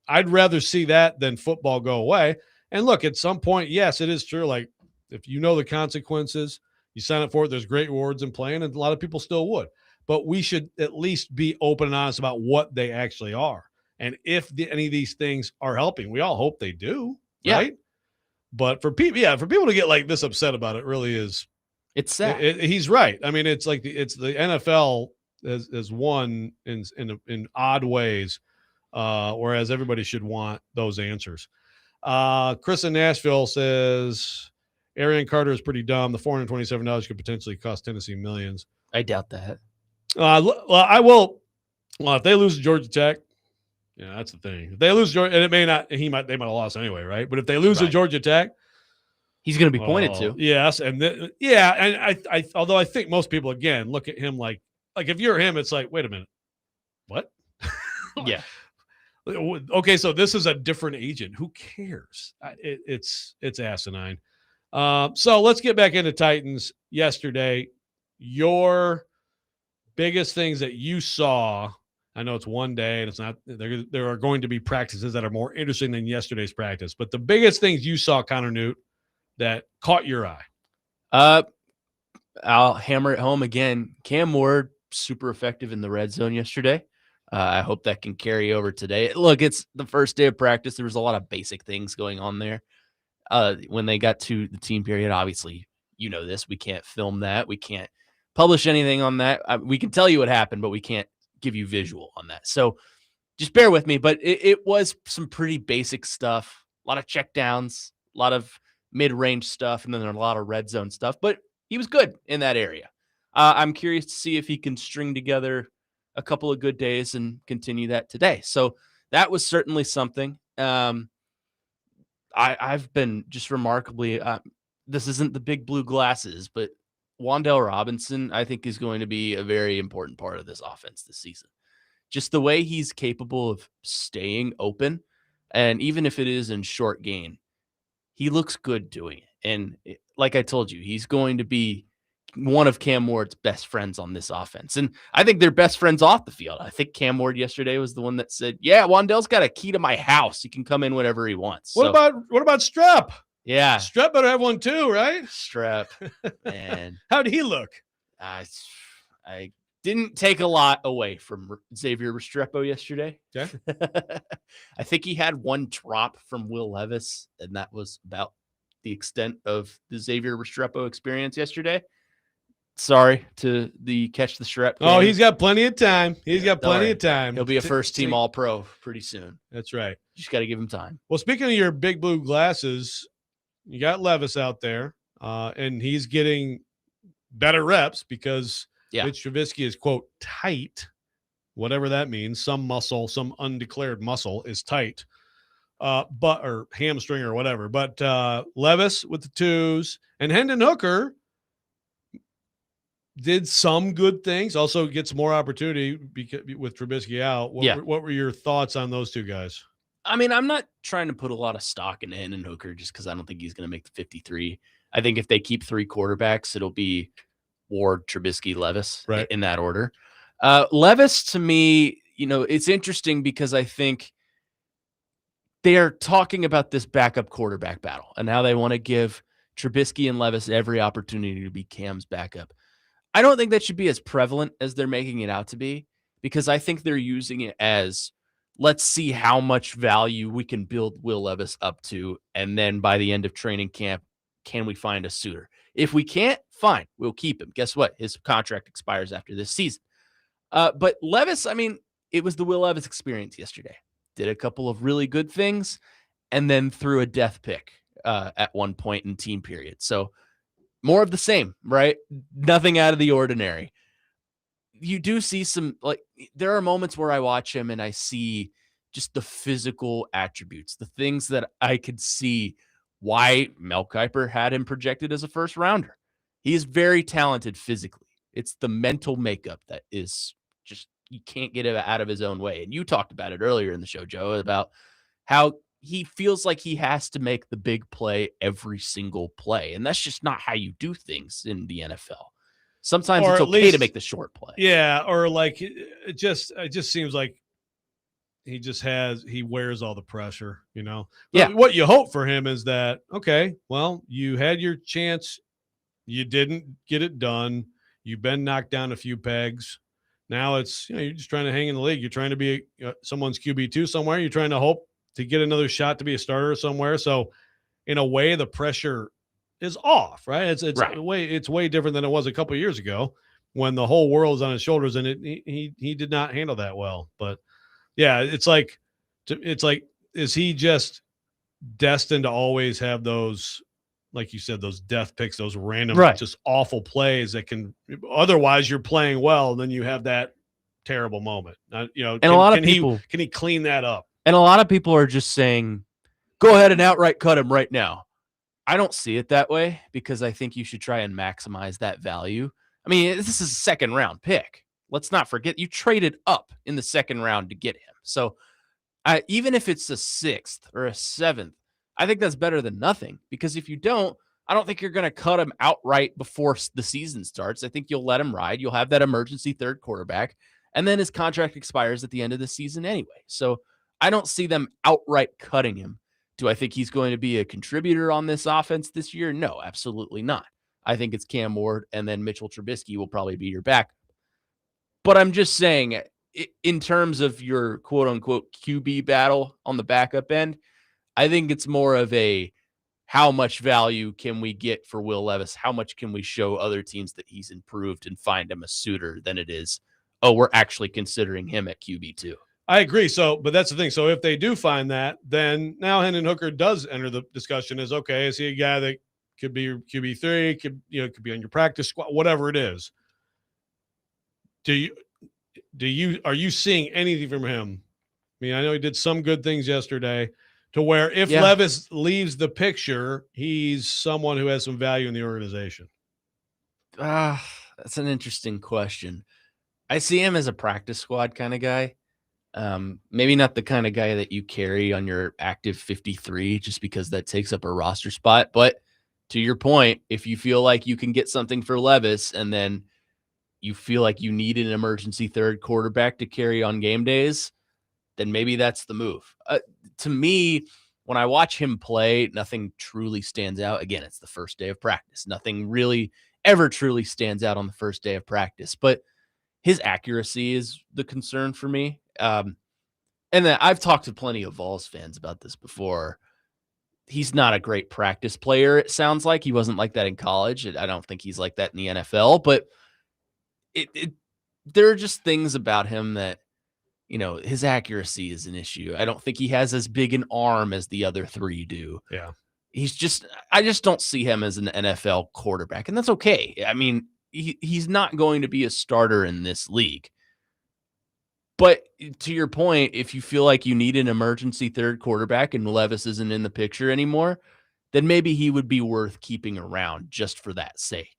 I'd rather see that than football go away. And look, at some point, yes, it is true. Like, if you know the consequences, you sign up for it, there's great rewards in playing, and a lot of people still would. But we should at least be open and honest about what they actually are. And if any of these things are helping, we all hope they do, right? But for people to get like this upset about it really is, it's sad. He's right. I mean, it's like the NFL has won in odd ways, whereas everybody should want those answers. Chris in Nashville says Arion Carter is pretty dumb. The $427 could potentially cost Tennessee millions. I doubt that. I will. Well, if they lose to Georgia Tech, that's the thing. If they lose Georgia, and it may not, they might have lost anyway, right? But if they lose to Georgia Tech, he's going to be pointed to. Yes, and I although I think most people again look at him like if you're him, it's like, wait a minute, what? Yeah. Okay, so this is a different agent. Who cares? It's asinine. So let's get back into Titans yesterday. Your biggest things that you saw. I know it's one day and it's not. There are going to be practices that are more interesting than yesterday's practice. But the biggest things you saw, Connor Nute, that caught your eye. I'll hammer it home again. Cam Ward, super effective in the red zone yesterday. I hope that can carry over today. Look, it's the first day of practice. There was a lot of basic things going on there. When they got to the team period, obviously, this. We can't film that. We can't publish anything on that. We can tell you what happened, but we can't give you visual on that. So just bear with me, but it was some pretty basic stuff. A lot of checkdowns, a lot of mid-range stuff, and then a lot of red zone stuff. But he was good in that area. I'm curious to see if he can string together a couple of good days and continue that today. So that was certainly something. I've been just remarkably, this isn't the big blue glasses, but Wan'Dale Robinson, I think, is going to be a very important part of this offense this season. Just the way he's capable of staying open, and even if it is in short gain, he looks good doing it. And like I told you, he's going to be one of Cam Ward's best friends on this offense. And I think they're best friends off the field. I think Cam Ward yesterday was the one that said, yeah, Wan'Dale's got a key to my house. He can come in whenever he wants. What about Strep? Yeah. Strep better have one too, right? Strep. Man. How'd he look? I didn't take a lot away from Xavier Restrepo yesterday. Okay. I think he had one drop from Will Levis, and that was about the extent of the Xavier Restrepo experience yesterday. Sorry to the Catch the Strep. Oh, he's got plenty of time. He's got plenty of time. He'll be a first-team All-Pro pretty soon. That's right. Just got to give him time. Well, speaking of your big blue glasses, you got Levis out there, and he's getting better reps because Mitch Trubisky is, quote, tight, whatever that means. Some muscle, some undeclared muscle is tight, or hamstring or whatever. But Levis with the twos, and Hendon Hooker did some good things, also gets more opportunity with Trubisky out. What were your thoughts on those two guys? I mean, I'm not trying to put a lot of stock in Hendon Hooker just because I don't think he's going to make the 53. I think if they keep three quarterbacks, it'll be Ward, Trubisky, Levis, right, in that order. Levis, to me, it's interesting because I think they are talking about this backup quarterback battle and how they want to give Trubisky and Levis every opportunity to be Cam's backup. I don't think that should be as prevalent as they're making it out to be, because I think they're using it as, let's see how much value we can build Will Levis up to, and then by the end of training camp, can we find a suitor? If we can't, fine, we'll keep him. Guess what? His contract expires after this season. But Levis, I mean, it was the Will Levis experience yesterday. Did a couple of really good things, and then threw a death pick at one point in team period. So more of the same, right? Nothing out of the ordinary. You do see some, there are moments where I watch him and I see just the physical attributes, the things that I could see why Mel Kiper had him projected as a first rounder. He is very talented physically. It's the mental makeup that is just, you can't get it out of his own way. And you talked about it earlier in the show, Joe, about how he feels like he has to make the big play every single play. And that's just not how you do things in the NFL. Sometimes it's okay to make the short play. Yeah. Or it just seems like he wears all the pressure, Yeah. What you hope for him is that, okay, well, you had your chance. You didn't get it done. You've been knocked down a few pegs. Now it's, you're just trying to hang in the league. You're trying to be someone's QB2 somewhere. You're trying to hope to get another shot to be a starter somewhere. So in a way, the pressure is off, right? It's right. It's way different than it was a couple of years ago when the whole world was on his shoulders, and he did not handle that well. But yeah, it's like, is he just destined to always have those, like you said, those death picks, those random, just awful plays that can, otherwise you're playing well, and then you have that terrible moment. And a lot of people, can he clean that up? And a lot of people are just saying, go ahead and outright cut him right now. I don't see it that way, because I think you should try and maximize that value. I mean, this is a second round pick. Let's not forget you traded up in the second round to get him. So even if it's a 6th or a 7th, I think that's better than nothing, because if you don't, I don't think you're going to cut him outright before the season starts. I think you'll let him ride. You'll have that emergency third quarterback, and then his contract expires at the end of the season anyway. So I don't see them outright cutting him. Do I think he's going to be a contributor on this offense this year? No, absolutely not. I think it's Cam Ward, and then Mitchell Trubisky will probably be your backup. But I'm just saying, in terms of your quote-unquote QB battle on the backup end, I think it's more of a how much value can we get for Will Levis? How much can we show other teams that he's improved and find him a suitor than it is, oh, we're actually considering him at QB2. I agree. So, but that's the thing. So if they do find that, then now Hendon Hooker does enter the discussion as, okay, is he a guy that could be QB3, could be on your practice squad, whatever it is. Are you seeing anything from him? I mean, I know he did some good things yesterday to where if Levis leaves the picture, he's someone who has some value in the organization. That's an interesting question. I see him as a practice squad kind of guy. Maybe not the kind of guy that you carry on your active 53 just because that takes up a roster spot. But to your point, if you feel like you can get something for Levis and then you feel like you need an emergency third quarterback to carry on game days, then maybe that's the move. To me, when I watch him play, nothing truly stands out. Again, it's the first day of practice. Nothing really ever truly stands out on the first day of practice. But his accuracy is the concern for me. And then I've talked to plenty of Vols fans about this before. He's not a great practice player. It sounds like he wasn't like that in college. I don't think he's like that in the NFL, but there are just things about him that, his accuracy is an issue. I don't think he has as big an arm as the other three do. Yeah. I just don't see him as an NFL quarterback, and that's okay. I mean, he's not going to be a starter in this league. But to your point, if you feel like you need an emergency third quarterback and Levis isn't in the picture anymore, then maybe he would be worth keeping around just for that sake.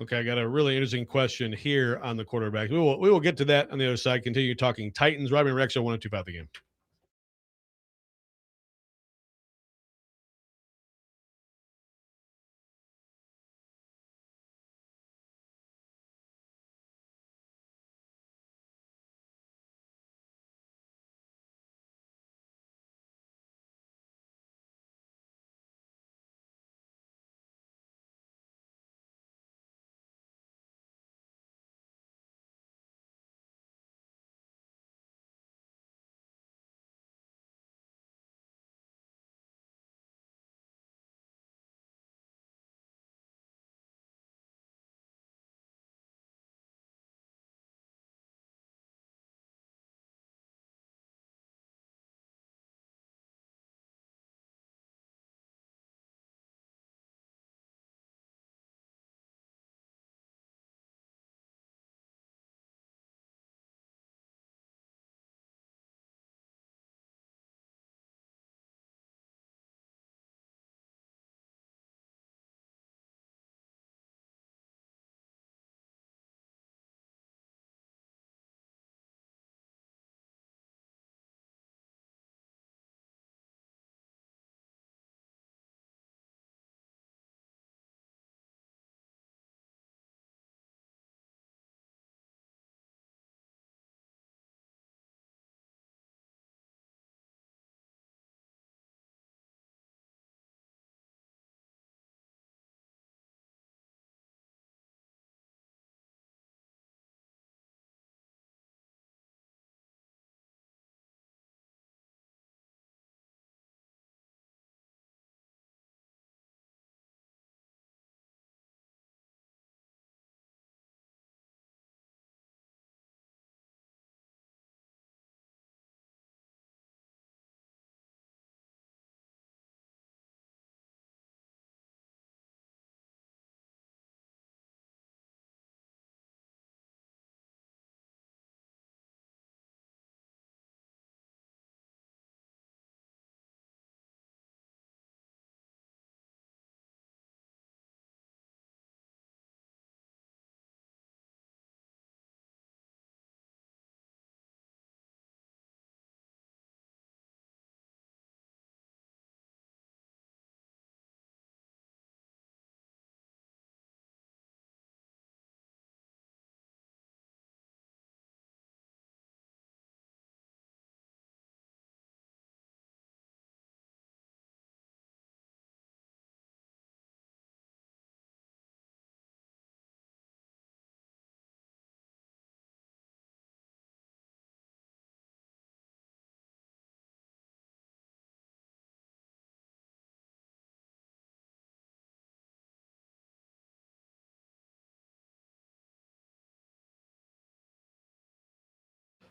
Okay, I got a really interesting question here on the quarterback. We will get to that on the other side. Continue talking Titans. Robby and Rexrode 102.5 The Game.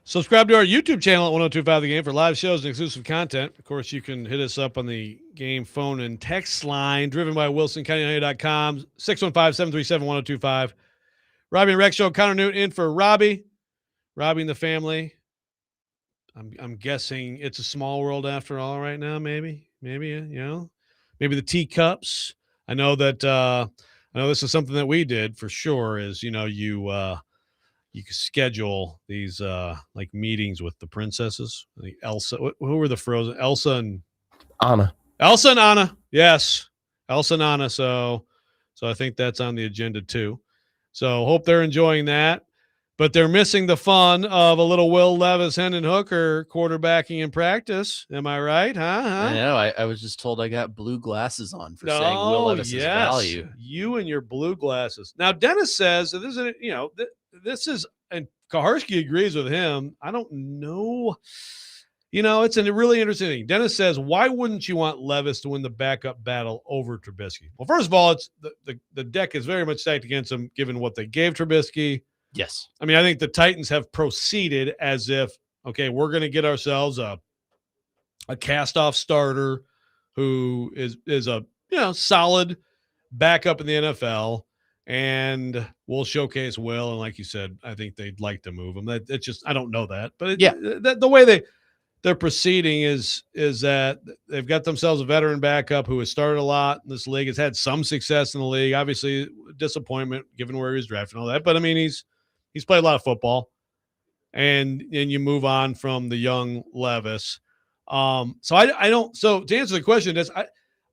Subscribe to our YouTube channel at 1025 The Game for live shows and exclusive content. Of course, you can hit us up on the game phone and text line, driven by WilsonCountyHoney.com, 615-737-1025. Robby and Rex Show, Connor Nute in for Robby. Robby and the family. I'm guessing it's a small world after all right now, maybe, maybe the teacups. I know that I know this is something that we did for sure is, you could schedule these like meetings with the princesses. Like Elsa, who were the Frozen? Elsa and Anna. Elsa and Anna. Yes. Elsa and Anna. So I think that's on the agenda too. So hope they're enjoying that. But they're missing the fun of a little Will Levis, Hendon Hooker quarterbacking in practice. Am I right? I know. I was just told I got blue glasses on for saying Will Levis's value. You and your blue glasses. Now, Dennis says that this is, this is, and Kaharski agrees with him. I don't know. It's a really interesting thing. Dennis says, why wouldn't you want Levis to win the backup battle over Trubisky? Well, first of all, it's the deck is very much stacked against him, given what they gave Trubisky. Yes. I mean, I think the Titans have proceeded as if, okay, we're going to get ourselves a cast-off starter who is a solid backup in the NFL, and we'll showcase Will. And like you said, I think they'd like to move him. It's just I don't know that, but the way they're proceeding is that they've got themselves a veteran backup who has started a lot in this league, has had some success in the league. Obviously, disappointment given where he was drafted and all that, but I mean he's played a lot of football, and you move on from the young Levis. So I don't. So to answer the question,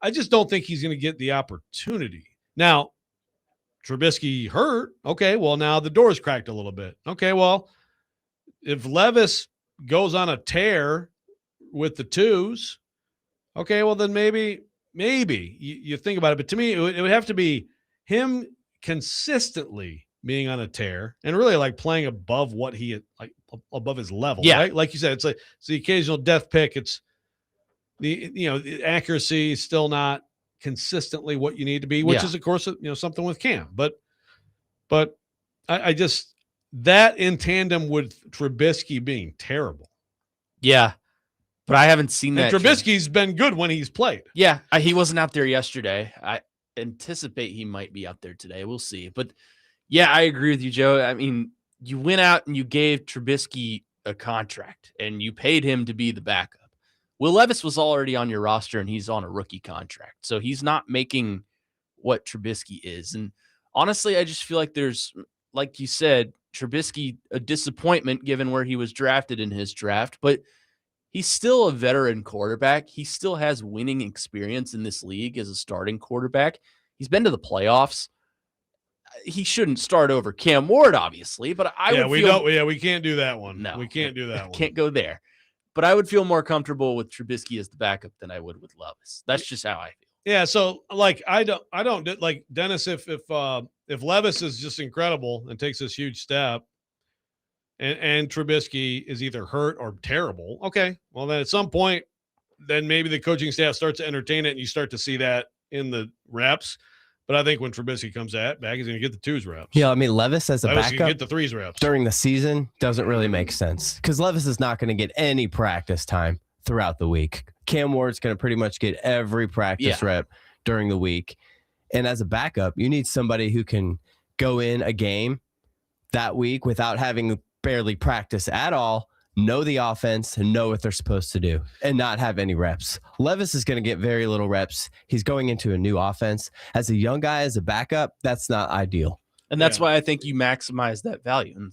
I just don't think he's going to get the opportunity. Now, Trubisky hurt. Okay, well now the door's cracked a little bit. Okay, well if Levis goes on a tear with the twos, okay, well then maybe you think about it. But to me, it would have to be him consistently being on a tear and really like playing above what he had, like above his level, right? Like you said, it's the occasional death pick. It's the accuracy is still not consistently what you need to be, which is of course, something with Cam, but I just, that in tandem with Trubisky being terrible. Yeah. But I haven't seen that. And Trubisky's been good when he's played. Yeah. He wasn't out there yesterday. I anticipate he might be out there today. We'll see. But yeah, I agree with you, Joe. I mean, you went out and you gave Trubisky a contract and you paid him to be the backup. Will Levis was already on your roster and he's on a rookie contract. So he's not making what Trubisky is. And honestly, I just feel like there's, like you said, Trubisky, a disappointment given where he was drafted in his draft, but he's still a veteran quarterback. He still has winning experience in this league as a starting quarterback. He's been to the playoffs. He shouldn't start over Cam Ward, obviously, but we can't do that one. No, we can't do that one. Can't go there. But I would feel more comfortable with Trubisky as the backup than I would with Levis. That's just how I feel. Yeah, so like I don't like Dennis. If Levis is just incredible and takes this huge step, and Trubisky is either hurt or terrible, okay, well then at some point, then maybe the coaching staff starts to entertain it, and you start to see that in the reps. But I think when Trubisky comes back, he's going to get the 2s reps. Yeah, I mean, Levis as a backup get the 3s reps during the season doesn't really make sense because Levis is not going to get any practice time throughout the week. Cam Ward's going to pretty much get every practice rep during the week. And as a backup, you need somebody who can go in a game that week without having barely practice at all, know the offense and know what they're supposed to do and not have any reps. Levis is going to get very little reps. He's going into a new offense. As a young guy, as a backup, that's not ideal. And that's why I think you maximize that value.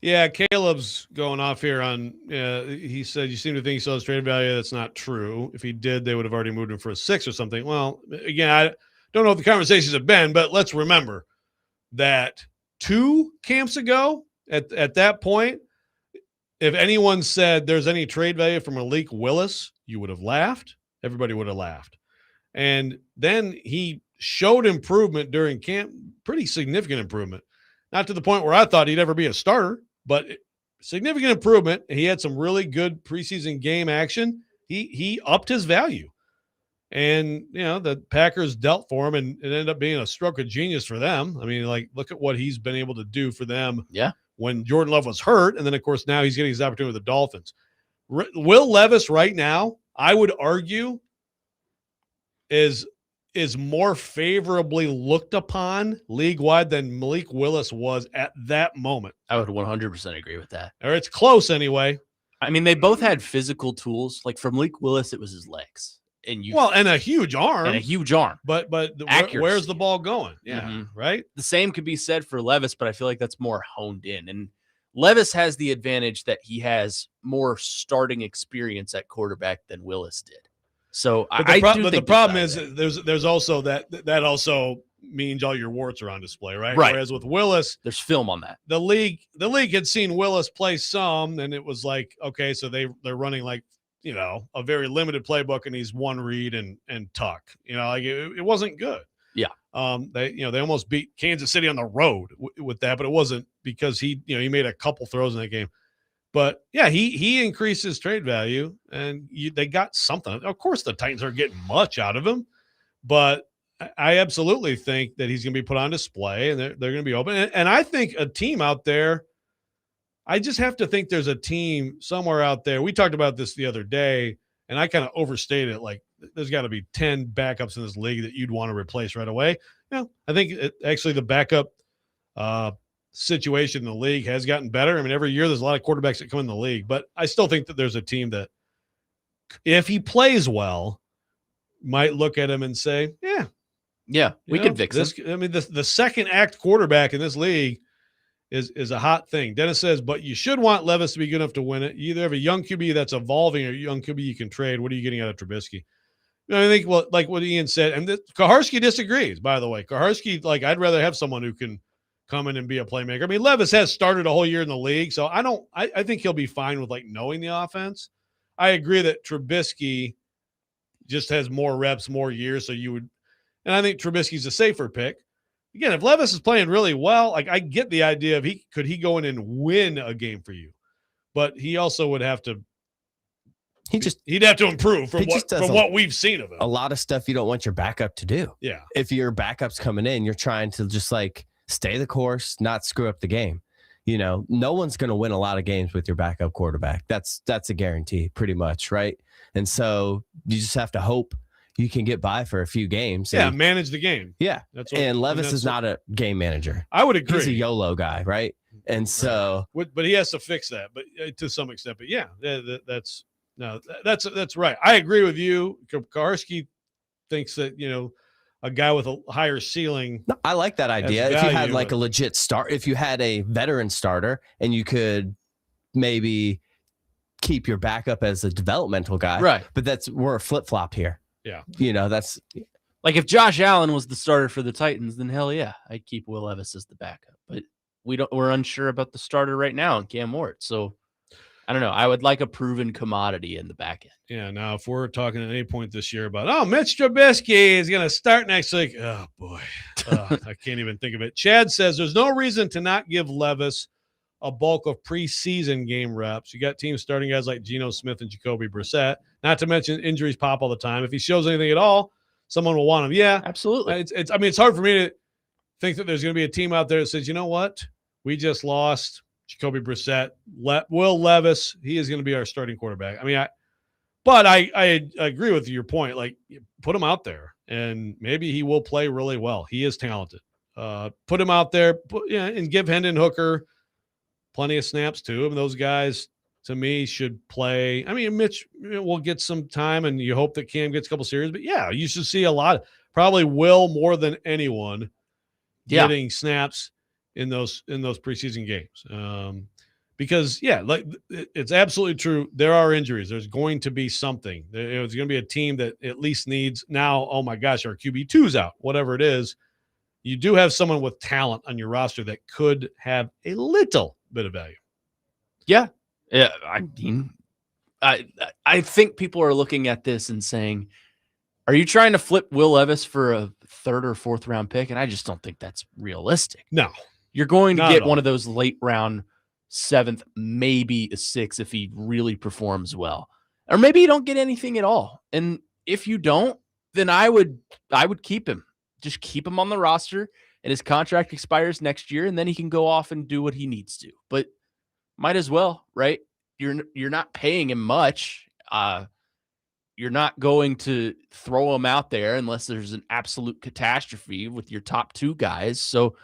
Yeah, Caleb's going off here on, he said, you seem to think he saw his trade value. That's not true. If he did, they would have already moved him for a 6 or something. Well, again, I don't know what the conversations have been, but let's remember that 2 camps ago, at that point, if anyone said there's any trade value from Malik Willis, you would have laughed. Everybody would have laughed. And then he showed improvement during camp, pretty significant improvement. Not to the point where I thought he'd ever be a starter, but significant improvement. He had some really good preseason game action. He upped his value. And, the Packers dealt for him, and it ended up being a stroke of genius for them. I mean, like, look at what he's been able to do for them when Jordan Love was hurt. And then, of course, now he's getting his opportunity with the Dolphins. Will Levis right now, I would argue, is more favorably looked upon league-wide than Malik Willis was at that moment. I would 100% agree with that. Or it's close anyway. I mean, they both had physical tools. Like for Malik Willis, it was his legs. And a huge arm. But where's the ball going? Yeah, right? The same could be said for Levis, but I feel like that's more honed in. And Levis has the advantage that he has more starting experience at quarterback than Willis did. So the problem is there's also that also means all your warts are on display, right? Whereas with Willis, there's film on that. The league had seen Willis play some, and it was like, okay, so they're running like, a very limited playbook, and he's one read and tuck. Like it wasn't good. Yeah. They almost beat Kansas City on the road with that, but it wasn't because he made a couple throws in that game. But yeah, he increased his trade value, and they got something. Of course, the Titans aren't getting much out of him, but I absolutely think that he's going to be put on display, and they're going to be open. And I think a team out there, I just have to think there's a team somewhere out there. We talked about this the other day, and I kind of overstated it. Like, there's got to be 10 backups in this league that you'd want to replace right away. I think actually the backup situation in the league has gotten better. I mean, every year there's a lot of quarterbacks that come in the league, but I still think that there's a team that, if he plays well, might look at him and say, we could fix this. I mean, the second act quarterback in this league is a hot thing. Dennis says, but you should want Levis to be good enough to win it. You either have a young QB that's evolving or a young QB you can trade. What are you getting out of Trubisky? I think, like what Ian said, and Kaharski disagrees, by the way. Kaharski, I'd rather have someone who can come in and be a playmaker. I mean, Levis has started a whole year in the league, so I think he'll be fine with knowing the offense. I agree that Trubisky just has more reps, more years, and I think Trubisky's a safer pick. Again, if Levis is playing really well, I get the idea of could he go in and win a game for you, but he also would have to. He'd have to improve from what we've seen of him. A lot of stuff you don't want your backup to do. Yeah. If your backup's coming in, you're trying to just stay the course, not screw up the game. No one's going to win a lot of games with your backup quarterback. That's a guarantee, pretty much, right? And so you just have to hope you can get by for a few games. Yeah, manage the game. Yeah. And Levis is not a game manager. I would agree. He's a YOLO guy, right? And so, but he has to fix that, but to some extent. But yeah, that's right. I agree with you. Kaharski thinks that a guy with a higher ceiling. No, I like that idea. If you had a legit start, if you had a veteran starter, and you could maybe keep your backup as a developmental guy, right? But we're flip flopped here. Yeah. That's like if Josh Allen was the starter for the Titans, then hell yeah, I'd keep Will Levis as the backup. But we're unsure about the starter right now in Cam Ward. So I don't know. I would like a proven commodity in the back end. Yeah. Now, if we're talking at any point this year about, Mitch Trubisky is going to start next week. Oh boy. I can't even think of it. Chad says there's no reason to not give Levis a bulk of preseason game reps. You got teams starting guys like Geno Smith and Jacoby Brissett, not to mention injuries pop all the time. If he shows anything at all, someone will want him. Yeah, absolutely. It's hard for me to think that there's going to be a team out there that says, you know what? We just lost Jacoby Brissett. Will Levis, he is going to be our starting quarterback. I mean, I agree with your point. Put him out there, and maybe he will play really well. He is talented. Put him out there, and give Hendon Hooker plenty of snaps too. I mean, those guys, to me, should play. I mean, Mitch will get some time, and you hope that Cam gets a couple series. But yeah, you should see a lot. Probably Will more than anyone getting snaps in those preseason games. Because it's absolutely true. There are injuries. There's going to be something. There's going to be a team that at least needs now. Oh my gosh, our QB2's out. Whatever it is, you do have someone with talent on your roster that could have a little bit of value. Yeah. I mean, I think people are looking at this and saying, are you trying to flip Will Levis for a third or fourth round pick? And I just don't think that's realistic. No. You're going to get one of those late round 7th, maybe a 6th if he really performs well. Or maybe you don't get anything at all. And if you don't, then I would keep him. Just keep him on the roster, and his contract expires next year, and then he can go off and do what he needs to. But might as well, right? You're not paying him much. You're not going to throw him out there unless there's an absolute catastrophe with your top 2 guys. So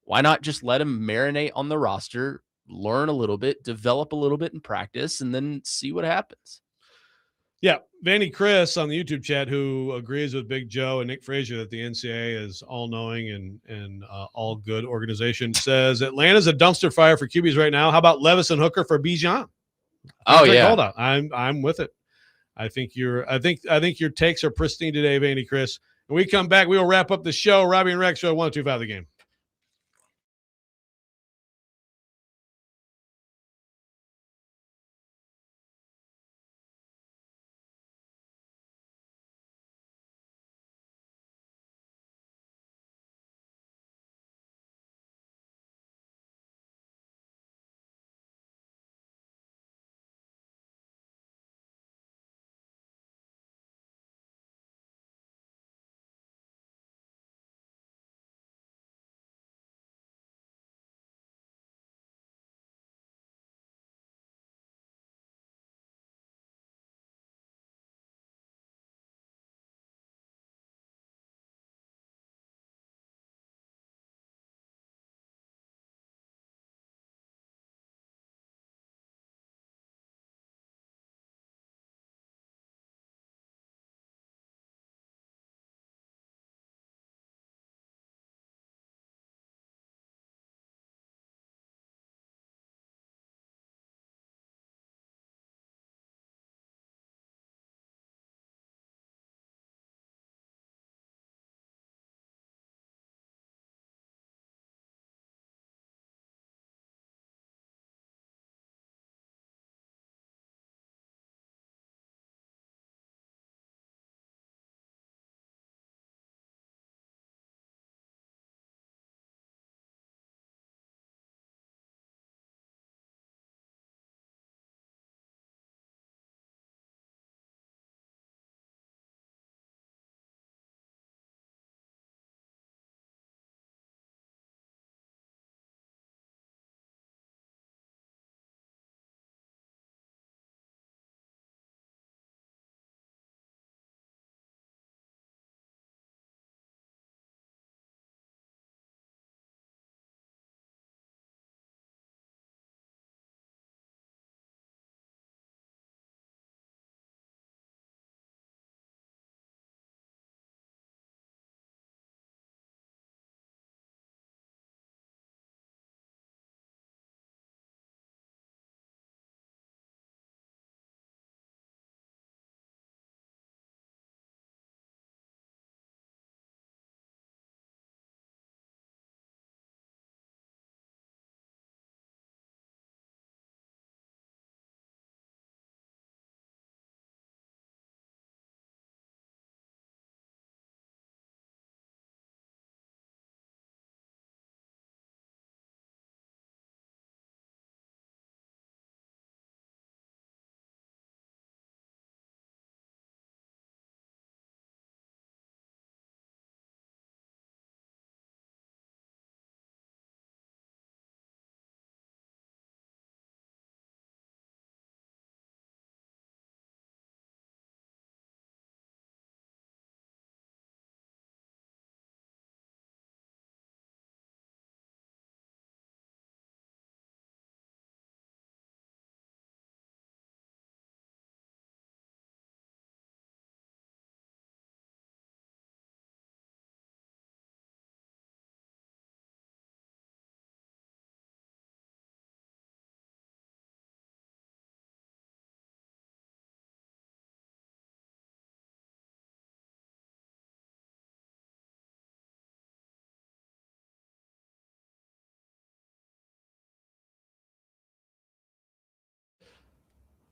why not just let him marinate on the roster, learn a little bit, develop a little bit in practice, and then see what happens. Yeah, Vanny Chris on the YouTube chat, who agrees with Big Joe and Nick Frazier that the NCAA is all-knowing and all good organization, says Atlanta's a dumpster fire for QBs right now. How about Levis and Hooker for Bijan? Oh yeah, hold on, I'm with it. I think your takes are pristine today, Vanny Chris. When we come back, we will wrap up the show. Robby and Rex show 102.5 The Game.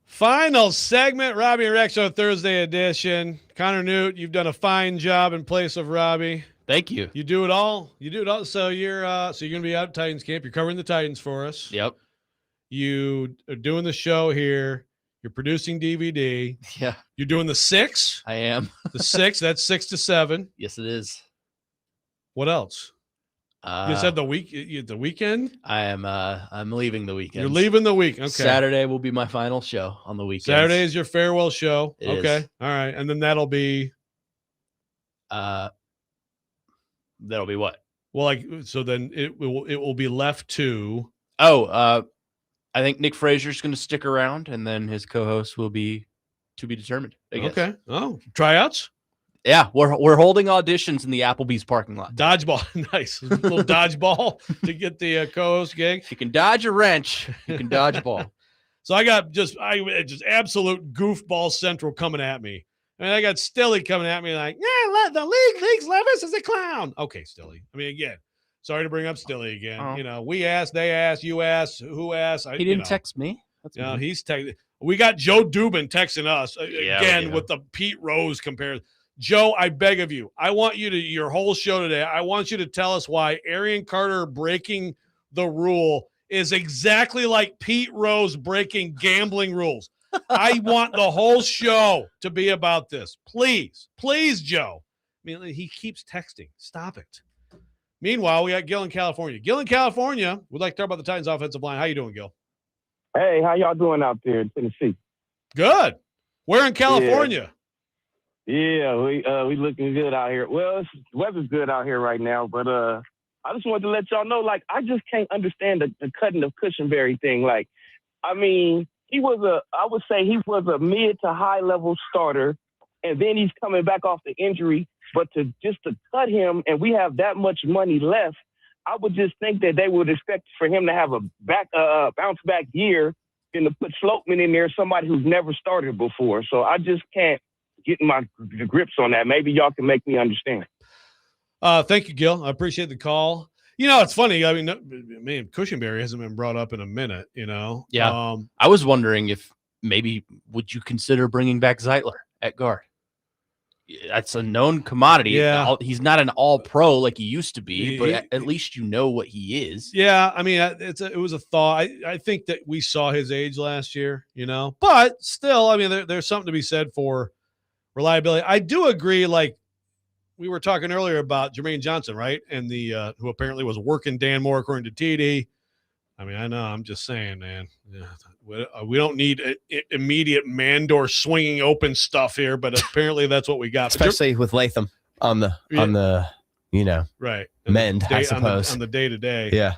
Final segment, Robby and Rex Show Thursday edition. Connor Nute, you've done a fine job in place of Robby. Thank you. You do it all. You do it all. So you're going to be out at Titans camp. You're covering the Titans for us. Yep. You are doing the show here. You're producing DVD. Yeah. You're doing the 6. I am. The 6. That's 6 to 7. Yes, it is. What else? You said the weekend. I'm leaving the weekend. You're leaving the week. Okay. Saturday will be my final show on the weekend. Saturday is your farewell show. It okay. is. All right. And then that'll be That'll be what? Well, so then it will be left to I think Nick Frazier's going to stick around, and then his co-host will be to be determined. I guess. Okay. Oh, tryouts. Yeah, we're holding auditions in the Applebee's parking lot. Dodgeball, nice. A little dodgeball to get the co-host gig. If you can dodge a wrench, you can dodge a ball. So I got just absolute goofball central coming at me. I mean, I got Stilly coming at me like, yeah, the league's Levis is a clown. Okay, Stilly. I mean, again, sorry to bring up Stilly again. Oh. You know, we asked, they asked, you asked, who asked? He didn't text me. That's no, weird. he's texting. We got Joe Dubin texting us again yeah. with the Pete Rose comparison. Joe, I beg of you, I want you to your whole show today. I want you to tell us why Arion Carter breaking the rule is exactly like Pete Rose breaking gambling rules. I want the whole show to be about this. Please, Joe. I mean, he keeps texting. Stop it. Meanwhile, we got Gil in California. Gil in California, we'd like to talk about the Titans offensive line. How you doing, Gil? Hey, how y'all doing out there in Tennessee? Good. Where in California? Yeah, we looking good out here. Well, the weather's good out here right now, but I just wanted to let y'all know, like, I just can't understand the cutting of Cushenberry thing. Like, I mean, I would say he was a mid to high level starter, and then he's coming back off the injury. But to cut him, and we have that much money left, I would just think that they would expect for him to have a bounce back year and to put Sloatman in there, somebody who's never started before. So I just can't get my grips on that. Maybe y'all can make me understand. Thank you, Gil. I appreciate the call. You know, it's funny. I mean, man, Cushenberry hasn't been brought up in a minute, you know? Yeah. I was wondering if maybe would you consider bringing back Zeitler at guard? That's a known commodity. Yeah. He's not an all-pro like he used to be, but at least you know what he is. Yeah, I mean, it was a thought. I think that we saw his age last year, you know? But still, I mean, there's something to be said for reliability. I do agree, like, we were talking earlier about Jermaine Johnson, right? And the who apparently was working Dan Moore, according to TD. I mean, I know. I'm just saying, man. We don't need immediate Mandor swinging open stuff here, but apparently that's what we got. Especially with Latham on the right mend, I suppose on the day to day. Yeah.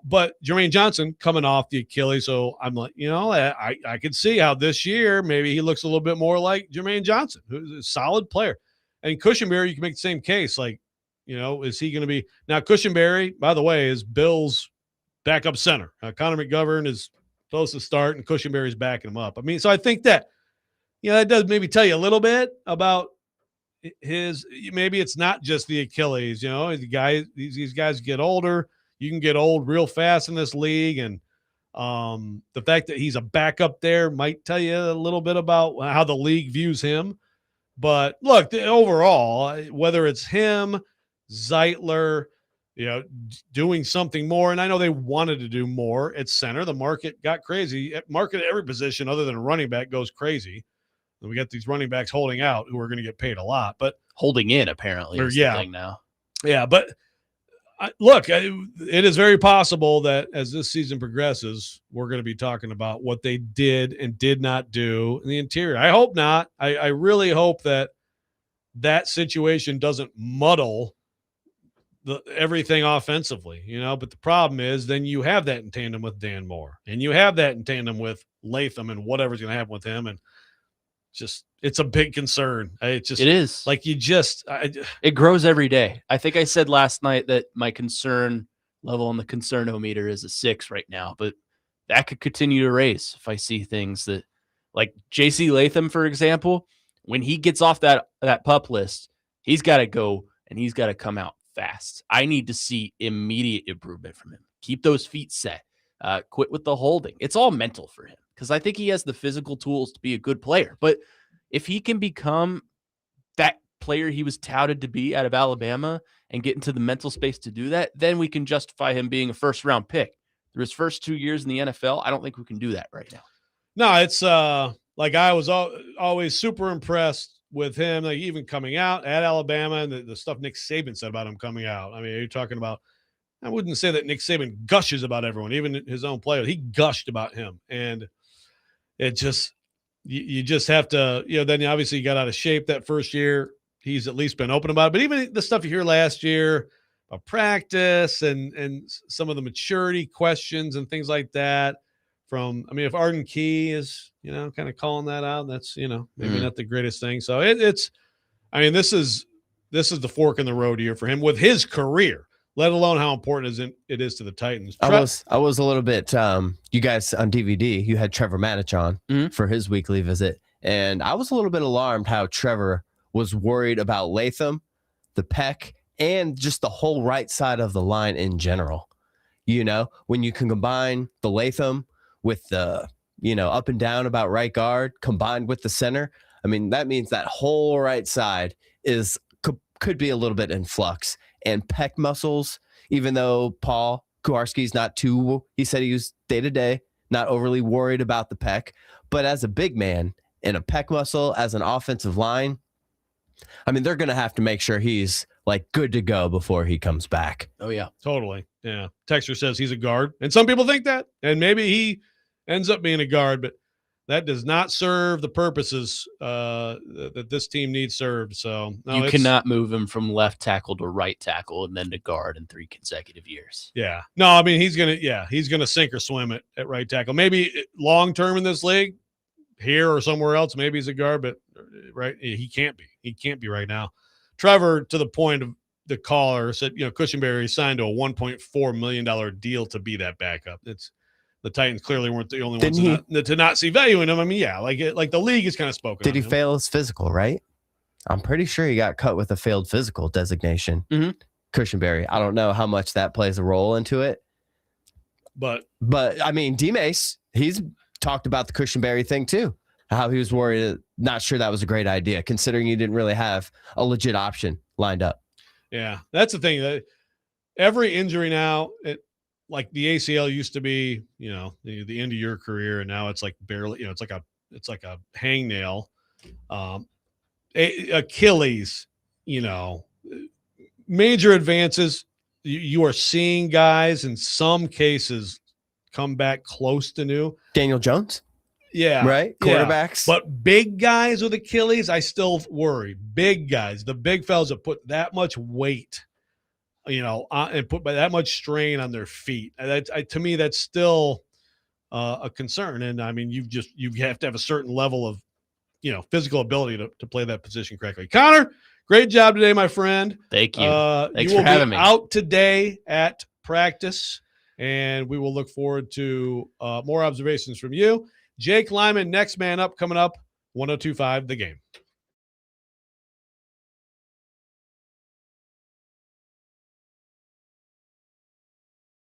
But Jermaine Johnson coming off the Achilles, so I'm like, you know, I could see how this year maybe he looks a little bit more like Jermaine Johnson, who's a solid player. And Cushenberry, you can make the same case. Like, you know, is he going to be now? Cushenberry, by the way, is Bill's backup center. Connor McGovern is supposed to start, and Cushenberry's backing him up. I mean, so I think that, you know, that does maybe tell you a little bit about his. Maybe it's not just the Achilles. You know, these guys get older. You can get old real fast in this league, and the fact that he's a backup there might tell you a little bit about how the league views him. But look, overall, whether it's him, Zeitler, you know, doing something more, and I know they wanted to do more at center. The market got crazy. Market at every position other than running back goes crazy. And we got these running backs holding out who are going to get paid a lot, but holding in apparently is the thing now. Yeah, but look, it is very possible that as this season progresses, we're going to be talking about what they did and did not do in the interior. I hope not. I really hope that situation doesn't muddle everything offensively, you know. But the problem is then you have that in tandem with Dan Moore, and you have that in tandem with Latham and whatever's going to happen with him, and it's a big concern. It is like it grows every day. I think I said last night that my concern level on the concernometer is a 6 right now, but that could continue to raise if I see things that, like JC Latham, for example, when he gets off that PUP list, he's got to go and he's got to come out fast. I need to see immediate improvement from him. Keep those feet set. Quit with the holding. It's all mental for him, because I think he has the physical tools to be a good player. But if he can become that player he was touted to be out of Alabama and get into the mental space to do that, then we can justify him being a first-round pick. Through his first 2 years in the NFL, I don't think we can do that right now. No, it's like I was always super impressed with him, like even coming out at Alabama and the stuff Nick Saban said about him coming out. I mean, you're talking about, I wouldn't say that Nick Saban gushes about everyone, even his own players. He gushed about him. And it just, you just have to, then obviously he got out of shape that first year. He's at least been open about it. But even the stuff you hear last year about practice and some of the maturity questions and things like that if Arden Key is, kind of calling that out, that's, maybe not the greatest thing. So this is the fork in the road here for him with his career, let alone how important it is to the Titans. I was a little bit, you guys on DVD, you had Trevor Matich on for his weekly visit. And I was a little bit alarmed how Trevor was worried about Latham, the Peck, and just the whole right side of the line in general. When you can combine the Latham with the, up and down about right guard combined with the center, that means that whole right side could be a little bit in flux. And Peck muscles, even though Paul Kuharski's he said he was day-to-day, not overly worried about the Peck. But as a big man and a Peck muscle as an offensive line, they're going to have to make sure he's like good to go before he comes back. Oh, yeah. Totally. Yeah. Texter says he's a guard. And some people think that. And maybe he ends up being a guard, but that does not serve the purposes that this team needs served. So you cannot move him from left tackle to right tackle and then to guard in 3 consecutive years. Yeah. No, he's going to sink or swim at right tackle. Maybe long-term in this league, here or somewhere else, maybe he's a guard, but right, he can't be. He can't be right now. Trevor, to the point of the caller, said, Cushenberry signed to a $1.4 million deal to be that backup. The Titans clearly weren't the only ones to not see value in him. Like the league is kind of spoken. Did he fail his physical, right? I'm pretty sure he got cut with a failed physical designation. Cushenberry. I don't know how much that plays a role into it. But D-Mace, he's talked about the Cushenberry thing too. How he was worried, not sure that was a great idea, considering he didn't really have a legit option lined up. Yeah, that's the thing. That every injury now, like the ACL used to be, the end of your career, and now it's like barely, it's like a hangnail. Achilles, major advances. You are seeing guys in some cases come back close to new. Daniel Jones. Yeah. Right? Quarterbacks. Yeah. But big guys with Achilles, I still worry. Big guys, the big fellas that put that much weight, and put by that much strain on their feet. To me, that's still a concern. And you have to have a certain level of, physical ability to play that position correctly. Connor, great job today, my friend. Thank you. Thanks for having me. Out today at practice, and we will look forward to more observations from you. Jake Lyman, next man up, coming up, 102.5 The Game.